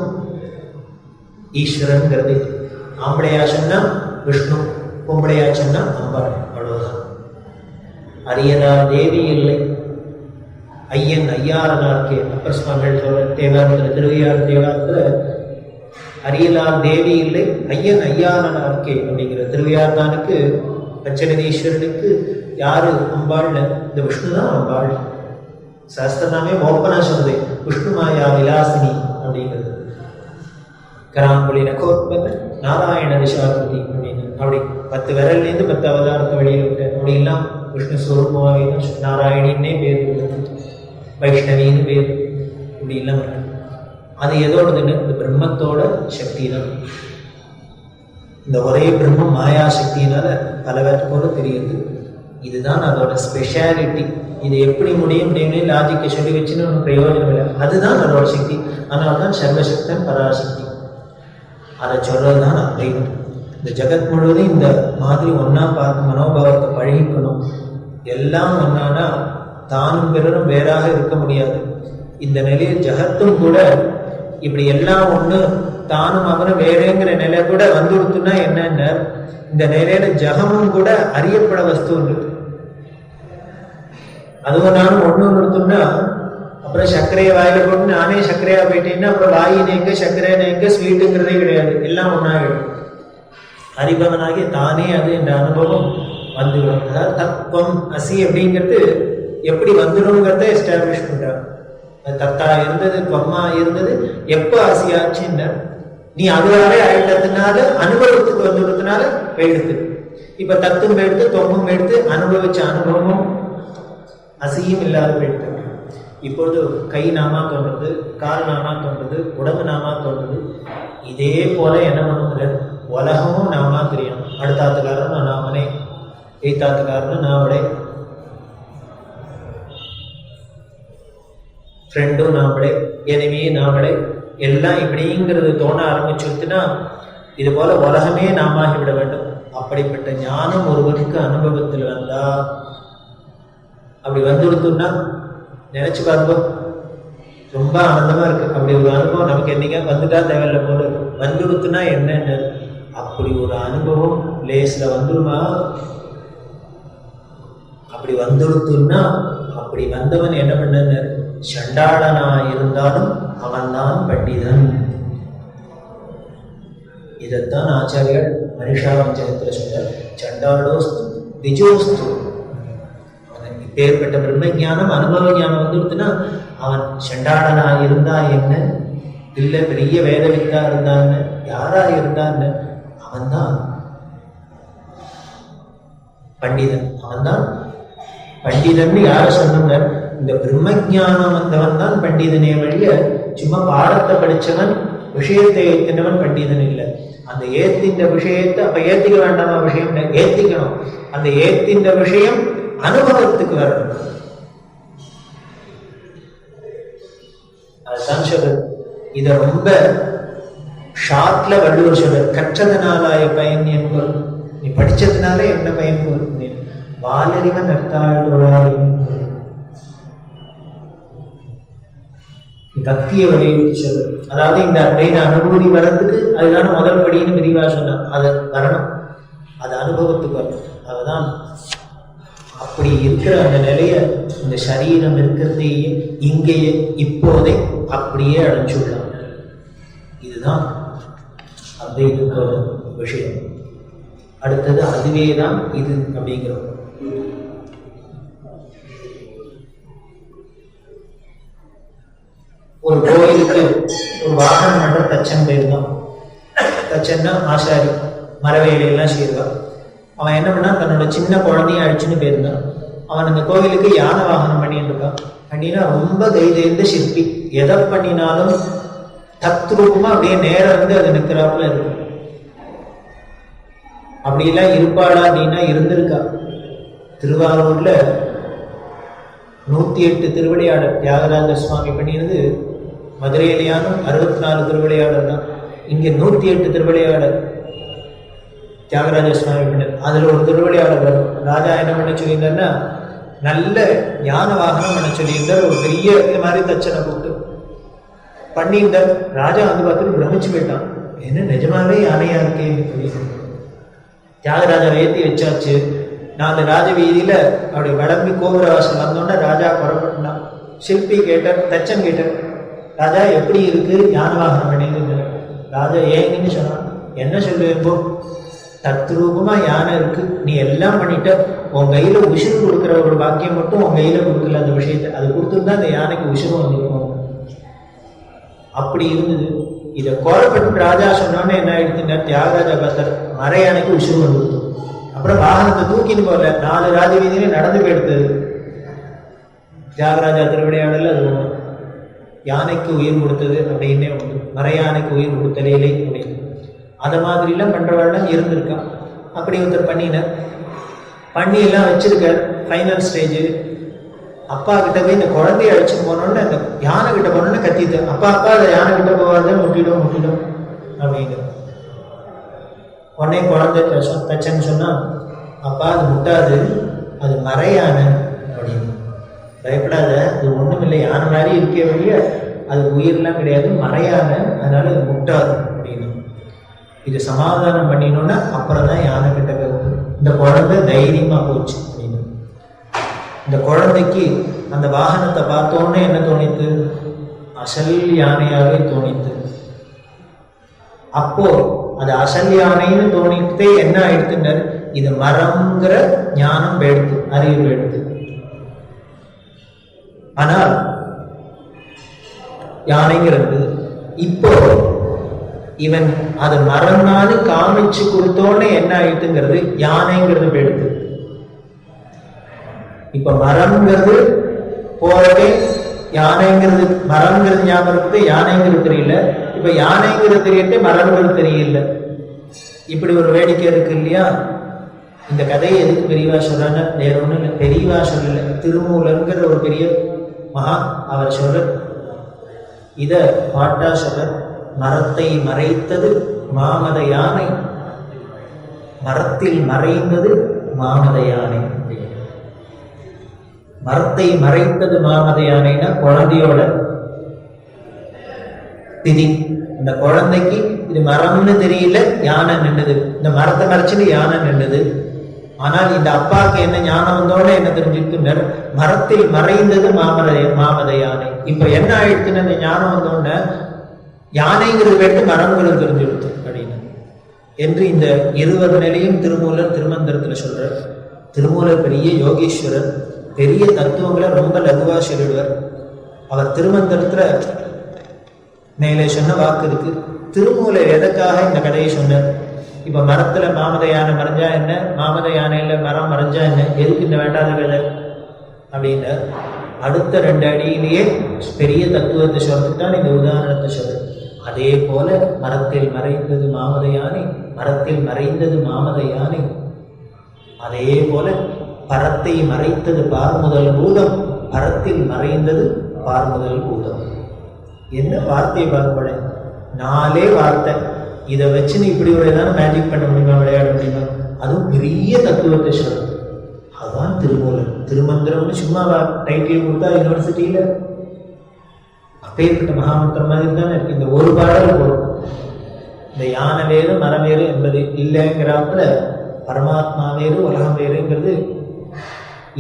Speaker 1: ஈஸ்வரன்கிறது. ஆம்பளையா சொன்னா விஷ்ணு, பொம்பளையா சொன்னா அம்பாள். அவ்வளவுதான். அரியனார் தேவி இல்லை, ஐயன் ஐயாரனார்க்கே. அப்பர் சுவாமிகள் சொல்ற தேவாரத்தில், திருவையாறு தேவாரத்துல அரியலார் தேவி இல்லை, ஐயன் ஐயாரனார்க்கே அப்படிங்கிற திருவையார்தானுக்கு பஞ்சநதீஸ்வரனுக்கு யாரு அம்பாள்? இந்த விஷ்ணு தான் அம்பாள். சாஸ்திரநாமே ஓப்பனா சொல்லுது, விஷ்ணு மாயா விலாசினி அப்படிங்கிறது. கராங்குழி நகோத்பத நாராயண ரிஷாகிருதி அப்படின்னு அப்படி 10 விரல்லேருந்து 10 அவதாரத்தை வெளியே விட்டு அப்படிலாம் விஷ்ணு ஸ்வரூபமாவே நாராயணின்னே பேர் உள்ளது, வைஷ்ணவின்னு பேர் இப்படி எல்லாம் இருக்கு. அது எதோடதுன்னு? இந்த பிரம்மத்தோட சக்தி தான். இந்த ஒரே பிரம்மம் மாயா சக்தியினால பலவற்றோடு தெரியுது. இதுதான் அதோட ஸ்பெஷாலிட்டி. இது எப்படி முடியும் அப்படின்னு லாஜிக்கை சொல்லி வச்சுன்னு ஒன்று பிரயோஜனம் இல்லை. அதுதான் அதோட சக்தி. அதனால தான் சர்வசக்தன் பராசக்தி. அதை சொல்றதுதான் அத்வைதம். இந்த ஜகத் முழுவதும் இந்த மாதிரி ஒன்னா பார்க்க மனோபாவத்தை பழகிக்கணும். எல்லாம் ஒன்னானா தானும் பிறரும் வேறாக இருக்க முடியாது. இந்த நிலையில் ஜகத்தும் கூட இப்படி எல்லாம் ஒண்ணு தானும் அவனும் வேறேங்கிற நிலை கூட வந்து கொடுத்துன்னா என்னென்ன, இந்த நிலையில ஜகமும் கூட அறியப்பட வஸ்து உண்டு. அதுவும் நானும் ஒண்ணு கொடுத்தோம்னா அப்புறம் சர்க்கரையை வாயில போட்டு நானே சர்க்கரையா போயிட்டேன்னா அப்புறம் வாயின் எங்க சர்க்கரை எங்க ஸ்வீட்டுங்கிறதே கிடையாது, எல்லாம் ஒன்னாகிடும். அறிபவனாகி தானே அது என்ற அனுபவம் வந்துடும். அதாவது தத்துவம் அசி அப்படிங்கிறது எப்படி வந்துடும்ங்கிறத எஸ்டாப்ளிஷ் பண்றாங்க. தத்தா இருந்தது துவமா இருந்தது, எப்ப அசியாச்சுன்னா நீ அதுவாவே ஆயிட்டதுனால அனுபவத்துக்கு வந்துடுறதுனால போயிடுது. இப்ப தத்துவம் எடுத்து தொம்பும் எடுத்து அனுபவிச்ச அனுபவமும் அசியும் இல்லாத போயிடுது. இப்பொழுது கை நாமா தோன்றது, கால் நாமா தோன்றது, உடம்பு நாமா தோன்றது. இதே போல என்ன பண்ணுங்கிற உலகமும் நாமா தெரியும். அடுத்தாத்துக்காரன் நாமனே, எய்த்தாத்துக்காரன் நாவடே, ஃப்ரெண்டும் நாமளே, எனிமே நாமளே, எல்லாம் இப்படிங்கிறது தோண ஆரம்பிச்சுட்டுனா இது போல உலகமே நாமாகி விட வேண்டும். அப்படிப்பட்ட ஞானம் ஒருவருக்கு அனுபவத்தில் வந்தா, அப்படி வந்துடுத்துன்னா நினைச்சு பார்ப்போம், ரொம்ப ஆனந்தமா இருக்கு. அப்படி ஒரு அனுபவம் நமக்கு என்னைக்கா வந்துட்டா தேவையில்லை போல வந்துடுத்துனா என்னன்னு, அப்படி ஒரு அனுபவம் லேஸ்ல வந்துடுமா? அப்படி வந்துடுத்துன்னா அப்படி வந்தவன் என்ன பண்ண, சண்டாளனா இருந்தாலும் அவன்தான் பண்டிதன். இதைத்தான் ஆச்சாரியர் மனிஷா பஞ்சகத்துல சொல்றார். சண்டாளோஸ்து திஜோஸ்து. பேர்பட்ட பிரம்ம ஞானம் அனுபவ ஞானம் வந்துடுத்துன்னா அவன் சண்டாளனா இருந்தா என்ன, இல்ல பெரிய வேதவித்தா இருந்தான்னு, யாரா இருந்தான்னு, அவன்தான் பண்டிதன். அவன்தான் பண்டிதன். யார சொன்ன, இந்த பிரம்ம ஞானம் வந்தவன் தான் பண்டிதனே வழிய சும்மா பாடத்தை படிச்சவன் விஷயத்தை ஏத்தினவன் பண்டிதன் இல்லை. அந்த ஏத்தின்ற விஷயத்தை அப்ப ஏத்திக்க வேண்டாமா? விஷயம் ஏத்திக்கணும். அந்த ஏத்தின்ற விஷயம் அனுபவத்துக்கு வரணும். அதுதான் சொல்றது. இத ரொம்ப ஷார்ட்ல வள்ளுவர் சொல்ற, கற்றதனாலாய பயன் என்பது, நீ படிச்சதுனால என்ன பயன் வரும்? வாலறிவன் அர்த்தாழ்வாய் பக்தியை வலியுறுத்தி சொல்றது. அதாவது இந்த அப்படின்னு அனுபூதி வர்றதுக்கு அதுதான முதல் படின்னு விரிவா சொன்ன, அது வரணும், அது அனுபவத்துக்கு வரணும். அதுதான் அப்படி இருக்கிற அந்த நிலைய இந்த சரீரம் இருக்கிறதையே இங்கேயே இப்போதே அப்படியே அடைஞ்சுள்ளோம். இதுதான் அந்த இதுக்கு விஷயம். அடுத்தது அதுவே தான் இது அப்படிங்கிறோம். ஒரு கோயிலுக்கு ஒரு வாகனம் பண்ற தச்சன் போயிருந்தான். தச்சன்னா ஆசாரி, மரவேலையெல்லாம் செய்வான். அவன் என்ன பண்ணா, தன்னோட சின்ன குழந்தைய அழிச்சுன்னு போயிருந்தான். அவன் அந்த கோவிலுக்கு யானை வாகனம் பண்ணிட்டு இருக்கான். அப்படின்னா ரொம்ப தைரியந்த சிற்பி, எதை பண்ணினாலும் தத்ரூபமா அப்படியே நேரம் வந்து அது நிற்கிறாப்புல இருக்கும். அப்படிலாம் இருப்பாளா அப்படின்னா இருந்திருக்கா. திருவாரூர்ல 108 திருவிளையாடல் தியாகராஜ சுவாமி பண்ணினது. மதுரையிலேயானும் 64 திருவிளையாடல் தான். இங்க 108 திருவிளையாடல் தியாகராஜ சுவாமி பண்ணது. அதுல ஒரு திருவிளையாடல் வரும். ராஜா என்ன பண்ண சொல்லியிருந்தாருன்னா, நல்ல யான வாகனம் பண்ண சொல்லியிருந்தார். ஒரு பெரிய இது மாதிரி தச்சனை கூப்பிட்டு பண்ணியிருந்தார். ராஜா வந்து பார்த்துட்டு பிரமிச்சு போயிட்டான். என்ன நிஜமாவே யானையா இருக்கே அப்படின்னு. தியாகராஜாவை ஏற்றி வச்சாச்சு. 4 ராஜ வீதியில அப்படி வளம்பி கோபுர வாசல் வந்தோன்னா ராஜா புறப்பட்டான். சிற்பி கேட்டார், தச்சன் கேட்டார், ராஜா எப்படி இருக்கு யானை வாகனம் பண்ணிட்டு? ராஜா ஏங்கன்னு சொன்னான். என்ன சொல்லுவேன்போ, தத்ரூபமா யானை இருக்கு, நீ எல்லாம் பண்ணிட்ட, உன் கையில உசுறு கொடுக்குற ஒரு பாக்கியம் மட்டும் உன் கையில கொடுக்கல. அந்த விஷயத்த அது கொடுத்துருந்தா அந்த யானைக்கு உசுறு வந்துருக்கும். அப்படி இருந்தது. இதை கோரப்பட்டு ராஜா சொன்னோன்னே என்ன ஆயிடுச்சுன்னா, தியாகராஜா பார்த்தார், மர யானைக்கு உசுறு வந்துருக்கும். அப்புறம் வாகனத்தை தூக்கின்னு போகல, 4 ராஜ வீதியில நடந்து போயிடுத்தது. தியாகராஜா திருவிளையாடல அது ஒண்ணு. யானைக்கு உயிர் கொடுத்தது அப்படின்னே ஒண்ணு, மர யானைக்கு உயிர் கொடுத்தலே இல்லை அப்படின்னு. அதை மாதிரிலாம் பண்றவாழ்லாம் இருந்திருக்கான். அப்படி ஒருத்தர் பண்ணி எல்லாம் வச்சிருக்கார். Final stage. அப்பா கிட்ட போய் இந்த குழந்தைய அழைச்சிட்டு போனோன்னு, அந்த யானை கிட்ட போனோன்னு கத்திட்டு, அப்பா அதை யானை கிட்ட போகாத, முட்டிடும் அப்படின்னு. உடனே குழந்தை தச்சன்னு சொன்னா, அப்பா அது முட்டாது, அது மர யானை அப்படின்னு. பயப்படாத, அது ஒண்ணும் இல்லை, யானை மாதிரி இருக்கே வழிய அது உயிரெல்லாம் கிடையாது, மறையான, அதனால அது முட்டாது அப்படின்னு. இது சமாதானம் பண்ணினோன்னா அப்புறம் தான் யானை கிட்ட இந்த குழந்தை தைரியமா போச்சு அப்படின்னு. இந்த குழந்தைக்கு அந்த வாகனத்தை பார்த்தோன்னே என்ன தோணித்து? அசல் யானையாவே தோணித்து. அப்போ அது அசல் யானைன்னு தோணிட்டே என்ன ஆயிடுத்துனர், இது மரம்ங்கிற ஞானம் எடுத்து, அறிவு எடுத்து. ஆனால் யானைங்கிறது இப்போ இவன் அது மரம்னாலும் காமிச்சு கொடுத்தோன்னே என்ன ஆயிட்டுங்கிறது யானைங்கிறது எடுத்து. இப்ப மரம்ங்கிறது போறதே யானைங்கிறது, மரம்ங்கிறது ஞாபகம் இருக்குது, யானைங்கிறது தெரியல. இப்ப யானைங்கிறது தெரியட்டு, மரம்ங்கிறது தெரியல. இப்படி ஒரு வேடிக்கை இருக்கு இல்லையா? இந்த கதையை எதுக்கு பெரியவா சொல்றாங்க? வேற ஒண்ணும் இல்லை, பெரியவா சொல்லல, திருமூலர்ங்கிற ஒரு பெரிய மகா அவர் சொல்ற இத பாட்டா சொல்ற. மரத்தை மறைத்தது மாமத யானை, மரத்தில் மறைந்தது மாமத யானை. மரத்தை மறைத்தது மாமத யானைன்னா குழந்தையோட திதி. இந்த குழந்தைக்கு இது மரம்னு தெரியல, யானை நின்றுது. இந்த மரத்தை மறைச்சிட்டு யானை நின்றுது. ஆனால் இந்த அப்பாவுக்கு என்ன ஞானம் வந்தோட என்ன தெரிஞ்சுக்கிட்டு, மரத்தில் மறைந்தது மாமத யானை. இப்ப என்ன ஆயிடுச்சுன்னு அந்த ஞானம் வந்தோடனே யானைங்கிறது கேட்டு மரங்கிறது தெரிஞ்சுடுத்து அப்படின்னு என்று இந்த 20 நிலையும் திருமூலர் திருமந்திரத்துல சொல்ற. திருமூலர் பெரிய யோகீஸ்வரர், பெரிய தத்துவங்களை ரொம்ப லகுவா சொல்லிடுவார். அவர் திருமந்திரத்துல மேலே சொன்ன வாக்கு இருக்கு. திருமூலர் எதற்காக இந்த கதையை சொன்னார்? இப்ப மரத்துல மாமத யானை மறைஞ்சா என்ன, மாமத யானையில மரம் மறைஞ்சா என்ன, எதுக்கு இந்த வேண்டாத கதை அப்படின்னு அடுத்த 2 அடியிலேயே பெரிய தத்துவத்தை சொல்றதுக்கு தான் இந்த உதாரணத்தை சொல்ற. அதே போல மரத்தில் மறைந்தது மாமத யானை, மரத்தில் மறைந்தது மாமத யானை. அதே போல பரத்தை மறைத்தது பார்முதல் பூதம், பரத்தில் மறைந்தது பார்முதல் பூதம். என்ன வார்த்தையை பார்க்கப்பட, 4 வார்த்தை. இதை வச்சு நீ இப்படி ஒரு ஏதாவது மேஜிக் பண்ண முடியுமா, விளையாட முடியுமா? அதுவும் பெரிய தத்துவத்தை சொல்றது. அதுதான் திருமூலர். திருமந்திரம்னு சும்மா டைட்டில் கொடுத்தா யூனிவர்சிட்டியில அப்பேற்பட்ட மகாமந்திரம் மாதிரி தானே இருக்கு. இந்த ஒரு பாடல் போடும். இந்த யானை வேறு மரம் வேறு என்பது இல்லைங்கிறாப்புல பரமாத்மா வேறு உலகம் வேறுங்கிறது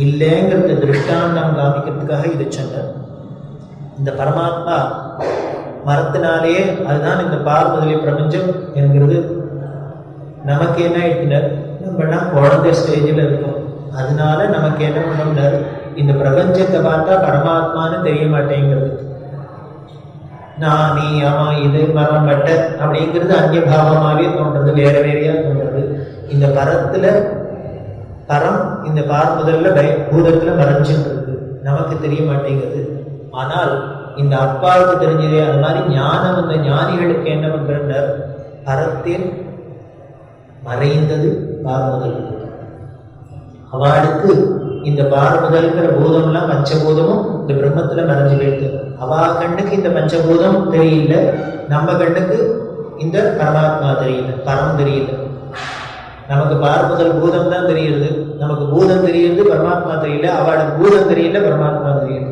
Speaker 1: இல்லைங்கிறது திருஷ்டாந்தம் காமிக்கிறதுக்காக இதை சொன்னார். இந்த பரமாத்மா மரத்தினாலேயே அதுதான் இந்த பார்முதலி பிரபஞ்சம் என்கிறது. நமக்கு என்ன ஆயிடுச்சுனர், நம்மனா குழந்தை ஸ்டேஜில் இருக்கும். அதனால நமக்கு என்ன பண்ணார், இந்த பிரபஞ்சத்தை பார்த்தா பரமாத்மான்னு தெரிய மாட்டேங்கிறது. நான், நீ, அவன், இது, மரம், வட்ட அப்படிங்கிறது அந்நிய பாவமாகவே தோன்றது, வேற வேறையா தோன்றது. இந்த பரத்துல பரம் இந்த பார்முதல்ல பூதத்துல மறைஞ்சுட்டு இருக்கு, நமக்கு தெரிய மாட்டேங்குது. ஆனால் இந்த அப்பாவுக்கு தெரிஞ்சதே. அது மாதிரி ஞானம், இந்த ஞானிகளுக்கு என்ன பண்றார், பரத்தில் மறைந்தது பார்முதல். அவளுக்கு இந்த பார்முதல்கிற பூதம்லாம் பஞ்சபூதமும் இந்த பிரம்மத்துல மறைஞ்சு போயிட்டு, அவா கண்ணுக்கு இந்த பஞ்சபூதம் தெரியல, நம்ம கண்ணுக்கு இந்த பரமாத்மா தெரியல, பரம் தெரியல. நமக்கு பார்முதல் பூதம் தான் தெரியுது, நமக்கு பூதம் தெரியுது, பரமாத்மா தெரியல. அவளுக்கு பூதம் தெரியல, பரமாத்மா தெரியல.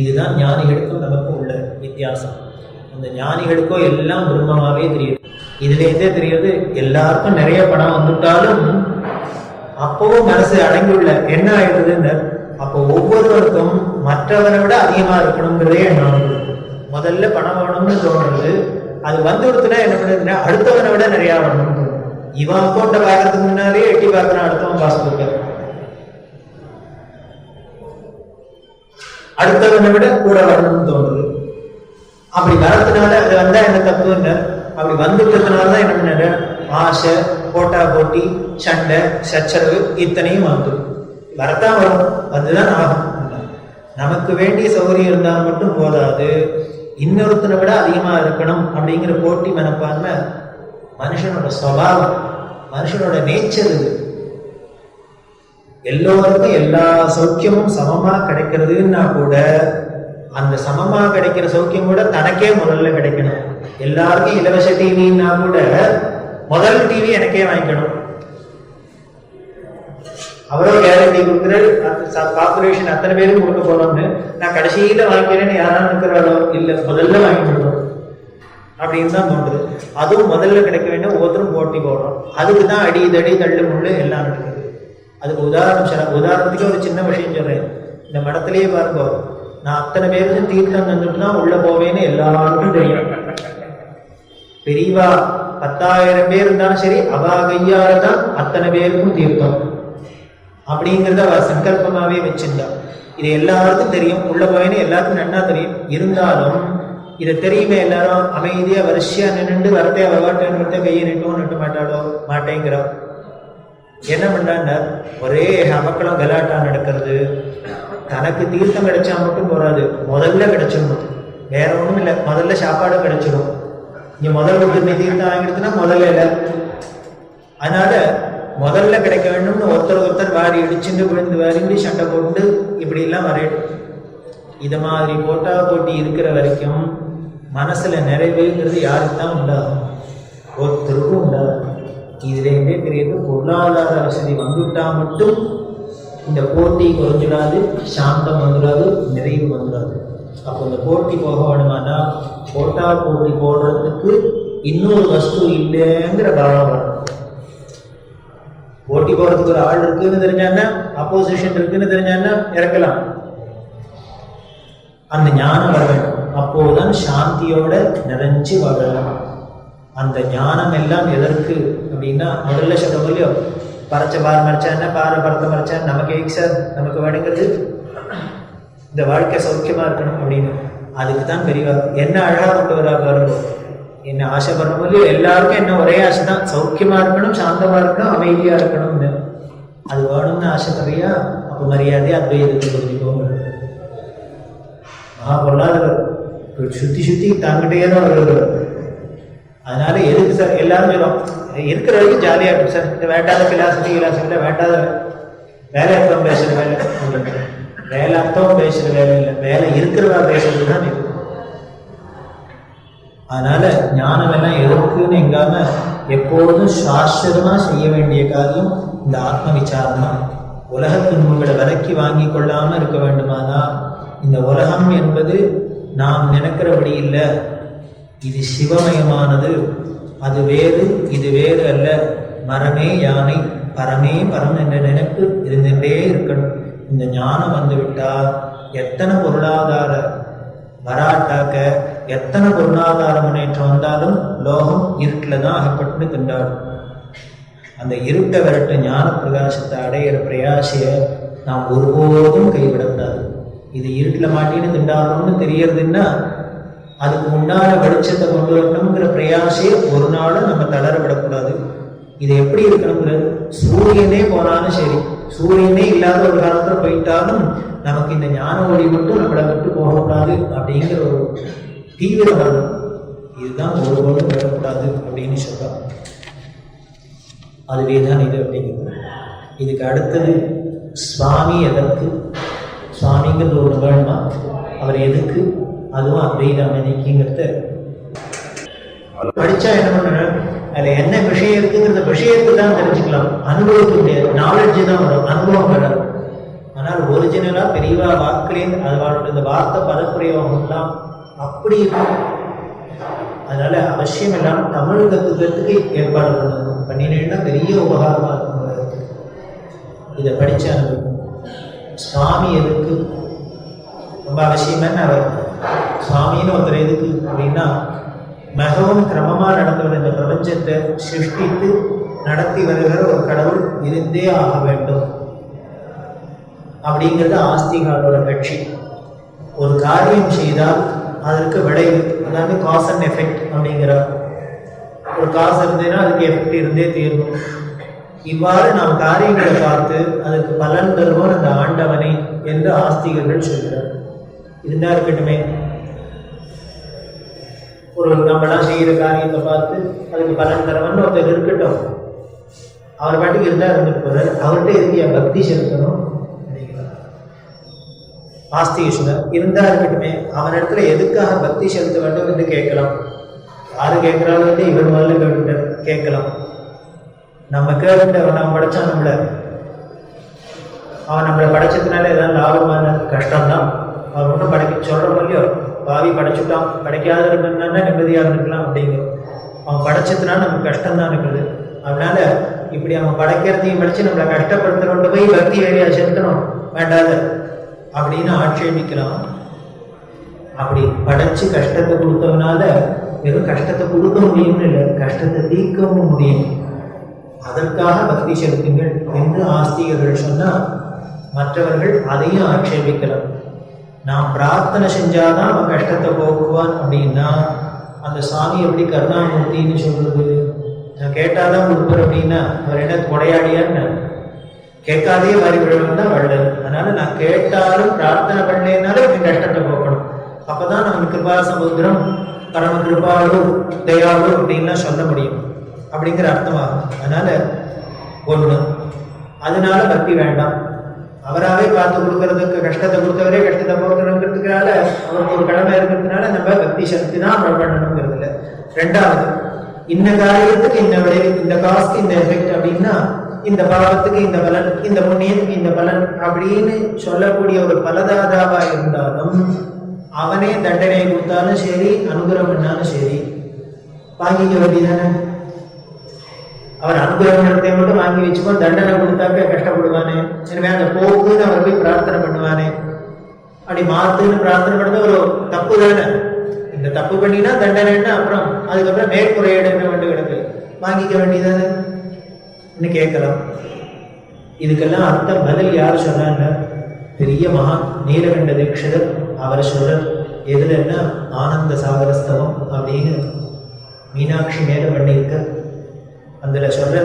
Speaker 1: இதுதான் ஞானிகளுக்கும் நமக்கும் உள்ள வித்தியாசம். அந்த ஞானிகளுக்கோ எல்லாம் பிரம்மமாவே தெரியுது. இதுலேருந்தே தெரியுது. எல்லாருக்கும் நிறைய பணம் வந்துட்டாலும் அப்பவும் மனசு அடங்கியுள்ள என்ன ஆயிடுதுன்னு, அப்போ ஒவ்வொருவருக்கும் மற்றவரை விட அதிகமா இருக்கணுங்கிறதே எண்ணம். முதல்ல பணம் வேணும்னு தோணுறது, அது வந்து கொடுத்துனா என்ன பண்ணுதுன்னா அடுத்தவனை விட நிறைய வரணும்னு தோணும். இவன் அக்கௌண்ட்டை பார்க்கறதுக்கு முன்னாலே எட்டி பார்க்கறான் அடுத்தவன் பாஸ்புக்க, அடுத்தவனை விட கூட வரணும்னு தோணுது. அப்படி வரதுனால அது வந்தா என்ன தப்புன்னு, அப்படி வந்துட்டதுனாலதான் என்ன பண்ண ஆசை, போட்டா போட்டி, சண்டை, சச்சரவு இத்தனையும் வந்து வரத்தான் வரும், வந்துதான் ஆகும். நமக்கு வேண்டிய சௌகரியம் இருந்தால் மட்டும் போதாது, இன்னொருத்தனை விட அதிகமா இருக்கணும் அப்படிங்கிற போட்டி மனப்பான்மை மனுஷனோட சுபாவம், மனுஷனோட நேச்சர். இது எல்லோருக்கும் எல்லா சௌக்கியமும் சமமா கிடைக்கிறதுன்னா கூட அந்த சமமா கிடைக்கிற சௌக்கியம் கூட தனக்கே முதல்ல கிடைக்கணும். எல்லாருக்கும் இலவச டிவின்னா கூட முதல் டிவி எனக்கே வாங்கிக்கணும். அவரோ கேரண்டி கொடுக்குறாரு, கார்பரேஷன் அத்தனை பேரும் கொடுக்க போறோம்னு, நான் கடைசியில வாங்கிக்கிறேன்னு யாராலும் இருக்கிறாரோ இல்லை, முதல்ல வாங்கி கொடுக்கணும் அப்படின்னு தான் தோன்றுது. அதுவும் முதல்ல கிடைக்க வேண்டும், ஒவ்வொருத்தரும் போட்டி போடுறோம். அதுக்கு தான் அடி தடி தள்ளு முள்ளு எல்லாம் நடக்குது. அதுக்கு உதாரணத்துக்கு ஒரு சின்ன விஷயம் சொல்றேன். இந்த மடத்திலேயே பாருங்க, நான் அத்தனை பேருக்கு தீர்த்தம் தந்துட்டு தான் உள்ள போவேன்னு எல்லாருக்கும் தெரியும். பெரியவா 10,000 பேர் இருந்தாலும் சரி, அவா கையால தான் அத்தனை பேருக்கும் தீர்த்தம் அப்படிங்கிறத அவ சங்கல்பமாவே வச்சிருந்தா. இது எல்லாருக்கும் தெரியும், உள்ள போவேன்னு எல்லாருக்கும் நன்னா தெரியும். இருந்தாலும் இதை தெரியுமே எல்லாரும் அமைதியா வரிசையா நின்று வரத்தே வரவாட்டேன்னு கையை நிட்டு மாட்டாடோ மாட்டேங்கிறா. என்ன பண்ணான்னா ஒரே மக்களும் கலாட்டா நடக்கிறது. தனக்கு தீர்த்தம் கிடைச்சா மட்டும் போறாது, முதல்ல கிடைச்சிடணும். வேற ஒண்ணும் இல்லை, முதல்ல சாப்பாடு கிடைச்சிடும். இங்க முதல்ல தீர்த்தம் வாங்கிடுச்சுன்னா முதல்ல இல்லை. அதனால முதல்ல கிடைக்க வேண்டும்னு ஒருத்தர் வாரி இடிச்சுட்டு விழுந்து வாரிண்டு சண்டை போட்டு இப்படி எல்லாம் வரையிடும். இது மாதிரி போட்டா போட்டி இருக்கிற வரைக்கும் மனசுல நிறைவுங்கிறது யாருக்கு தான் உண்டாகும்? ஒருத்தருக்கும் உண்டாகும். இதுல இருந்தே தெரியுது, பொருளாதார வசதி வந்துட்டா மட்டும் இந்த போட்டி குறைஞ்சிடாது, சாந்தம் வந்துடாது, நிறைவு வந்துடாது. அப்போ இந்த போட்டி போக வேணுமானா போட்டா போட்டி போடுறதுக்கு இன்னொரு வஸ்து இல்லைங்கிற பாவம் வரும். போட்டி போடுறதுக்கு ஒரு ஆள் இருக்குன்னு தெரிஞ்சான்னா, அப்போசிஷன் இருக்குன்னு தெரிஞ்சான்னா இறக்கலாம். அந்த ஞானம் வர வேண்டும். அப்போதுதான் சாந்தியோட நிறைஞ்சு வாழலாம். அந்த ஞானம் எல்லாம் எதற்கு அப்படின்னா, முதல்ல சொல்ல முடியும், பறச்ச பார் மறைச்சான்னா பாறை பறத்தை மறைச்சா நமக்கு எதுக்கு சார், நமக்கு வேணுங்கிறது இந்த வாழ்க்கை சௌக்கியமா இருக்கணும் அப்படின்னு. அதுக்கு தான் பெரியவா என்ன அழகா கொண்டு வரா பாருங்க. என்ன ஆசைப்படுற போது எல்லாருக்கும் என்ன ஒரே ஆசை தான், சௌக்கியமா இருக்கணும், சாந்தமா இருக்கணும், அமைதியா இருக்கணும்னு. அது வேணும்னு ஆசைப்படுறியா, அப்போ மரியாதையா அத்வைதத்துக்கு புரிஞ்சுக்கோங்க. பொருளாதாரம் சுத்தி தாங்கிட்டே தான் வருது. அதனால எதுக்கு சார் எல்லாரும் சொல்லும், இருக்கிற வரைக்கும் ஜாலியா இருக்கும் சார், இந்த வேண்டாத கிளாசில வேண்டாத வேலையர்த்தம் பேசுற வேலை, வேலையர்த்தம் பேசுற வேலை இல்லை, வேலை இருக்கிறவா பேசுறது தான் இருக்கும். அதனால ஞானம் எல்லாம் எதற்குன்னு எங்காம எப்போதும் சாஸ்வதமா செய்ய வேண்டிய காரியம் இந்த ஆத்ம விசாரம் தான். உலகத்தின் உங்களை விலக்கி வாங்கி கொள்ளாம இருக்க வேண்டுமானா, இந்த உலகம் என்பது நாம் நினைக்கிறபடி இல்லை, இது சிவமயமானது, அது வேறு இது வேறு அல்ல, மரமே யானை பரமே பரம் என்ற நினைப்பு இருந்துட்டே இருக்கணும். இந்த ஞானம் வந்து விட்டால் எத்தனை பொருளாதார வராட்டாக்க, எத்தனை பொருளாதார முன்னேற்றம் வந்தாலும் லோகம் இருட்டில் தான் அகப்பட்டு திண்டாடும். அந்த இருட்டை விரட்டு ஞான பிரகாசத்தை அடையிற பிரயாசையை நாம் ஒருபோதும் கைவிடக்கூடாது. இது இருட்டில் மாட்டின்னு திண்டாடணும்னு தெரியறதுன்னா அதுக்கு முன்னால வெளிச்சத்தை கொண்டு வரணுங்கிற பிரயாசையை ஒரு நாளும் நம்ம தளர விடக்கூடாது. இது எப்படி இருக்கணுங்கிறது, சூரியனே போனாலும் சரி, சூரியனே இல்லாத ஒரு காலத்துல போயிட்டாலும் நமக்கு இந்த ஞான ஒளி மட்டும் நம்மளை விட்டு போகக்கூடாது அப்படிங்கிற ஒரு தீவிரம் வரணும். இதுதான் ஒருபோதும் விடக்கூடாது அப்படின்னு சொல்றாங்க. அதுவேதான் இது அப்படிங்கிறது. இதுக்கு அடுத்தது சுவாமி எதற்கு, சுவாமிங்கிறது ஒரு வேணுமா, அவர் எதுக்கு, அதுவும் அத்வைத அமைதிக்குங்கிறத படிச்சா என்ன பண்ண, அதுல என்ன விஷயம் இருக்குங்கிறத விஷயத்தை தான் தெரிஞ்சுக்கலாம், அனுபவிக்க முடியாது. நாலேஜ் தான் வரும், அனுபவம் வராது. ஆனால் ஒரிஜினலா பெரியவா வாக்கிலே அதோட இந்த வார்த்தை பதப்பிரயோகம் எல்லாம் அப்படி இருக்கும். அதனால அவசியம் எல்லாம் தமிழ் கத்துக்கிறதுக்கு ஏற்பாடு பண்ணணும். பண்ணினேன்னா பெரிய உபகாரமா இருக்கும். இதை படிச்சு அனுபவிக்கணும். சுவாமி எதுக்கு ரொம்ப அவசியமான அவர் சுவாமின்னு ஒருத்தர் எதுக்கு அப்படின்னா, மிகவும் கிரமமா நடந்து வர இந்த பிரபஞ்சத்தை சிருஷ்டித்து நடத்தி வருகிற ஒரு கடவுள் இருந்தே ஆக வேண்டும் அப்படிங்கிறது ஆஸ்திகாரோட கட்சி. ஒரு காரியம் செய்தால் அதற்கு விளைவு, அதாவது காஸ் அண்ட் எஃபெக்ட் அப்படிங்கிறார். ஒரு காசு இருந்ததுன்னா அதுக்கு எஃபெக்ட் இருந்தே தீரணும். இவ்வாறு நாம் காரியங்களை பார்த்து அதுக்கு பலன் தருவோம் அந்த ஆண்டவனை என்று ஆஸ்திகர்கள் சொல்கிறார். இருந்தா இருக்கட்டுமே, ஒரு நம்மளாம் செய்கிற காரியத்தை பார்த்து அதுக்கு பலன் தரவன்னு ஒருத்தர் இருக்கட்டும், அவர் பாட்டுக்கு இருந்தா இருந்துட்டு போறாரு, அவர்கிட்ட எதுக்கு பக்தி செலுத்தணும் அப்படிங்கிறார் ஆஸ்திகேஸ்வரர். இருந்தா இருக்கட்டுமே, அவன் இடத்துல எதுக்காக பக்தி செலுத்த வேண்டும் என்று கேட்கலாம். யாரு கேட்கிறாங்க, இவர் முதல்ல கேட்கலாம். நம்ம கேட்டு அவன் படைச்சா நம்மள அவன் நம்மளை படைச்சதுனால ஏதாவது லாபமான கஷ்டம்தான். அவன் ஒன்றும் படைக்க சொல்கிறோம் இல்லையோ, பாவி படைச்சுட்டான், படைக்காத இருந்தா நிம்மதியாக இருக்கலாம் அப்படிங்கிறோம். அவன் படைச்சதுனால நமக்கு கஷ்டம்தான் இருக்குது. அதனால இப்படி அவன் படைக்கிறதையும் படித்து நம்மளை கஷ்டப்படுத்துறோண்டு போய் பக்தி வேலையா செலுத்தணும் வேண்டாத அப்படின்னு ஆட்சேபிக்கலாம். அப்படி படைச்சு கஷ்டத்தை கொடுத்தவனால வெறும் கஷ்டத்தை கொடுக்க முடியும்னு இல்லை, கஷ்டத்தை தீர்க்கவும் முடியும். அதற்காக பக்தி செலுத்துங்கள் என்று ஆஸ்திகர்கள் சொன்னால் மற்றவர்கள் அதையும் ஆட்சேபிக்கலாம். நான் பிரார்த்தனை செஞ்சாதான் அவன் கஷ்டத்தை போக்குவான் அப்படின்னா அந்த சாமி எப்படி கருணாமூர்த்தின்னு சொல்றது? நான் கேட்டாதான் கொடுப்பேன் அப்படின்னா அவர் என்ன கொடையாடியான்னு கேட்காதே வாரி விழணும் தான் வள்ளல். அதனால நான் கேட்டாலும் பிரார்த்தனை பண்ணேனாலும் என் கஷ்டத்தை போக்கணும். அப்பதான் நம்ம கிருபா சமுத்திரம் பரம கிருபாலு தயாளு அப்படின்லாம் சொல்ல முடியும் அப்படிங்கிற அர்த்தமாகும். அதனால ஒண்ணு, அதனால பக்தி வேண்டாம். அவராகவே பார்த்து கொடுக்கறதுக்கு கஷ்டத்தை கொடுத்தவரே கஷ்டத்தை போக்கணுங்கிறதுனால அவருக்கு ஒரு கடமை இருக்கிறதுனால நம்ம பக்தி சக்தி தான் பண்ணணுங்கிறது இல்லை. ரெண்டாவது, இந்த காரியத்துக்கு இந்த விளைவு, இந்த காசுக்கு இந்த எஃபெக்ட் அப்படின்னா இந்த பாவத்துக்கு இந்த பலன், இந்த புண்ணியத்துக்கு இந்த பலன் அப்படின்னு சொல்லக்கூடிய ஒரு பலதாதாவா இருந்தாலும் அவனே தண்டனை கொடுத்தாலும் சரி, அனுகிரகம் பண்ணாலும் சரி வாங்கிக்க வேண்டியதானே. அவர் அனுகிரகம் நடத்தை மட்டும் வாங்கி வச்சுக்கோ, தண்டனை கொடுத்தாக்க கஷ்டப்படுவானே. எனவே அந்த போக்குன்னு அவர் போய் பிரார்த்தனை பண்ணுவானே. அப்படி மாத்துன்னு பிரார்த்தனை பண்ணது ஒரு தப்பு தானே. இந்த தப்பு பண்ணினா தண்டனைன்னா அப்புறம் அதுக்கப்புறம் மேற்குறையீடு என்ன வேண்டு கிடக்கு, வாங்கிக்க வேண்டியதானே இன்னும் கேட்கலாம். இதுக்கெல்லாம் அர்த்தம் பதில் யார் சொன்னாங்க? பெரிய மகான் நீலகண்ட தீட்சிதர். அவர் சொல்றார் எதுலன்னா ஆனந்த சாகரஸ்தவம் அப்படின்னு மீனாட்சி மேல பண்ணியிருக்க. அதுல சொல்ற,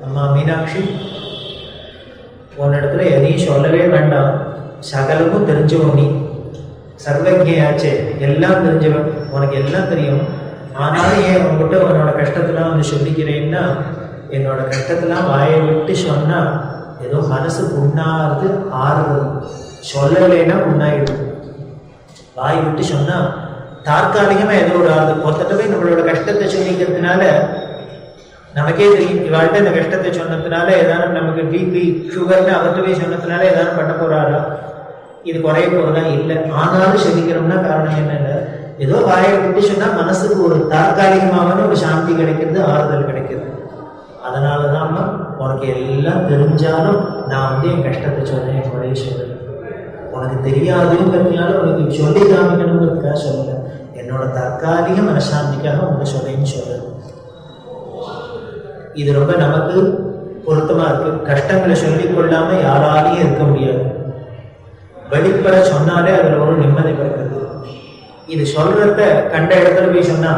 Speaker 1: அம்மா மீனாட்சி, உன்னிடத்துல எதையும் சொல்லவே வேண்டாம், சகலமும் தெரிஞ்சவன் நீ, சர்வஜயாச்சே, எல்லாம் தெரிஞ்சவன், உனக்கு எல்லாம் தெரியும். ஆனாலும் ஏன் உங்ககிட்ட உன்னோட கஷ்டத்தெல்லாம் வந்து சொல்லிக்கிறேன்னா, என்னோட கஷ்டத்தெல்லாம் வாயை விட்டு சொன்னா ஏதோ மனசு புண்ணாறது ஆறுறது, சொல்லலைன்னா புண்ணாயிடும். வாய் விட்டு சொன்னா தற்காலிகமா ஏதோ ஒரு ஆறுது. மொத்தத்தை போய் நம்மளோட கஷ்டத்தை சொல்லிக்கிறதுனால நமக்கே தெரியும், இவாழ்கிட்ட இந்த கஷ்டத்தை சொன்னதுனால ஏதாவது நமக்கு பிபி சுகர்னு அவர்கிட்ட போய் சொன்னதுனால ஏதாவது பண்ண போறாரா? இது குறைய போறதா இல்லை. ஆனாலும் சொல்லிக்கிறோம்னா காரணம் என்னென்ன, ஏதோ வாயை விட்டு சொன்னா மனசுக்கு ஒரு தற்காலிகமான ஒரு சாந்தி கிடைக்கிறது, ஆறுதல் கிடைக்கிறது. அதனாலதான் உனக்கு எல்லாம் தெரிஞ்சாலும் நான் வந்து என் கஷ்டத்தை சொன்னேன், என் குறைய சொல்றேன். உனக்கு தெரியாதுங்கிறதுனால உனக்கு சொல்லி காமிக்கணுங்கிறதுக்காக சொல்லலை, என்னோட தற்காலிக மனசாந்திக்காக உனக்கு சொல்லேன்னு சொல்றேன். இது ரொம்ப நமக்கு பொருத்தமா இருக்கு. கஷ்டங்களை சொல்லிக் கொள்ளாம யாராலையும் இருக்க முடியாது. வெளிப்பட சொன்னாலே அதுல ஒரு நிம்மதி பிறக்குது. இது சொல்றத கண்ட இடத்துல போய் சொன்னா,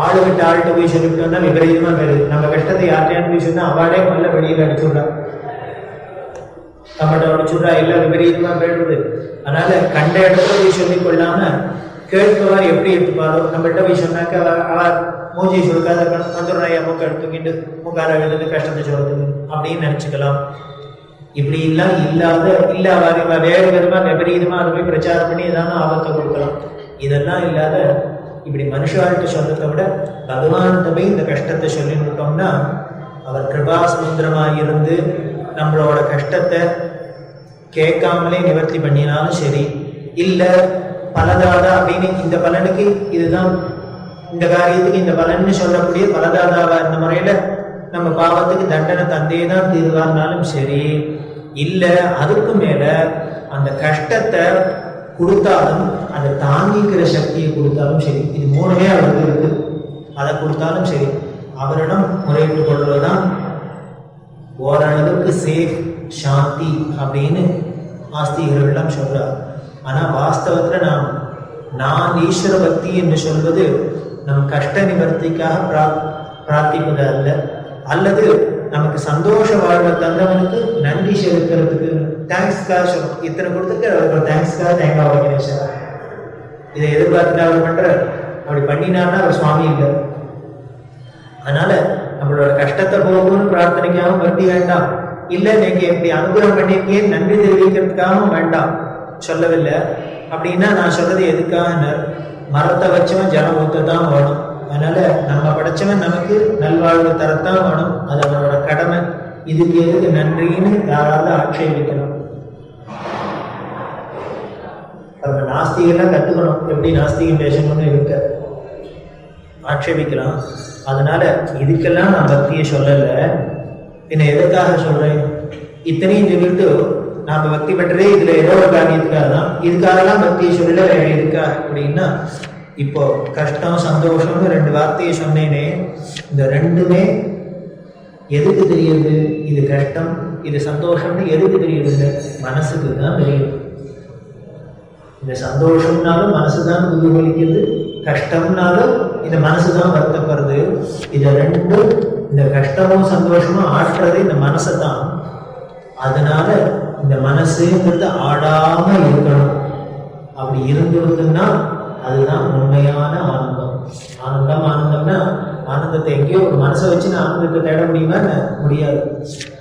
Speaker 1: ஆளு விட்டு ஆள்கிட்ட போய் சொல்லிவிட்டோம்னா விபரீதமா பெறுது. நம்ம கஷ்டத்தை யார்ட்டையான்னு போய் சொன்னா அவளே முதல்ல வெளியில அடிச்சுடுறா, நம்மகிட்ட அடிச்சுடுறா, எல்லாம் விபரீதமா போயிடுது. அதனால கண்ட இடத்துல போய் சொல்லிக் கொள்ளாம கேட்பவர் எப்படி எடுத்துப்பாரோ, நம்மகிட்ட போய் சொன்னாக்க அவர் மூஞ்சி சுருக்காத வந்துடுறாயா, மூக்க எடுத்துக்கிட்டு மூக்கார எழுது கஷ்டத்தை சொல்றது அப்படின்னு நினைச்சுக்கலாம். இப்படி எல்லாம் இல்லாத வேறு விதமா விபரீதமா அதை போய் பிரச்சாரம் பண்ணி ஏதாவது ஆபத்தை கொடுக்கலாம். இதெல்லாம் இல்லாத இப்படி மனுஷாள்கிட்ட சொல்றதை விட பகவான்கிட்ட போய் இந்த கஷ்டத்தை சொல்லிட்டோம்னா அவர் கிருபா சமுத்திரமாக இருந்து நம்மளோட கஷ்டத்தை கேட்காமலே நிவர்த்தி பண்ணினாலும் சரி, இல்லை பலதாதா அப்படின்னு இந்த பலனுக்கு இதுதான், இந்த காரியத்துக்கு இந்த பலன்னு சொல்லக்கூடிய பலதாதாவா இந்த முறையில நம்ம பாவத்துக்கு தண்டனை தந்தே தான் தீர்வாருனாலும் சரி, இல்லை அதுக்கு மேல அந்த கஷ்டத்தை கொடுத்தாலும் அதை தாங்கிக்கிற சக்தியை கொடுத்தாலும் சரி, இது மூணுமே அவருக்கு இருக்கு, அதை கொடுத்தாலும் சரி அவரிடம் முறையிட்டு கொள்வதுதான் ஓரளவுக்கு சேஃப் சாந்தி அப்படின்னு ஆஸ்திகர்கள்லாம் சொல்றார். ஆனா வாஸ்தவத்துல நான் ஈஸ்வர பக்தி என்று சொல்வது நம் கஷ்ட நிவர்த்திக்காக பிரார்த்திப்பது அல்ல, அல்லது நமக்கு சந்தோஷ வாழ்வை தந்தவனுக்கு நன்றி செலுத்துறதுக்கு தேங்க்ஸ்க்காக சொல்லும். இத்தனை கொடுத்துட்டு அவருக்கு தேங்க்ஸ்க்காக தேங்காய் வைக்கிறேன் சார், இதை எதிர்பார்த்துட்டு அவர் பண்ற, அப்படி பண்ணினார்னா அவர் சுவாமி இல்லை. அதனால நம்மளோட கஷ்டத்தை போகணும்னு பிரார்த்தனைக்காகவும் பக்தி வேண்டாம், இல்லை நீங்க எப்படி அனுகிரகம் பண்ணியிருக்கேன் நன்றி தெரிவிக்கிறதுக்காகவும் வேண்டாம் சொல்லவில்லை. அப்படின்னா நான் சொல்றது எதுக்காக, மரத்தை வச்சவன் ஜலம் ஊற்றத்தான் வேணும். அதனால நம்ம படைச்சவன் நமக்கு நல்வாழ்வு தரத்தான் வேணும், அது அவனோட கடமை. இதுக்கு எதுக்கு நன்றின்னு யாராவது ஆட்சேபிக்கணும். நம்ம நாஸ்திகெல்லாம் கற்றுக்கணும், எப்படி நாஸ்திகம் பேசணும்னு இருக்க ஆட்சேபிக்கலாம். அதனால இதுக்கெல்லாம் நான் பக்தியை சொல்லலை. பின்ன எதுக்காக சொல்கிறேன்? இத்தனையும் சொல்லிட்டு நாம் பக்தி பெற்றதே இதில் ஏதோ ஒரு காரியத்துக்காக தான். இதுக்காகலாம் பக்தியை சொல்லலை, வேற இருக்கா அப்படின்னா, இப்போ கஷ்டம் சந்தோஷம்னு 2 வார்த்தையை சொன்னேனே, இந்த ரெண்டுமே எதுக்கு தெரியுது? இது கஷ்டம் இது சந்தோஷம்னு எதுக்கு தெரியுது? மனசுக்கு தான் தெரியுது. இந்த சந்தோஷம்னாலும் மனசு தான் குதூகலிக்கிறது, கஷ்டம்னாலும் இந்த மனசு தான் வருத்தப்படுறது. இதை ரெண்டும், இந்த கஷ்டமும் சந்தோஷமும் ஆற்றுறது இந்த மனசை தான். அதனால இந்த மனசுங்கிறது ஆடாம இருக்கணும். அப்படி இருந்துருதுன்னா அதுதான் உண்மையான ஆனந்தம். ஆனந்தம்னா ஆனந்தத்தை எங்கேயோ ஒரு மனசை வச்சு நான் ஆனந்தத்தை தேட முடியுமா? முடியாது.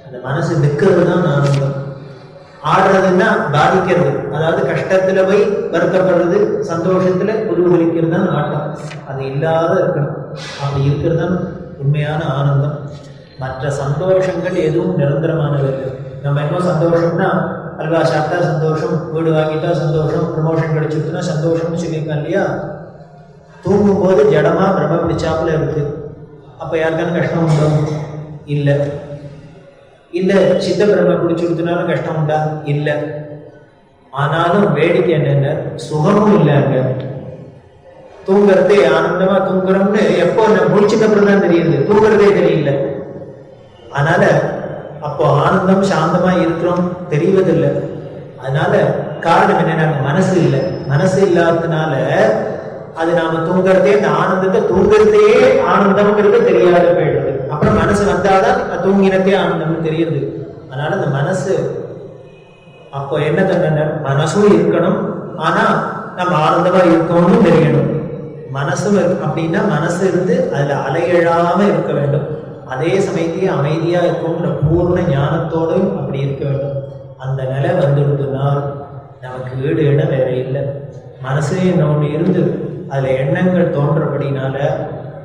Speaker 1: அந்த மனசு நிற்கிறது தான் ஆனந்தம். ஆடுறதுன்னா பாதிக்கிறது, அதாவது கஷ்டத்துல போய் வருத்தப்படுறது, சந்தோஷத்துல குதூகலிக்கிறது தான் ஆட்டம். அது இல்லாத இருக்கணும். அப்படி இருக்கிறது தான் உண்மையான ஆனந்தம். மற்ற சந்தோஷங்கள் எதுவும் நிரந்தரமானது இல்லை. நம்ம என்ன சந்தோஷம்னா, அல்வா சாப்பிட்டா சந்தோஷம், வீடு வாங்கிட்டா சந்தோஷம், ப்ரமோஷன் கிடைச்சிருக்குன்னா சந்தோஷம்னு சொல்லியிருக்கான் இல்லையா? தூங்கும்போது ஜடமா பிரம்ம பிடிச்சாப்புல இருக்கு. அப்போ யாருக்கான கஷ்டம் உண்டோ? இல்லை. இல்லை சித்த பிரம்ம பிடிச்சிருக்குனாலும் கஷ்டம் உண்டா? இல்லை. ஆனாலும் வேடிக்கை என்னென்ன, சுகமும் இல்லை. அங்க தூங்குறதே ஆனந்தமா தூங்குறோம்னு எப்போ முடிச்சுட்டு அப்புறம் தான் தெரியுது, தூங்குறதே தெரியல. அதனால அப்போ ஆனந்தம் சாந்தமா இருக்கிறோம் தெரிவதில்லை. அதனால காரணம் என்னன்னா, மனசு இல்லை. மனசு இல்லாததுனால அது நாம தூங்குறதே, இந்த ஆனந்தத்தை தூங்குறதே ஆனந்தம்ங்கிறது தெரியாத போயிடுது. அப்புறம் மனசு வந்தாதான் தூங்கினதே ஆனந்தம்னு தெரியுது. அதனால இந்த மனசு அப்போ என்ன தண்டனை? மனசும் இருக்கணும், ஆனா நம்ம ஆனந்தமா இருக்கணும்னு தெரியணும். மனசும் அப்படின்னா மனசு இருந்து அதுல அலையழாம இருக்க வேண்டும். அதே சமயத்தையே அமைதியா இருக்கும்ன்ற பூர்ண ஞானத்தோடும் அப்படி இருக்க வேண்டும். அந்த நிலை வந்துடுதுனால் நமக்கு வீடு இடம் வேற இல்லை. மனசே ஒன்று இருந்து அதுல எண்ணங்கள் தோன்றபடினால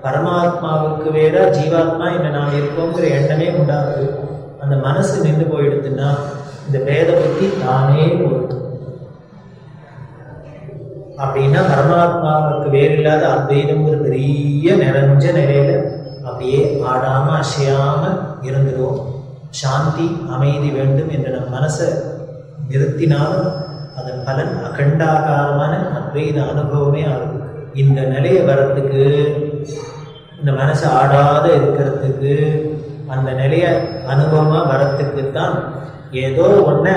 Speaker 1: பரமாத்மாவுக்கு வேற ஜீவாத்மா என்ன நாம் இருக்கோங்கிற எண்ணமே உண்டாகுது. அந்த மனசு நின்று போயிடுதுன்னா இந்த வேத புத்தி தானே போயிடும். அப்படின்னா பரமாத்மாவுக்கு வேறு இல்லாத அத்வைதம் ஒரு பெரிய நிறைஞ்ச நிலையில அப்படியே ஆடாம அசையாம இருந்துடுவோம். சாந்தி அமைதி வேண்டும் என்று நம் மனசை நிறுத்தினாலும் அதன் பலன் அகண்டாகாரமான அத்வைத அனுபவமே ஆகும். இந்த நிலையை வரத்துக்கு, இந்த மனசு ஆடாத இருக்கிறதுக்கு, அந்த நிலையை அனுபவமா வரத்துக்கு தான் ஏதோ ஒன்றை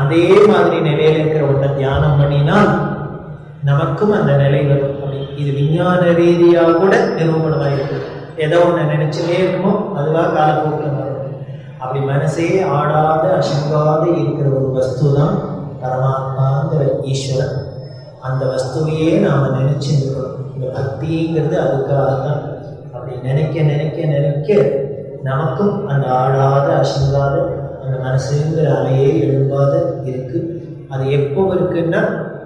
Speaker 1: அதே மாதிரி நிலையில இருக்கிற ஒன்றை தியானம் பண்ணினால் நமக்கும் அந்த நிலை வரும். இது விஞ்ஞான ரீதியாக கூட நிரூபணமாக இருக்குது. ஏதோ ஒன்று நினைச்சுட்டே இருக்குமோ அதுவாக காலப்போக்கில் வரும். அப்படி மனசே ஆடாத அசங்காத இருக்கிற ஒரு வஸ்து தான் பரமாத்மாங்கிற ஈஸ்வரன். அந்த வஸ்துவையே நாம் நினைச்சுருக்கணும். இந்த பக்திங்கிறது அதுக்காக தான். அப்படி நினைக்க நினைக்க நினைக்க நமக்கும் அந்த ஆடாத அசங்காத அந்த மனசுங்கிற அலையே எழும்பாத இருக்கு. அது எப்போ இருக்குன்னா,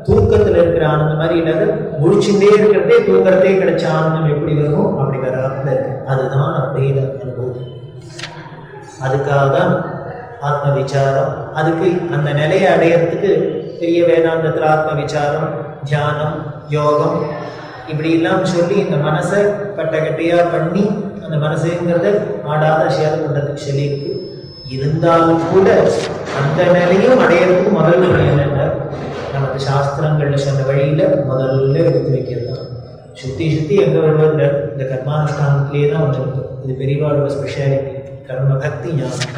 Speaker 1: தூக்கத்தில் இருக்கிற ஆனந்தம் மாதிரி இல்லாத முடிச்சுட்டே இருக்கிறதே தூங்குறதே கிடைச்ச ஆனந்தம் எப்படி வருமோ அப்படி வராமல் இருக்கு. அதுதான் அத்வைத அனுபவம். அதுக்காக தான் ஆத்ம விசாரம். அதுக்கு அந்த நிலையை அடையிறதுக்கு பெரிய வேதாந்தத்தில் ஆத்ம விசாரம், தியானம், யோகம் இப்படிலாம் சொல்லி இந்த மனசை கட்டையாக பண்ணி அந்த மனசுங்கிறத ஆடாத அசையாத பண்ணுறதுக்கு சொல்லியிருக்கு. இருந்தாலும் கூட அந்த நிலையும் அடையிறதுக்கு முதல் வழி என்னென்ன, நமக்கு சாஸ்திரங்கள்ல சொன்ன வழியில முதல்ல எடுத்து வைக்கிறது தான். சுற்றி சுற்றி எங்கே வருவது இந்த கர்மானுஷ்டானத்திலே தான் வந்துருக்கு. இது பெரியவாளோட ஸ்பெஷாலிட்டி, கர்ம பக்தி ஞானம்.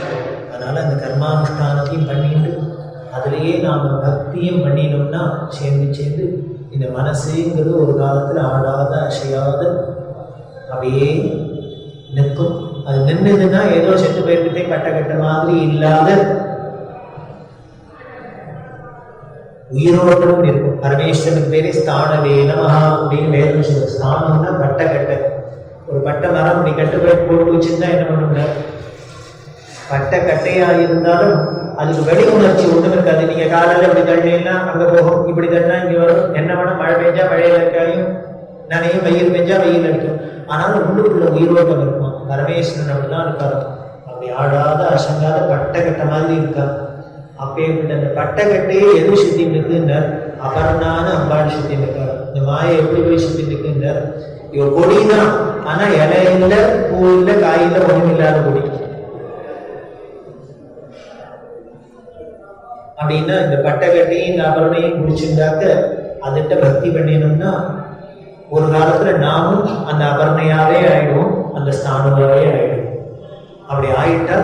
Speaker 1: அதனால் அந்த கர்மானுஷ்டானத்தையும் பண்ணிட்டு அதுலேயே நாம் பக்தியும் பண்ணினோம்னா சேர்ந்து இந்த மனசுங்கிறது ஒரு காலத்தில் ஆடாத அசையாத அப்படியே நிற்கும். அது நின்றுதுன்னா ஏதோ செத்து போயிருக்கிட்டே கட்ட மாதிரி இல்லாத உயிரோட்டம் இருக்கும். பரமேஸ்வரனுக்கு பேரே ஸ்தானவே நமஹா அப்படின்னு வேதம் சொல்லுது. ஸ்தானம்னா கட்ட ஒரு பட்டை மரம் அப்படி போட்டு வச்சிருந்தா என்ன பண்ணுங்க, கட்டையா இருந்தாலும் அதுக்கு வெளி உணர்ச்சி ஒன்றும் இருக்காது. நீங்க காலையில் இப்படி தள்ளினா அங்க போகும், இப்படி தள்ளினா இங்க வரும். என்ன வேணும், மழை பெஞ்சா மழையில இருக்காயும், நனையும், வெயில் பெஞ்சா வெயில் அடிக்கும். ஆனாலும் உள்ளுக்குள்ள உயிரோட்டம் இருக்கும். பரமேஸ்வரன் அப்படிதான் இருக்காரு. அப்படி அப்படி ஆடாத அசங்காத பட்டக்கட்ட மாதிரி இருக்கா. அப்பேற்பட்ட அந்த பட்டக்கட்டையே எது சுத்தின்னு இருக்குன்றார்? அபர்ணான அம்பாள் சுத்தின்னு இருக்காரு. இந்த மாயை எப்படி போய் சுத்தின்னு இருக்குன்றார்? இவ கொடிதான், ஆனா இலை இல்லை, பூ இல்லை, காய் இல்லை, ஒண்ணும் இல்லாத கொடி. அப்படின்னா இந்த பட்டக்கட்டையும் இந்த அபர்ணையும் குடிச்சுட்டாக்க அதுகிட்ட பக்தி பண்ணினோம்னா ஒரு காலத்துல நாமும் அந்த அபர்ணையாவே ஆயிடுவோம், அந்த ஸ்தானுவாவே ஆயிடுவோம். அப்படி ஆயிட்டா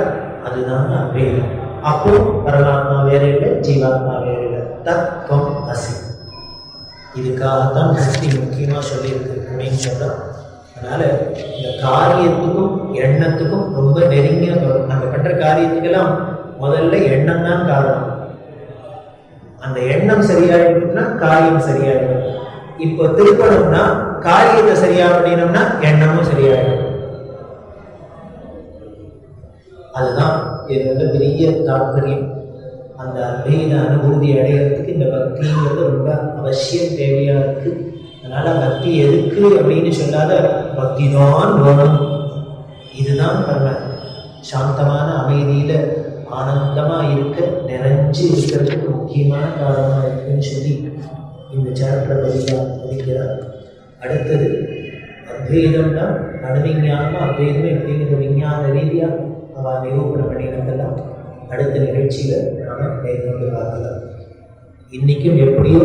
Speaker 1: அதுதான் அத்வைதம். அப்போ பரமாத்மா வேற இல்லை, ஜீவாத்மா வேற இல்லை, தத்துவம் அசி. இதுக்காகத்தான் பக்தி முக்கியமா சொல்லியிருக்கு அப்படின்னு சொன்னா. அதனால இந்த காரியத்துக்கும் எண்ணத்துக்கும் ரொம்ப நெருங்கிய நம்ம பண்ற காரியத்துக்கெல்லாம் முதல்ல எண்ணம் தான் காரணம். அந்த எண்ணம் சரியாயிடுச்சுன்னா காரியம் சரியாயிடும். இப்போ திருப்பணும்னா காரியத்தை சரியா பண்ணினோம்னா எண்ணமும் சரியாயிடும். அதுதான் இது பெரிய தாற்பயம். அந்த அத்வைத அனுபூதி அடையிறதுக்கு இந்த பக்திங்கிறது ரொம்ப அவசியம், தேவையா இருக்கு. அதனால பக்தி எதுக்கு அப்படின்னு சொல்லாத பக்தி தான் வேணும். இதுதான் பரம சாந்தமான அமைதியில ஆனந்தமா இருக்க, நிறைஞ்சு இருக்கிறதுக்கு முக்கியமான காரணமா இருக்குன்னு சொல்லி இந்த சாப்டர் படிக்கிறார். அடுத்தது அத்வைதம்னா அணுவிஞ்ஞானமா அத்வைதமே எப்படிங்கிற விஞ்ஞான ரீதியா அவன் நிரூபணம் பண்ணினதெல்லாம் அடுத்த நிகழ்ச்சியில நாம மேற்கொண்டு பார்க்கலாம். இன்னைக்கும் எப்படியோ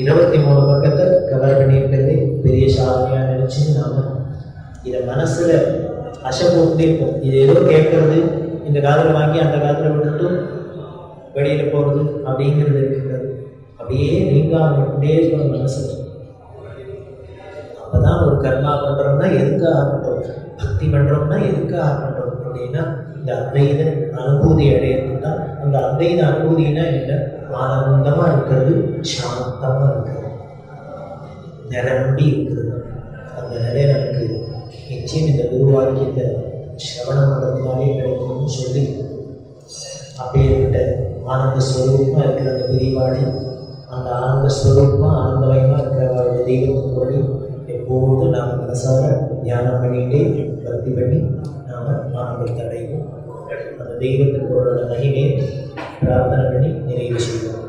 Speaker 1: 23 பக்கத்தை கவர் பண்ணியிருக்கிறது பெரிய சாதனையா நினைச்சுன்னு நாம இதை மனசுல அசப்போட்டே இருப்போம். இது ஏதோ கேட்கறது, இந்த காதல வாங்கி அந்த காதல விட்டுட்டு வெளியில போறது அப்படிங்கிறது இருக்கிறது. அப்படியே நீங்காமட்டே சொல்ல மனசுல. அப்பதான் ஒரு கர்மா பண்றோம்னா எதுக்காக பண்றோம், பக்தி பண்றோம்னா எதுக்காக பண்றோம் அப்படின்னா இந்த அத்வைத அனுபூதி அடையிறது தான். அந்த அத்வைத அனுபூதினா என்ன? ஆனந்தமா இருக்கிறது, சாந்தமா இருக்கிறது, நிரம்பி இருக்கிறது. அந்த நிலை நமக்கு நிச்சயம் இந்த குரு வாக்கியத்தை சிரவணம் பண்ணுறதுனாலே கிடைக்கும்னு சொல்லி அப்பேற்பட்ட ஆனந்த ஸ்வரூபமா இருக்கிற அந்த பிரிவாடி, அந்த ஆனந்த ஸ்வரூபமா ஆனந்தமயமா இருக்கிற தெய்வத்தின் பொருளை எப்போதும் நாம் மனசார தியானம் பண்ணிட்டே பக்தி பண்ணி நாம் ஆனந்தத்தை அடைவோம். அந்த தெய்வத்தின் பொருளோட மகிமையை பிரார்த்தனை பண்ணி நிறைவு செய்வோம்.